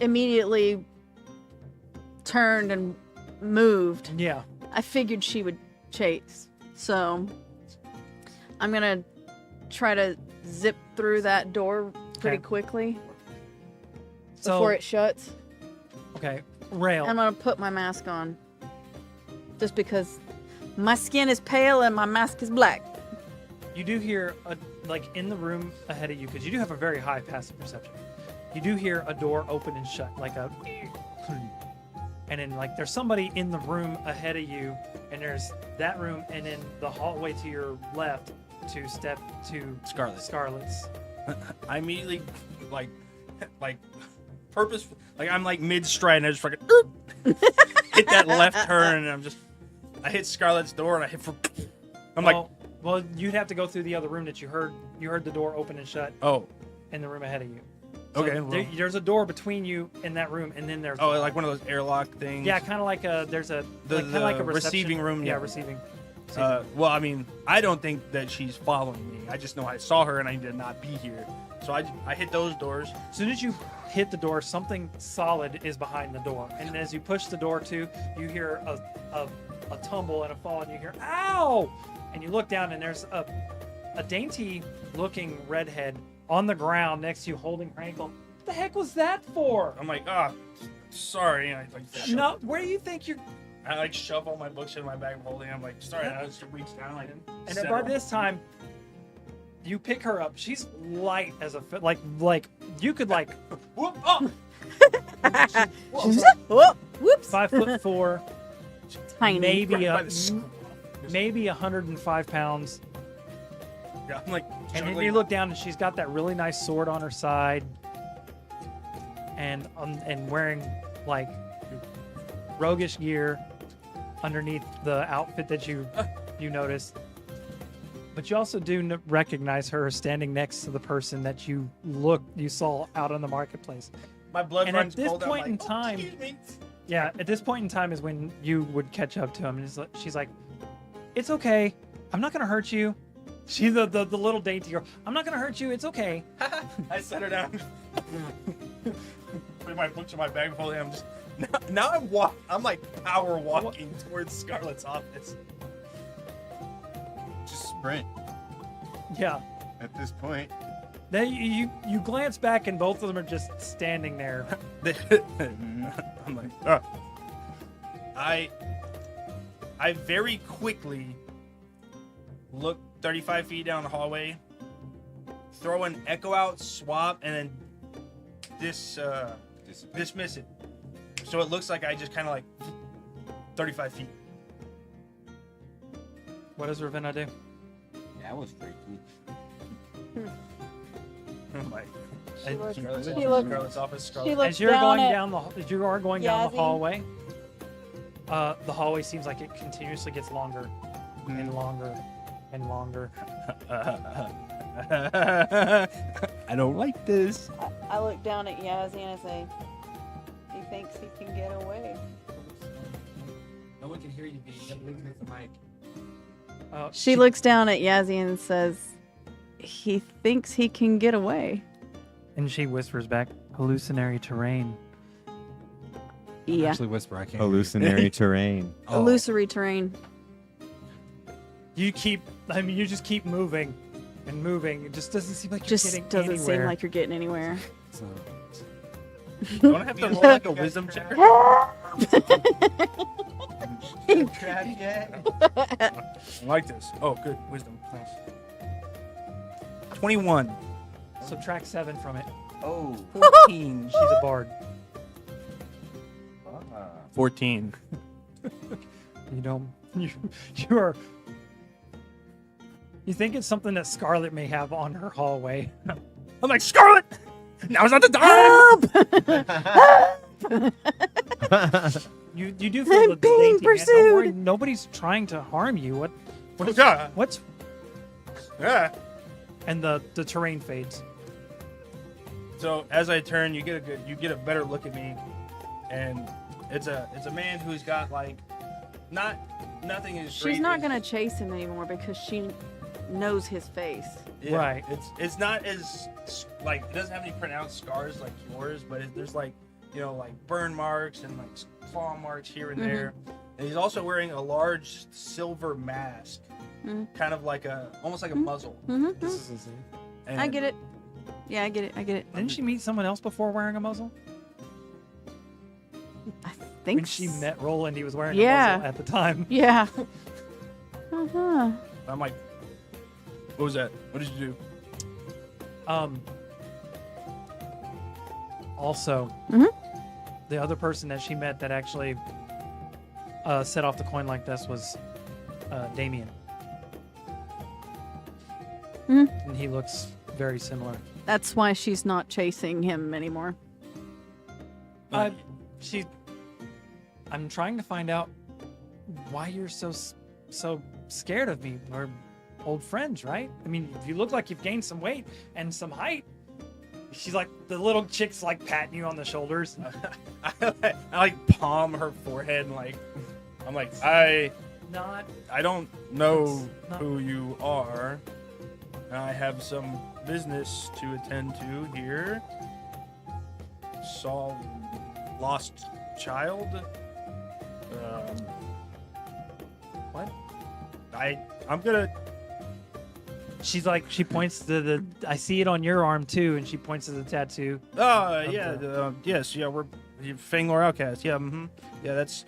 immediately turned and moved. Yeah. I figured she would chase. So I'm gonna try to zip through that door pretty Okay. quickly So before it shuts. okay, Rail. I'm gonna put my mask on. Just because my skin is pale and my mask is black. You do hear like in the room ahead of you, because you do have a very high passive perception. You do hear a door open and shut, like a, and then like there's somebody in the room ahead of you, and there's that room, and then the hallway to your left to step to Scarlet's. I immediately like purpose, like I'm like mid stride and I just fucking hit that left turn, and I hit Scarlet's door and I hit for. Well, you'd have to go through the other room that you heard. You heard the door open and shut. Oh. In the room ahead of you. So Okay. there's a door between you and that room, and then there's. Oh, like one of those airlock things. Yeah, kind of like there's a kind of like a receiving room. Yeah, Yeah, receiving. Well, I mean, I don't think that she's following me. I just know I saw her and I did not be here. So I hit those doors. As soon as you hit the door, something solid is behind the door, and as you push the door to, you hear a tumble and a fall, and you hear "ow!" and you look down, and there's a dainty-looking redhead on the ground next to you, holding her ankle. What the heck was that for? I'm like, sorry. And I like No, where do you think you're? I like shove all my books in my bag, holding. I'm like, sorry. And I just reach down like. And then by this time, you pick her up. She's light as a like you could like Whoop! Oh! Whoops. 5'4", Tiny. maybe 105 pounds. Yeah, I'm like. And then juggling. you look down, and she's got that really nice sword on her side, and wearing like roguish gear underneath the outfit that you noticed. But you also do recognize her standing next to the person that you saw out on the marketplace. My blood And runs at this cold. point I'm in like, time, excuse me. yeah, at this point in time is when you would catch up to him, and she's like, "It's okay. I'm not gonna hurt you." She's the little dainty girl. "I'm not gonna hurt you. It's okay." I set her down. Put my books in my bag, holding. I'm just now I'm like power walking towards Scarlet's office. Just sprint Yeah. at this point. Then you glance back, and both of them are just standing there. I'm like, I very quickly look 35 feet down the hallway, throw an echo out, swap, and then dismiss it. So it looks like I just kind of like 35 feet. What does Ravenna do? That was freaky. I'm like, She looks- Scarlet's she looks- Scarlet's office. she looks As you're down going at down the Yazzie. hallway, the hallway seems like it continuously gets longer and longer and longer. I don't like this. I look down at Yazzie and I say, "He thinks he can get away." No one can hear you, B. You have to lean against the mic. She looks down at Yazzie and says, "He thinks he can get away." And she whispers back, "Hallucinatory terrain." Yeah. Actually, whisper. I can't. Hallucinatory terrain. Oh. Illusory terrain. You just keep moving and moving. It just doesn't seem like you're Just getting doesn't anywhere. seem like you're getting anywhere. So, Don't I have to roll like a wisdom check? I like this. Oh, good. Wisdom. Nice. 21. Subtract 7 from it. Oh. 14. She's a bard. 14. You don't. You are. You think it's something that Scarlet may have on her hallway. I'm like, Scarlet! Now's not the time! You do feel I'm the being dainty hand. Don't worry, pursued. nobody's trying to harm you. Yeah. What's Yeah. and the terrain fades. So as I turn, you get a better look at me, and it's a man who's got like nothing is. She's not gonna chase him anymore because she knows his face. Yeah, Right. It's not as like it doesn't have any pronounced scars like yours, but there's like like burn marks and like claw marks here and there. And he's also wearing a large silver mask, kind of like almost like a muzzle. Mm-hmm. And I get it. Yeah, I get it. Didn't she meet someone else before wearing a muzzle? I think When she met Roland, he was wearing Yeah. a muzzle at the time. Yeah. Uh-huh. I'm like, What was that? What did you do? Also, Mhm. the other person that she met that actually set off the coin like this was Damien. Mhm. And he looks very similar. That's why she's not chasing him anymore. I'm trying to find out why you're so scared of me. We're old friends, right? I mean, you look like you've gained some weight and some height. She's like, the little chick's like patting you on the shoulders. I like palm her forehead and like, I'm like, I don't know It's not- who you are. I have some business to attend to here. Saw lost child. What? I'm gonna. She's like, she points to I see it on your arm too, and she points to the tattoo. Yeah, yes, yeah, we're Fangor Outcast. Yeah, yeah, that's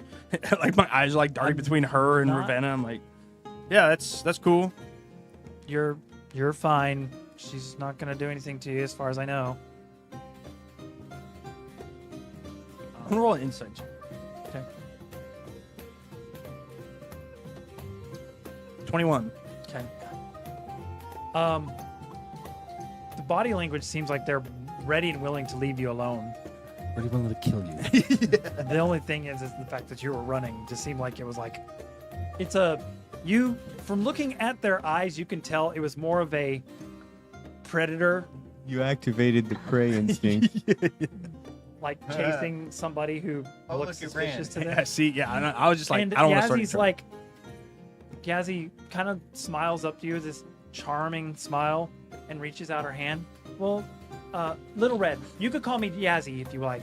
like my eyes are like darting between her and not- Ravenna. I'm like, yeah, that's cool. You're fine. She's not gonna do anything to you, as far as I know. I'm gonna roll an insight check. Okay. 21. Okay. The body language seems like they're ready and willing to leave you alone. Ready willing to kill you. The only thing is the fact that you were running just seemed like it was like, from looking at their eyes, you can tell it was more of a predator, You activated the prey instinct. like chasing somebody who Oh, looks look, it ran. suspicious to them. Yeah, see, yeah, I was just like, And I don't want to start. Yazzy's like, Yazzie kind of smiles up to you with this charming smile and reaches out her hand. Well, Little Red, you could call me Yazzie if you like.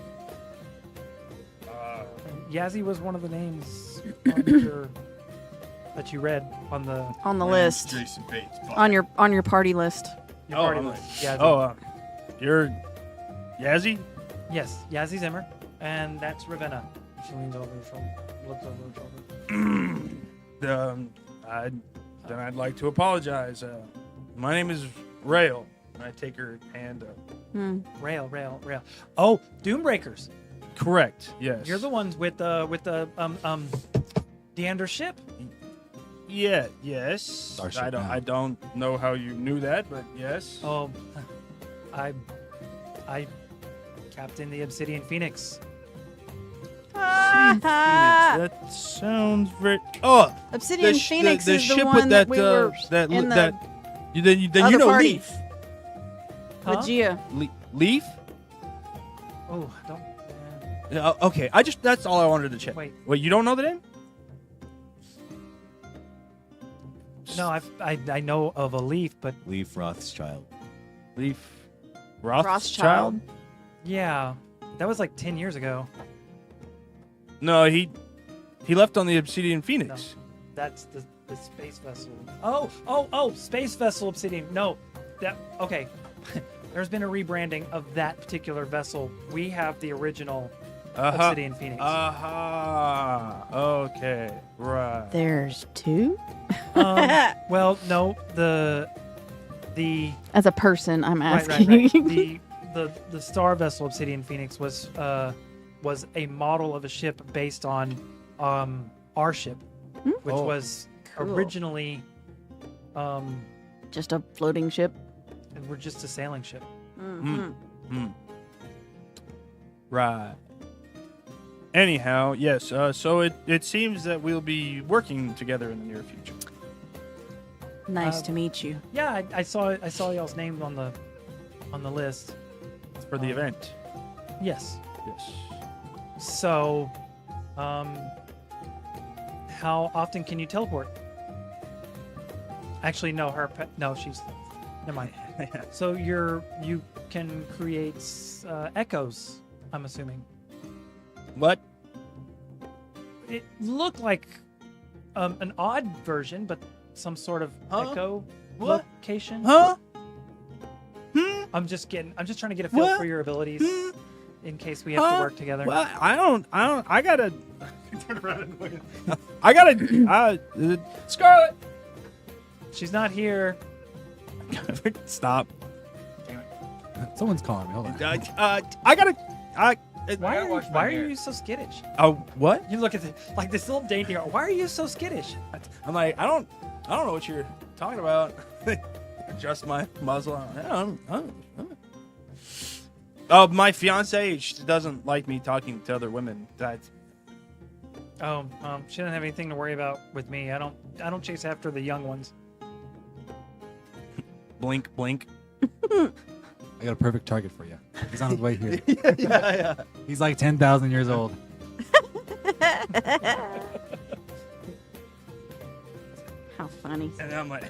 Yazzie was one of the names that you read on the List. Jason Bates. On your party list. your Oh, party I'm list. like, Yazzie. You're Yazzie? Yes, Yazzie Zimmer, and that's Ravenna. She leans over her shoulder, looks over her shoulder. Then I'd like to apologize. My name is Rail. I take her hand up. Rail. Oh, Doombreakers. Correct. Yes. You're the ones with the Deander ship. Yeah. Yes. Starship now. I don't know how you knew that, but yes. Oh, I captained the Obsidian Phoenix. Phoenix, that sounds very. Oh, Obsidian Phoenix the is ship the with one that we were that in the that. Then you other know party. Leaf. Huh? with Gia. Leaf. Oh, don't. Okay, that's all I wanted to check. Wait. You don't know the name? No, I know of a Leaf, but Leaf Rothschild. Leaf. Rothschild? Rothschild. yeah, that was like 10 years ago. No, he left on the Obsidian Phoenix. That's the space vessel. Oh, space vessel Obsidian. No, okay. There's been a rebranding of that particular vessel. We have the original Obsidian Phoenix. Okay. Right. There's two. Well, no, the As a person, I'm right. asking. The star vessel Obsidian Phoenix was a model of a ship based on our ship, which was Cool. originally Just a floating ship. and we're just a sailing ship. Mm-hmm. Right. Anyhow, yes. So it seems that we'll be working together in the near future. Nice to meet you. Yeah, I saw y'all's names on the list. For the event. Yes. Yes. So, how often can you teleport? Actually, no. She's. Never mind. So you can create echoes. I'm assuming. What? It looked like an odd version, but some sort of echo What? location. Huh? I'm just trying to get a feel for your abilities in case we have to work together. Well, I gotta. I gotta. Scarlet. She's not here. Stop. Someone's calling me. Hold on. I gotta. Why are you so skittish? Oh, what? You look at like this little dainty. Why are you so skittish? I'm like, I don't know what you're talking about. Adjust my muzzle. Oh, my fiance, she doesn't like me talking to other women. That's She doesn't have anything to worry about with me. I don't chase after the young ones. blink, blink. I got a perfect target for you. He's on his way here. yeah. He's like 10,000 years old. How funny. And I'm like,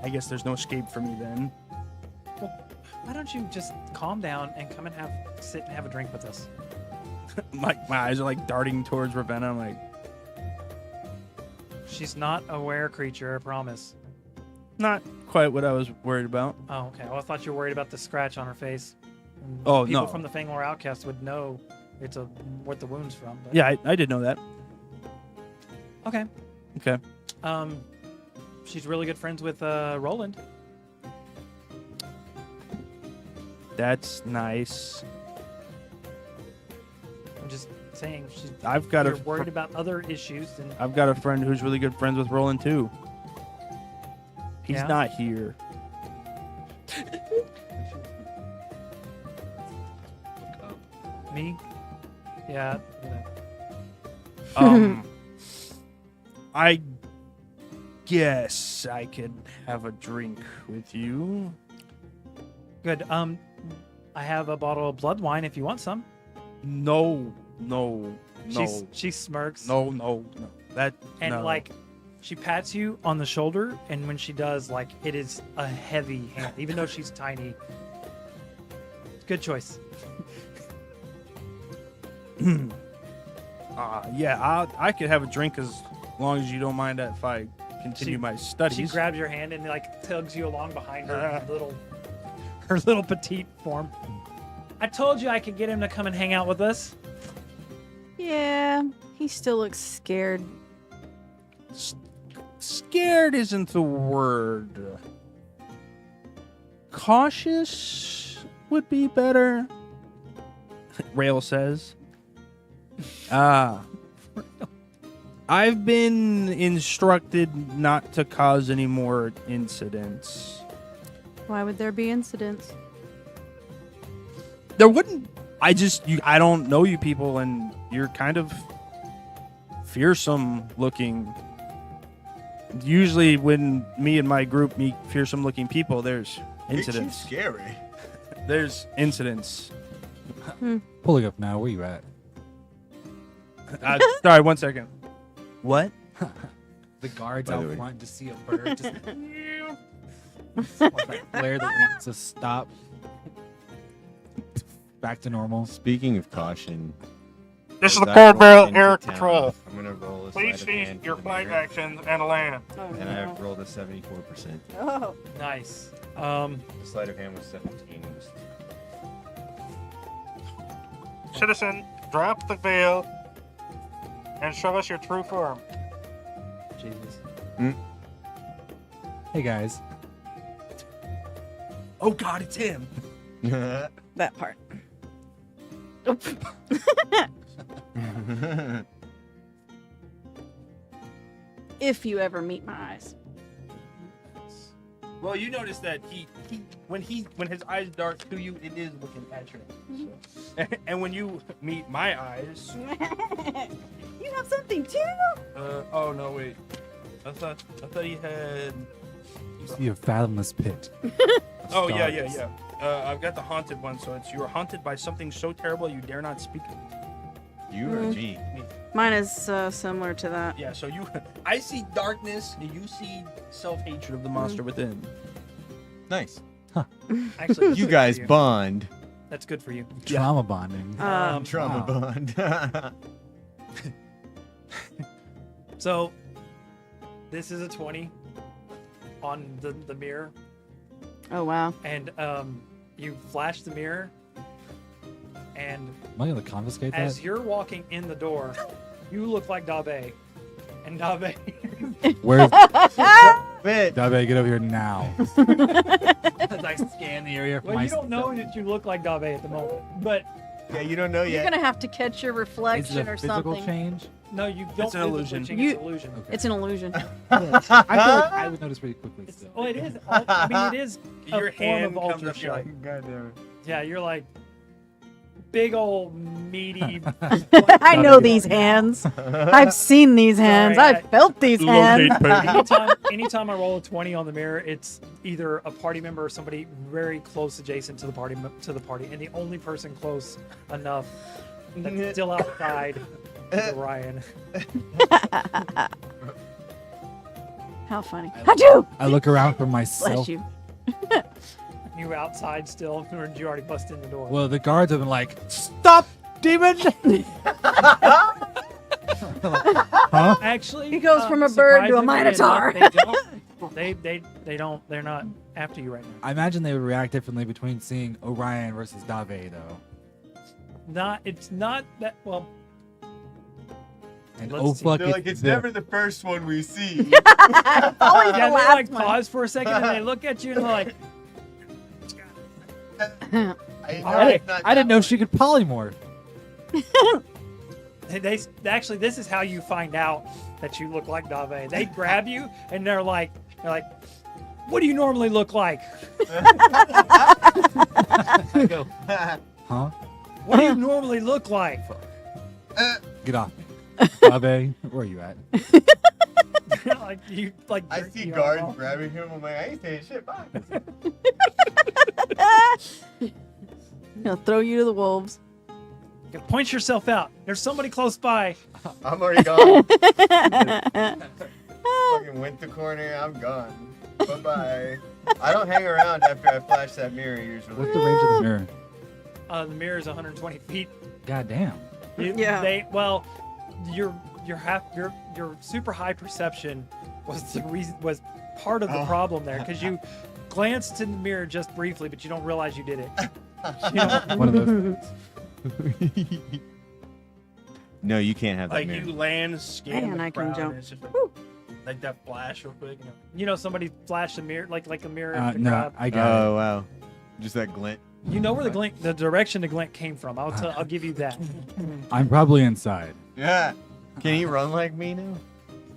I guess there's no escape for me then. Why don't you just calm down and come and sit and have a drink with us? My eyes are like darting towards Ravenna. I'm like, She's not a were creature, I promise. not quite what I was worried about. Oh, okay. Well, I thought you were worried about the scratch on her face. And Oh, people no. from the Fanglore Outcast would know what the wound's from. But... Yeah, I did know that. Okay. Okay. She's really good friends with Roland. That's nice. I'm just saying. I've got You're a worried about other issues, and I've got a friend who's really good friends with Roland too. He's Yeah? not here. me. Yeah. I guess I could have a drink with you. Good. I have a bottle of blood wine if you want some. No. She smirks. No. That And no. like, she pats you on the shoulder, and when she does, like, it is a heavy hand, even though she's tiny. Good choice. Yeah, I could have a drink as long as you don't mind if I continue my studies. She grabs your hand and like tugs you along behind her little petite form. I told you I could get him to come and hang out with us. Yeah, he still looks scared. Scared isn't the word. Cautious would be better. Rail says. I've been instructed not to cause any more incidents. Why would there be incidents? There wouldn't. I don't know you people, and you're kind of fearsome looking. Usually when me and my group meet fearsome looking people, there's incidents. Scary. There's incidents. Pulling up now. Where you at? Sorry, 1 second. What? The guards By the out way. front to see a bird. Just flare the wings to stop. Back to normal. Speaking of caution, This is the Cardvale Air Patrol. I'm gonna roll a sleight of hand for the mayor, actions and land. Oh, and I've rolled a 74%. Oh, Nice. The sleight of hand was 17. Citizen, drop the veil and show us your true form. Jesus. Hey guys. Oh God, it's him. that part. If you ever meet my eyes. Well, you notice that when his eyes dart to you, it is looking at you. And when you meet my eyes, You have something too? oh no, wait. I thought he had. You see a fathomless pit. Oh Stars. yeah. I've got the haunted one, so it's you are haunted by something so terrible you dare not speak of it. You or me? Mine is similar to that. Yeah, so I see darkness, and you see self-hatred of the monster within. Nice. Actually, that's You good guys for you. bond. That's good for you. Trauma bonding. Trauma Wow. bond. So, this is a 20 on the mirror, Oh wow. and you flash the mirror, and Am I going to confiscate as that? you're walking in the door, you look like Dabe, and Dabe, Where's Bitch. Dave, get over here now. As I scan the area for Well, you don't know myself. that you look like Dave at the moment, but Yeah, you don't know You're yet. gonna have to catch your Is it reflection a or physical something. change? no, you don't. It's an physically illusion. change, You- It's an illusion. Okay. It's an illusion. I feel like I would notice pretty quickly It's, still. well, it is. I mean, it is a Your form hand of comes alter up, you're shape. like, God damn it. Yeah, you're like big old meaty. I know these hands. I've seen these hands. Sorry, I've felt these hands. Anytime I roll a 20 on the mirror, it's either a party member or somebody very close adjacent to the party, and the only person close enough that's still outside is Orion. How funny. Achoo! I look around for Bless myself. you. You outside still, or did you already bust in the door? Well, the guards have been like, "Stop, demon!" Huh? Actually, He goes from a bird to a surprisingly minotaur. enough, they don't. They're not after you right now. I imagine they would react differently between seeing Orion versus Dave, though. It's not that well. And Let's oh see. fuck, They're like, it's the- never the first one we see. Always Yeah, the they last like one. pause for a second and they look at you and they're like, I didn't know she could polymorph. they actually this is how you find out that you look like Dave. They grab you and they're like, what do you normally look like? I go, Huh? what do you normally look like? Get off me. Dave, where are you at? like you like I jerk see you guards off. grabbing him. I'm like, I ain't saying shit. Bye. He'll throw you to the wolves. Point yourself out. There's somebody close by. I'm already gone. Fucking went the corner. I'm gone. Bye bye. I don't hang around after I flash that mirror usually. What's the range of the mirror? The mirror is 120 feet. God damn. Yeah. Your super high perception was the reason was part of the problem there because you glanced in the mirror just briefly, but you don't realize you did it. You don't- One of those. No, you can't have that Like mirror. you land, scan Man, the I can crowd, jump. and it's just like that flash real quick. You know, somebody flashed a mirror like a mirror. in the No, crowd. I got Oh wow, just that glint. You know where the direction the glint came from. I'll give you that. it. I'm probably inside. Yeah. Can he run like me now?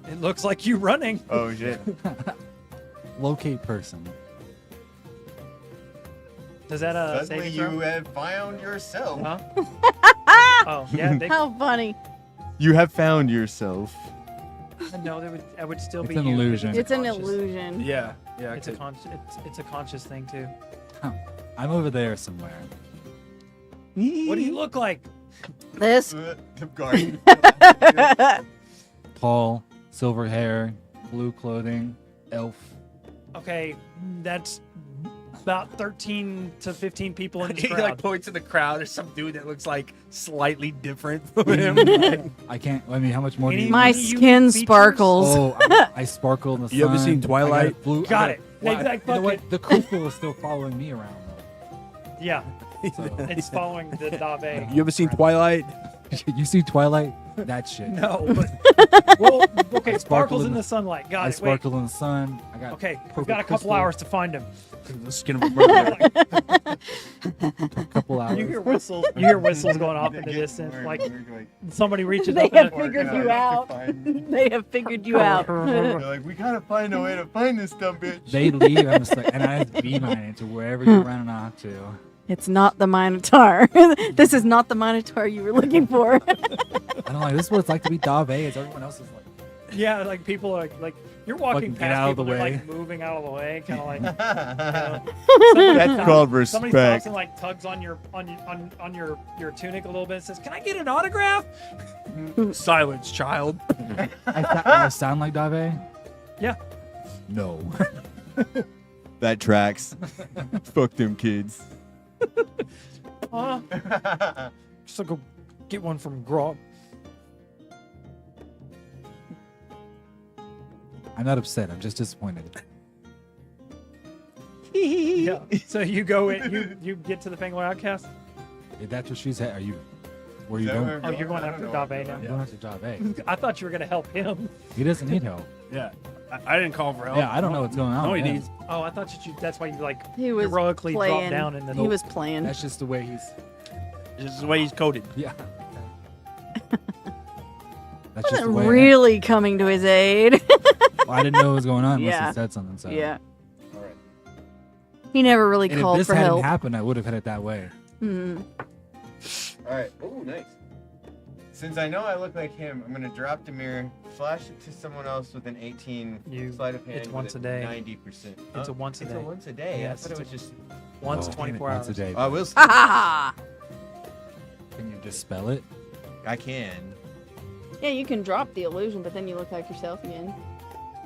It looks like you running. Oh shit. Locate person. Does that Suddenly save you have found yourself. Huh? Oh yeah. How funny. You have found yourself. No, that would still It's be an you, 'cause illusion. It's an conscious- illusion. Yeah, yeah. It's a conscious thing too. I'm over there somewhere. What do you look like? This. The guard. Tall, silver hair, blue clothing, elf. Okay, that's about 13 to 15 people in this He like crowd. points to the crowd. There's some dude that looks like slightly different from him. I can't. I mean, how much more do Any- you My Any unique skin features? sparkles. Oh, I sparkle in the sun. You ever seen I got Twilight? it blue. I Got it. Wow, Exact you know bucket. what? The crystal is still following me around Yeah, though. it's following the Dave. You ever seen Twilight? So. You see Twilight? That shit. No, but well, okay, I sparkle sparkles in in the- the sunlight. Got I it. Wait. sparkle in the sun. I got. Okay, we've purple got a couple crystal. hours to find him. The skin of a murderer. A couple hours. You hear whistles. You hear whistles going off in the distance. Like somebody reaches They up. have and figured you out. They have figured you out. They're like, we gotta find a way to find this dumb bitch. They leave. I'm just like, and I just beeline it to wherever you're running off to. It's not the Minotaur. This is not the Minotaur you were looking for. I don't like. This is what it's like to be Dave. As everyone else is like. Yeah, like people are like you're walking Fucking get past out of people, the they're way. like moving out of the way, kind of like. That's called Somebody stops respect. and like tugs on your tunic a little bit and says, "Can I get an autograph?" Silence, child. I sound like Dave. Yeah. No. That tracks. Fuck them kids. Just go get one from Grog. I'm not upset. I'm just disappointed. Yeah. So you go in, you get to the Penguin Outcast. If that's what she's at, are you? Where you Is that going? where- Oh, you're going I after don't know. Dave now. I'm going after Dave. I thought you were gonna help him. He doesn't need help. Yeah. I didn't call for help. Yeah, I don't know what's going on. No, he yeah. needs. Oh, I thought that's why you like He was heroically dropped playing. down in the. He was playing. That's just the way he's. This is the way he's coded. Yeah. That's just the Wasn't way. really coming to his aid. I didn't know what was going on unless Yeah. he said something. So. Yeah. All right. He never really And if called this for hadn't help. happened, I would have had it that way. Hmm. All right. Oh, nice. Since I know I look like him, I'm gonna drop the mirror, flash it to someone else with an 18 sleight of hand. it's once with a day. 90%. It's a once a It's day. a once a day. Yes, I thought it it's was just. Once Oh, 24 once hours. a day. I will. Ha ha ha! Can you just spell it? I can. Yeah, you can drop the illusion, but then you look like yourself again.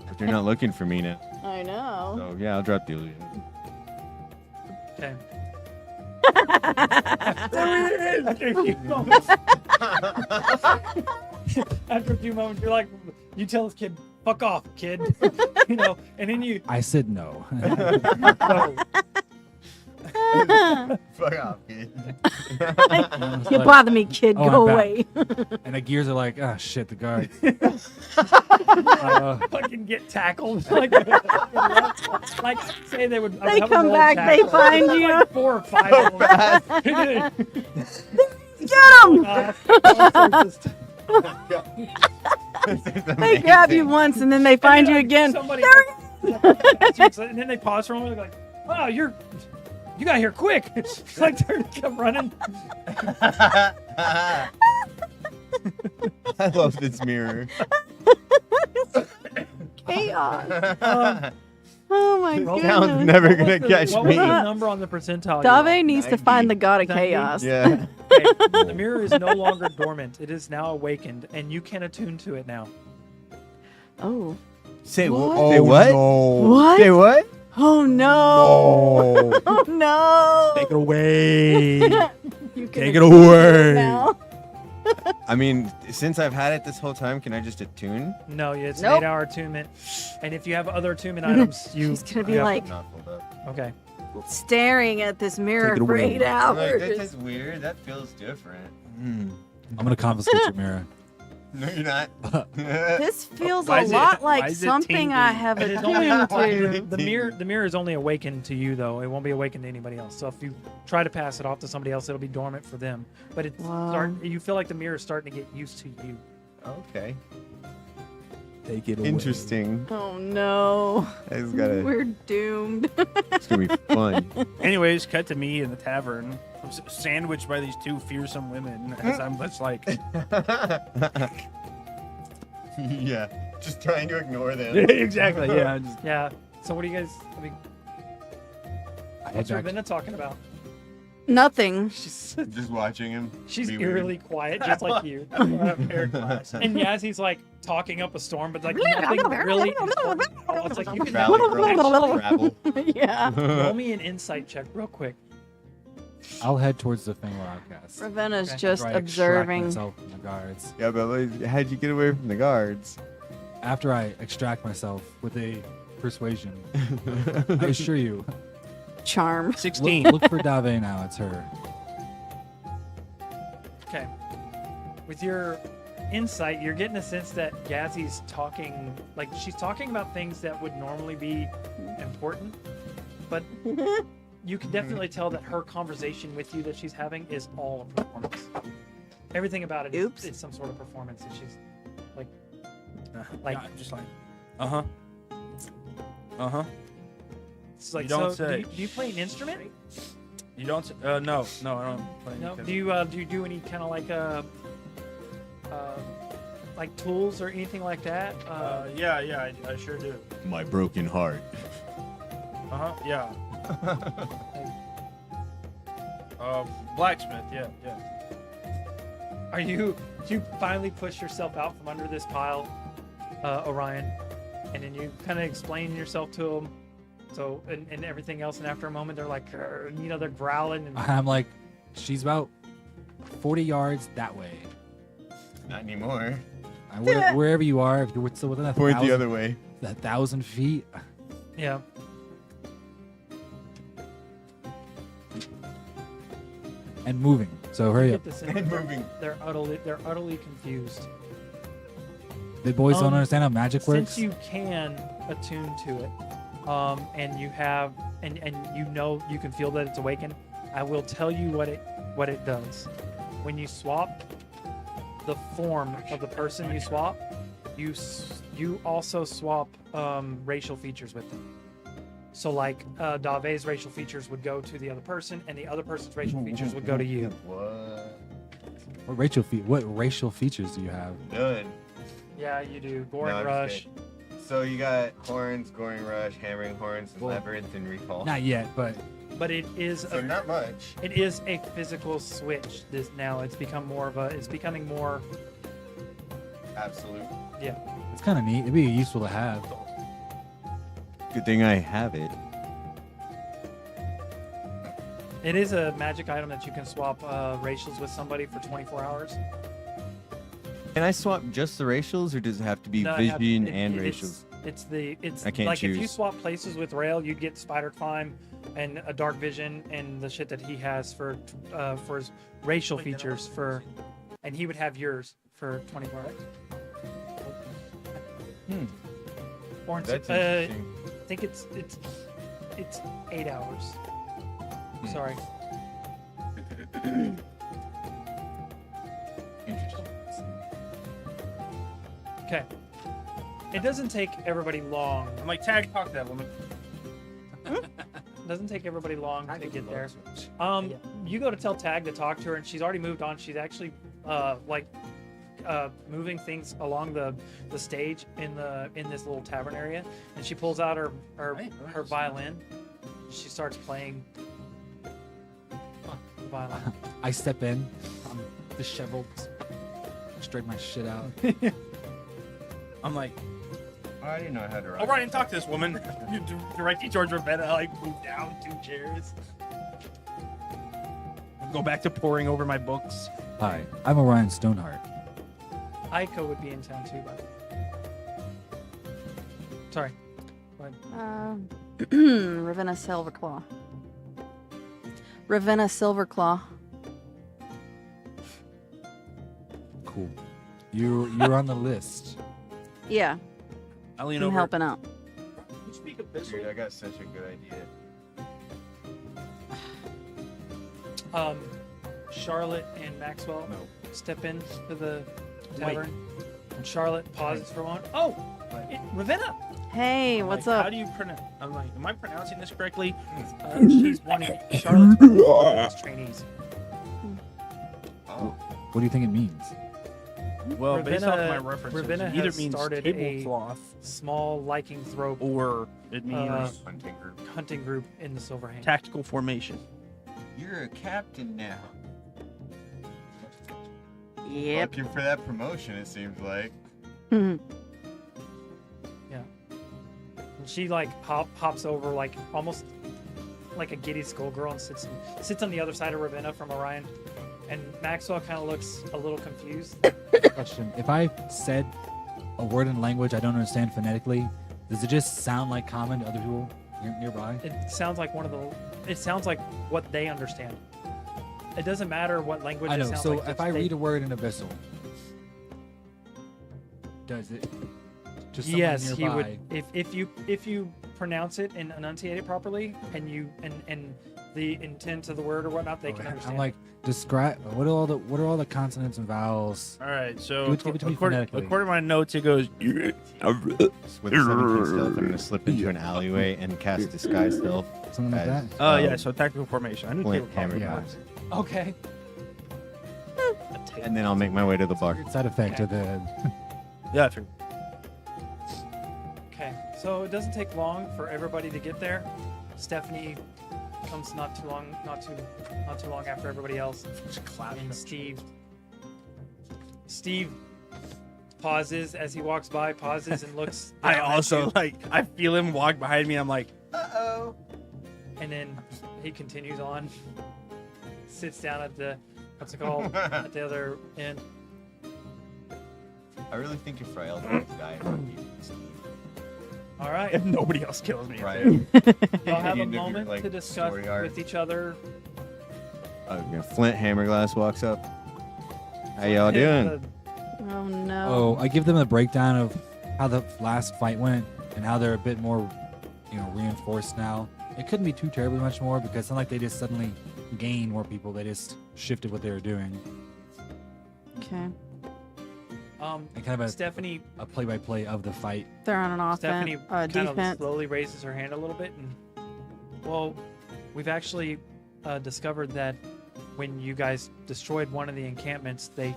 But they're not looking for me now. I know. So yeah, I'll drop the illusion. Okay. After a few moments, after a few moments, you're like, you tell this kid, "Fuck off, kid," you know, and then you. I said no. Oh, Fuck off, kid. You bother me, kid. Oh, Go I'm away. And the gears are like, oh shit, the guards. fucking get tackled. Like say they would. I would They have them come roll back, they tackle. find Like you. 4 or 5 of them. Get him! This is They grab you amazing. once and then they find you again. Somebody, There and then they pause for a moment, like, "Wow, you got here quick!" It's like they're come running. I love this mirror. Chaos. Oh my Roll- Town's goodness. never What was gonna the- catch what was me. the number on the percentile? Dave needs to 90. find the god of 90? chaos. Yeah. Okay, the mirror is no longer dormant. It is now awakened, and you can attune to it now. Oh. Say What? what? Say what? What? Say what? Oh no. Oh no. Take it away. You can Take it attune to away. now. I mean, since I've had it this whole time, can I just attune? No, it's Nope. an 8-hour attunement, and if you have other attunement items, you. He's gonna be you have- like Not pulled up. Okay. staring at this mirror Take it for away. 8 I'm like, hours. this is weird. That feels different. I'm gonna confiscate your mirror. No, you're not. This feels Why a is it- lot why like is it something I tingling? have It is only attuned to. the mirror is only awakened to you though. It won't be awakened to anybody else. So if you try to pass it off to somebody else, it'll be dormant for them. But it's Wow. you feel like the mirror is starting to get used to you. Okay. Take it away. Interesting. Oh no. I just gotta. We're doomed. It's gonna be fun. Anyways, cut to me in the tavern, sandwiched by these two fearsome women. As I'm just like, Yeah. Just trying to ignore them. exactly, yeah. Just, Yeah. So what do you guys? I mean, I what's head back. Ravenna talking about? Nothing. She's Just watching him. she's Be weird. eerily quiet, just like you. And Yaz, he's like talking up a storm, but like nothing really. It's like you can Rally actually travel. Yeah. roll me an insight check real quick. I'll head towards the thing where I'll cast. Ravenna's Okay. just After I extract observing. myself from the guards. Yeah, but like, how'd you get away from the guards? After I extract myself with a persuasion, I assure you, Charm. 16. look for Dave now. It's her. Okay. With your insight, you're getting a sense that Gazzy's talking, like she's talking about things that would normally be important, but you can definitely tell that her conversation with you that she's having is all a performance. Everything about it Oops. is some sort of performance, and she's like, Yeah, I'm just like, uh huh. Uh huh. it's like You don't so. say. Do you play an instrument? You don't, no, I don't play No. any Do you do any kind of like tools or anything like that? yeah, I sure do. My broken heart. Uh huh, yeah. Blacksmith, yeah. Are you? Do you finally push yourself out from under this pile, Orion, and then you kind of explain yourself to them, so and everything else, and after a moment they're like, "Grr," you know, they're growling and I'm like, she's about 40 yards that way. Not anymore. Wherever you are, if you're still within a Point the thousand, other way. 1,000 feet, yeah. and moving. So You hurry get up. the sense And that moving. they're utterly confused. The boys don't understand how magic works. Since you can attune to it, and you have, and you know you can feel that it's awakened, I will tell you what it does. When you swap the form of the person you swap, you also swap racial features with them. So like Dave's racial features would go to the other person, and the other person's racial features would go to you. What? What racial features do you have? None. Yeah, you do. No, Goring I'm just Rush. kidding. So you got horns, goring rush, hammering horns, labyrinth, and recall. Not yet, but But it is So not much. it is a physical switch. This now it's becoming more. Absolute. Yeah. it's kind of neat. It'd be useful to have. Good thing I have it. It is a magic item that you can swap racials with somebody for 24 hours. Can I swap just the racials, or does it have to be No, vision it- and it's- racials? It's I can't like if you choose. swap places with Rail, you'd get spider climb and a dark vision and the shit that he has for his racial features and he would have yours for 24 hours. Or That's I interesting. think it's 8 hours. Sorry. Interesting. Okay. It doesn't take everybody long. I'm like, Tag, talk to that woman. It doesn't take everybody long to get there. You go to tell Tag to talk to her, and she's already moved on. She's actually moving things along the stage in this little tavern area, and she pulls out her violin. She starts playing the violin. I step in. I'm disheveled. Straighten my shit out. I'm like, I didn't know how to write. all right, and talk to this woman. You direct you towards Ravenna. I like move down 2 chairs. Go back to poring over my books. Hi, I'm Orion Stoneheart. Aiko would be in town too, by the way. Sorry. Go ahead. Ravenna Silverclaw. Ravenna Silverclaw. Cool. You're on the list. Yeah, I lean I'm over. helping out. You speak abyssal? Dude, I got such a good idea. Charlotte and Maxwell No. step in to the tavern, and Charlotte pauses for one. Oh, Ravenna. Hey, what's Like, up? How do you pronounce? I'm like, am I pronouncing this correctly? She's one of Charlotte's one of his trainees. Oh. What do you think it means? Well, based off Ravenna- my references, Ravenna it either has means started a- tablecloth Small lycanthrope or it means Hunting group. hunting group in the Silver Hand. tactical formation. You're a captain now. Yep. Looking for that promotion, it seems like. And she like hops over like almost like a giddy schoolgirl and sits on the other side of Ravenna from Orion. And Maxwell kind of looks a little confused. Question. If I said a word in language I don't understand phonetically, does it just sound like common to other people nearby? It sounds like it sounds like what they understand. It doesn't matter what language I it know. sounds So like. if I read a word in Abyssal, does it just someone yes, he nearby? would. If you pronounce it and enunciate it properly, and the intent of the word or whatnot, they can understand. I'm like, describe what are all the consonants and vowels? All right, so Give it to me according phonetically. to my notes, it goes. With a 17 stealth, I'm gonna slip into an alleyway and cast disguise stealth. Something like that. Oh yeah, so tactical formation. I knew Flint tablecloth. hammer Yeah. guns. Okay. And then I'll make my way to the bar. Side effect of the. Yeah, I figured. Okay. So it doesn't take long for everybody to get there. Stephanie comes not too long after everybody else. And Steve pauses as he walks by, pauses and looks. I down at also you, like. I feel him walk behind me. I'm like, Uh-oh. and then he continues on, sits down at the what's it called at the other end. I really think if Rael does die, it would be All right. if nobody else kills me. right. Y'all have The a end of your, moment like, to discuss story arc. with each other. Flint Hammerglass walks up. How y'all doing? Oh no. Oh, I give them a breakdown of how the last fight went and how they're a bit more, reinforced now. It couldn't be too terribly much more because it's not like they just suddenly gained more people. They just shifted what they were doing. Okay. And kind of Stephanie a play-by-play of the fight. They're on an Stephanie offense. kind of Defense. slowly raises her hand a little bit, and well, we've actually discovered that when you guys destroyed one of the encampments, they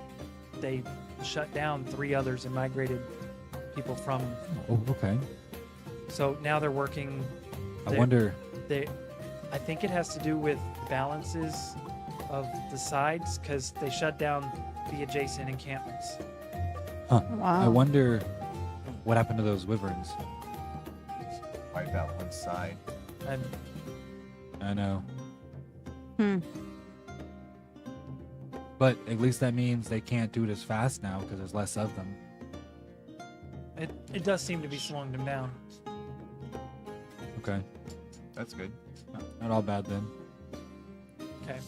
shut down 3 others and migrated people from. Oh, okay. So now they're working. I wonder. I think it has to do with balances of the sides because they shut down the adjacent encampments. Wow. I wonder what happened to those wyverns. Wipe out one side. And I know. Hmm. But at least that means they can't do it as fast now because there's less of them. it does seem to be slowing them down. Okay. That's good. Not all bad then. Okay.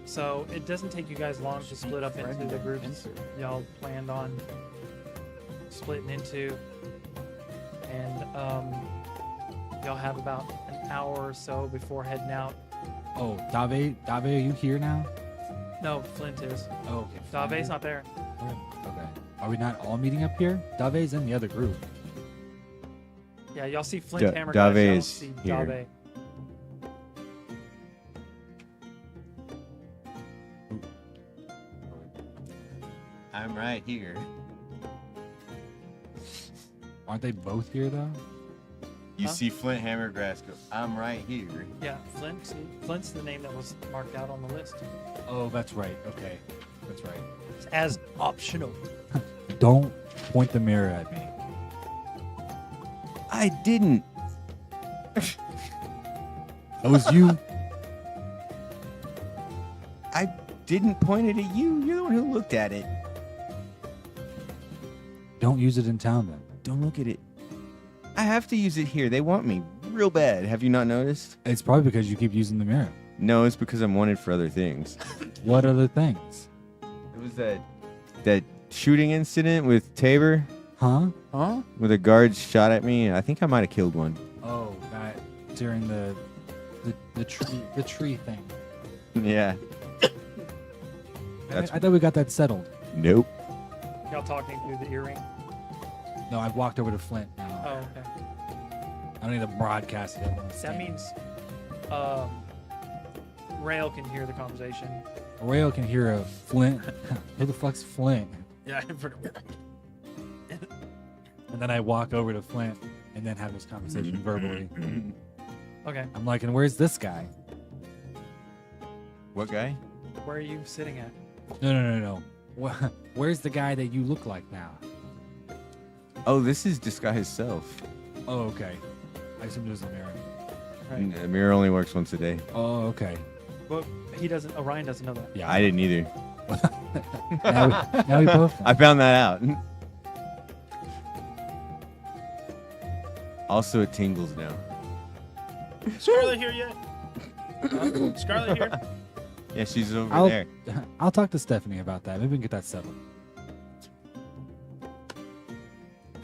So it doesn't take you guys long to split up into the groups y'all planned on splitting into, and y'all have about an hour or so before heading out. Oh, Dave, are you here now? No, Flint is. Oh, okay. Dave's not there. Okay. Are we not all meeting up here? Dave's in the other group. Yeah, y'all see Flint Hammer. Y'all Dave don't is see here. Dave. I'm right here. Aren't they both here though? You Huh? see Flint Hammergrass go, I'm right here. Yeah, Flint's the name that was marked out on the list. Oh, that's right. Okay. That's right. It's as optional. Don't point the mirror at me. I didn't. That was you. I didn't point it at you. You're the one who looked at it. Don't use it in town then. Don't look at it. I have to use it here. They want me real bad. Have you not noticed? It's probably because you keep using the mirror. No, it's because I'm wanted for other things. What other things? It was that shooting incident with Tabor, Huh? where the guards shot at me. I think I might have killed one. Oh, that during the tree thing. Yeah. I thought we got that settled. Nope. Y'all talking through the earring. No, I've walked over to Flint now. Oh, okay. I don't need to broadcast it. That means Rail can hear the conversation. Rail can hear a Flint. Who the fuck's Flint? Yeah, I forgot. And then I walk over to Flint and then have this conversation verbally. Okay. I'm like, and where's this guy? What guy? Where are you sitting at? No. Where's the guy that you look like now? Oh, this is Disguise Self. Oh, okay. I assumed it was a mirror. Right. The mirror only works once a day. Oh, okay. But he doesn't. Orion doesn't know that. Yeah, I didn't either. now we both know. I found that out. Also, it tingles now. Scarlet here yet? Scarlet here? Yeah, she's over there. I'll talk to Stephanie about that. Maybe we can get that settled.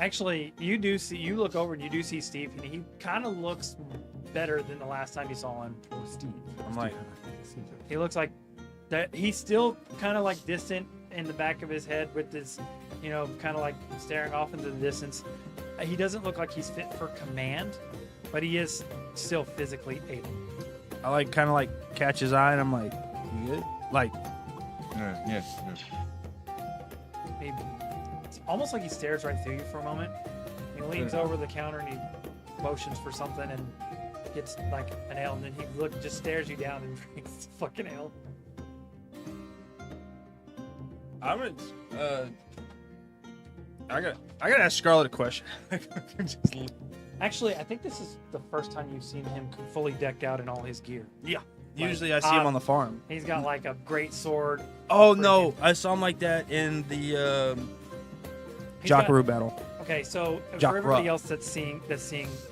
Actually, you do see. You look over and you do see Steve, and he kind of looks better than the last time you saw him. Oh, Steve. I'm like, He looks like that. He's still kind of like distant in the back of his head with this, kind of like staring off into the distance. He doesn't look like he's fit for command, but he is still physically able. I kind of catch his eye and I'm like, you good? Yes. It's almost like he stares right through you for a moment. He leans over the counter and he motions for something and gets like an ale, and then he just stares you down and drinks the fucking ale. I'm gonna, I gotta ask Scarlet a question. Actually, I think this is the first time you've seen him fully decked out in all his gear. Yeah. Usually I see him on the farm. He's got like a great sword. Oh no, I saw him like that in the He's got- Jockaroo battle. Okay, so Jock for everybody Rock. else that's seeing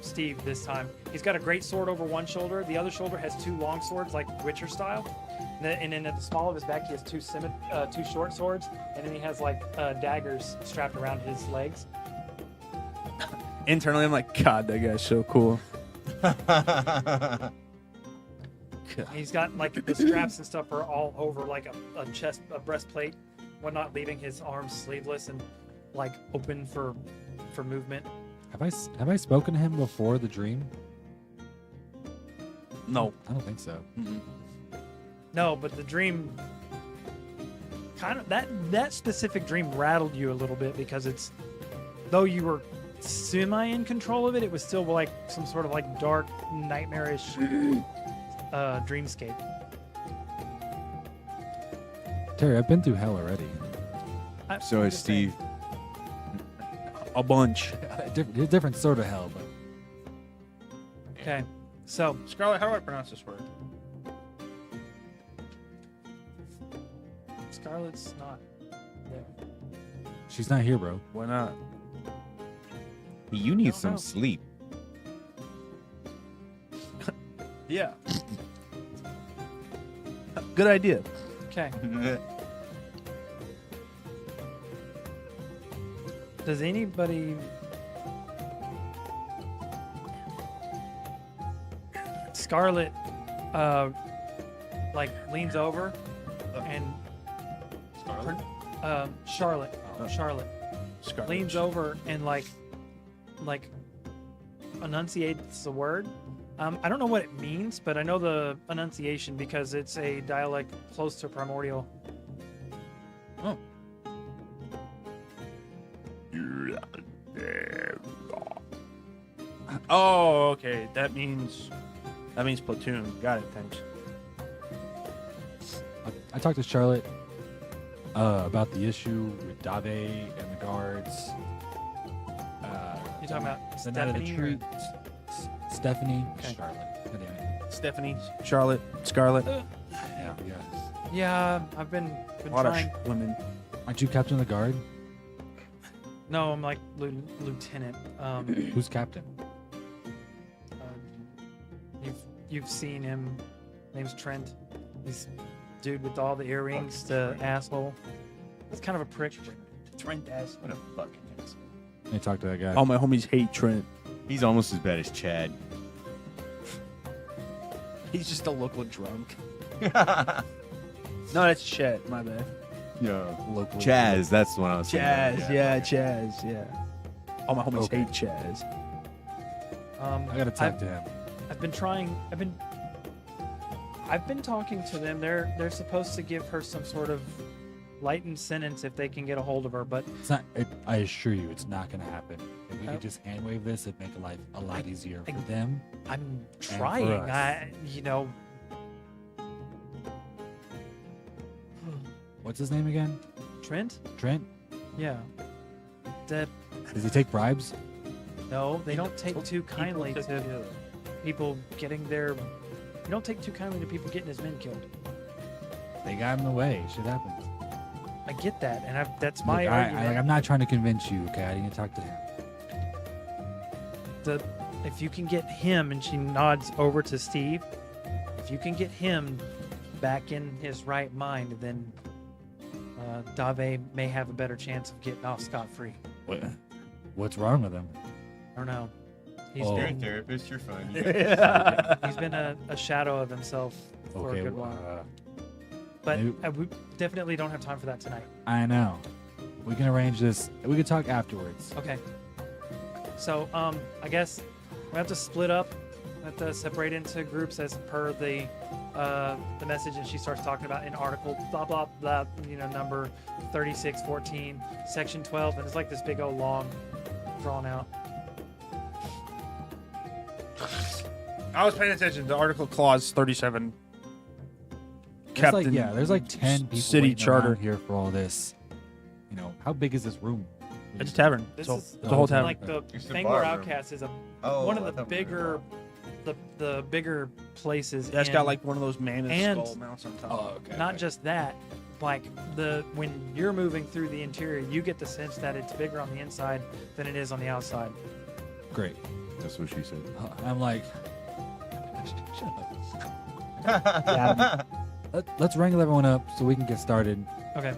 Steve this time, he's got a great sword over one shoulder. The other shoulder has two long swords, like Witcher style. And then at the small of his back, he has two short swords, and then he has like daggers strapped around his legs. Internally, I'm like, God, that guy's so cool. He's got like the straps and stuff are all over like a chest, a breastplate, whatnot, leaving his arms sleeveless and like open for movement. Have I spoken to him before the dream? No. I don't think so. No, but the dream kind of that specific dream rattled you a little bit because it's though you were semi in control of it, it was still like some sort of like dark, nightmarish dreamscape. Terry, I've been through hell already. So I'm is just saying. Steve. A bunch. Different sort of hell, but Okay, so Scarlet, how do I pronounce this word? Scarlet's not there. she's not here, bro. Why not? You need don't some know. sleep. Yeah. Good idea. Okay, does anybody? Scarlet, like leans over and Charlotte, Charlotte Scarlet. leans over and like enunciates the word. I don't know what it means, but I know the enunciation because it's a dialect close to primordial. Oh, okay. That means platoon. Got it. Thanks. I talked to Charlotte about the issue with Dave and the guards. You talking about the night of the Stephanie? tree. Stephanie, Okay. Charlotte. God damn it. Stephanie, Charlotte, Scarlet. Yeah. Yeah, I've been A lot of trying. women. Aren't you captain of the guard? No, I'm like lieutenant. Who's captain? You've seen him. Name's Trent. He's dude with all the earrings, the asshole. He's kind of a prick. Trent ass. What a fucking asshole. I talked to that guy. All my homies hate Trent. He's almost as bad as Chad. He's just a local drunk. No, that's Chet. My bad. Yeah. Local Chaz, that's the one I was thinking of. Chaz. Yeah, Chaz. Yeah. All my homies Okay. hate Chaz. I gotta talk to him. I've been trying. I've been talking to them. They're supposed to give her some sort of lightened sentence if they can get a hold of her, but It's not. I assure you, it's not gonna happen. If we Oh. could just hand wave this, it'd make life a lot easier I- for them. I'm for trying. us. What's his name again? Trent? Trent. Yeah. That Does he take bribes? no, they don't take too kindly People to took- people getting their. You don't take too kindly to people getting his men killed. They got in the way. Shit happens. I get that, and that's my Look, argument. I'm not trying to convince you. Okay, I need to talk to him. If you can get him, and she nods over to Steve, if you can get him back in his right mind, then Dave may have a better chance of getting off scot-free. What's wrong with him? I don't know. He's Oh. You're a been, therapist, you're fine. he's been a shadow of himself for Okay, a good while. But maybe- we definitely don't have time for that tonight. I know. We can arrange this. We can talk afterwards. Okay. So, I guess we have to split up. We have to separate into groups as per the message, and she starts talking about an article, blah blah blah. Number 3614, section 12, and it's like this big old long, drawn out. I was paying attention to Article Clause 37. There's like, there's like 10 people City waiting charter. around here for all this. How big is this room? It's a tavern. This So is the whole tavern. like the It's the Fangor bar room. Outcast is Oh, one I of the thought we were bigger, the bigger places. That's in- got like one of those mammoth and- skull mounts on top. Oh, okay. Not just that, like when you're moving through the interior, you get the sense that it's bigger on the inside than it is on the outside. Great. That's what she said. I'm like, shut up. Yeah. Let's wrangle everyone up so we can get started. Okay.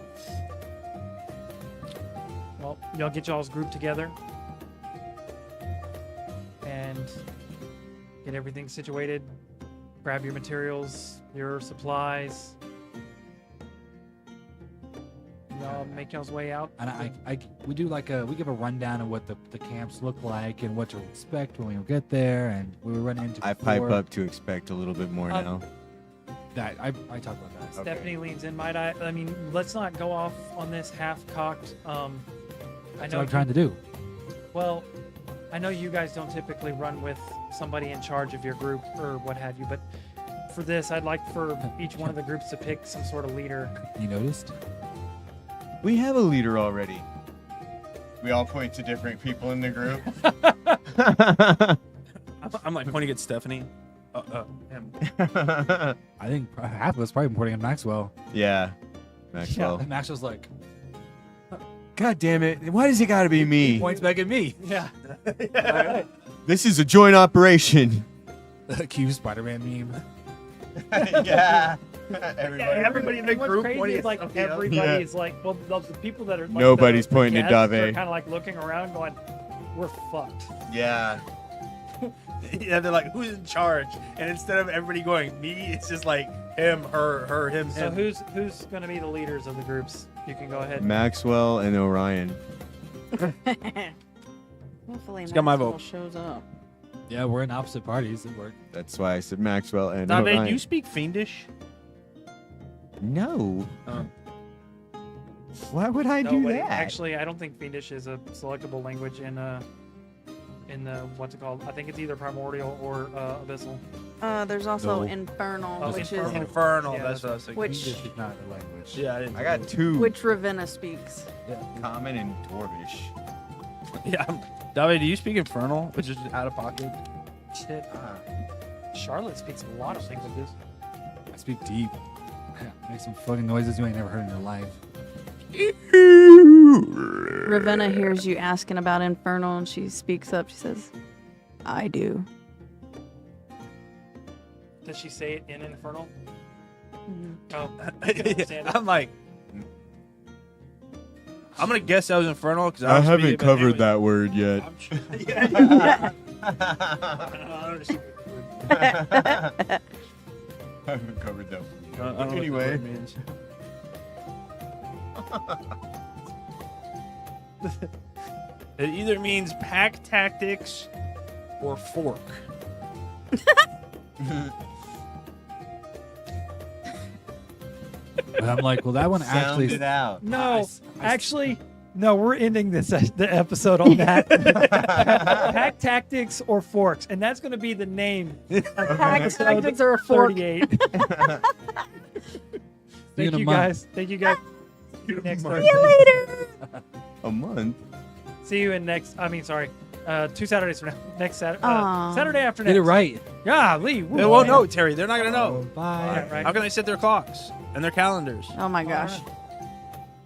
Well, y'all get y'all's group together and get everything situated. Grab your materials, your supplies. Y'all make y'all's way out. And we do we give a rundown of what the camps look like and what to expect when we get there, and we run into. I pipe up to expect a little bit more now. That I talk about that. Stephanie leans in. I mean, let's not go off on this half-cocked. I That's know what I'm trying to do. Well, I know you guys don't typically run with somebody in charge of your group or what have you, but for this, I'd like for each one of the groups to pick some sort of leader. You noticed? We have a leader already. We all point to different people in the group. I'm like pointing at Stephanie. Him. I think half of us probably pointing at Maxwell. Yeah. Maxwell. And Maxwell's like, God damn it. Why does it gotta be me? points back at me. Yeah. This is a joint operation. Cue Spider-Man meme. Yeah. Everybody in the What's group crazy pointing is at like somebody else. everybody's like, well, the people that are like Nobody's pointing at guests Dave. are kind of like looking around, going, "We're fucked." Yeah. Yeah, they're like, who's in charge? And instead of everybody going me, it's just like him, her, him, So him. who's going to be the leaders of the groups? You can go ahead. Maxwell and Orion. Hopefully, got my Maxwell vote. shows up. Yeah, we're in opposite parties. It worked. That's why I said Maxwell and Dave, Orion. do you speak Fiendish? No. Oh. Why would I No, do wait, that? actually, I don't think Fiendish is a selectable language in the what's it called? I think it's either primordial or abyssal. There's also No. Infernal, Oh, which Infernal. Infernal. Yeah, that's what I was thinking. Which- English is not a language. Yeah, I didn't. I got two. which Ravenna speaks. Common and Dwarvish. Yeah. David, do you speak Infernal, which is out of pocket? Shit. Charlotte speaks a lot of languages. I speak deep. Make some fucking noises you ain't never heard in your life. Ravenna hears you asking about Infernal, and she speaks up. She says, "I do." Does she say it in Infernal? Mhm. Oh, you can understand it. I'm like, I'm gonna guess that was Infernal because I haven't covered that word yet. I'm sure. Yeah. I understand. I haven't covered that word yet. I don't know what the Anyway. word means. It either means pack tactics or fork. But I'm like, well, that one Sound actually. it out. No, actually, no. We're ending the episode on that. Pack tactics or forks, and that's going to be the name. Pack tactics or a fork. 38. See you Thank in a you month. guys. Thank you guys. See you next Thursday. See you later. A month? See you in next. I mean, sorry. 2 Saturdays from now. Next Saturday. Aw. Saturday after next. Get it right. Yeah, Lee. They won't know, Terry. They're not gonna know. Bye. Right. How can they set their clocks and their calendars? Oh my gosh.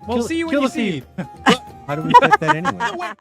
We'll see you when kill you the see. feed. How do we set that anyway?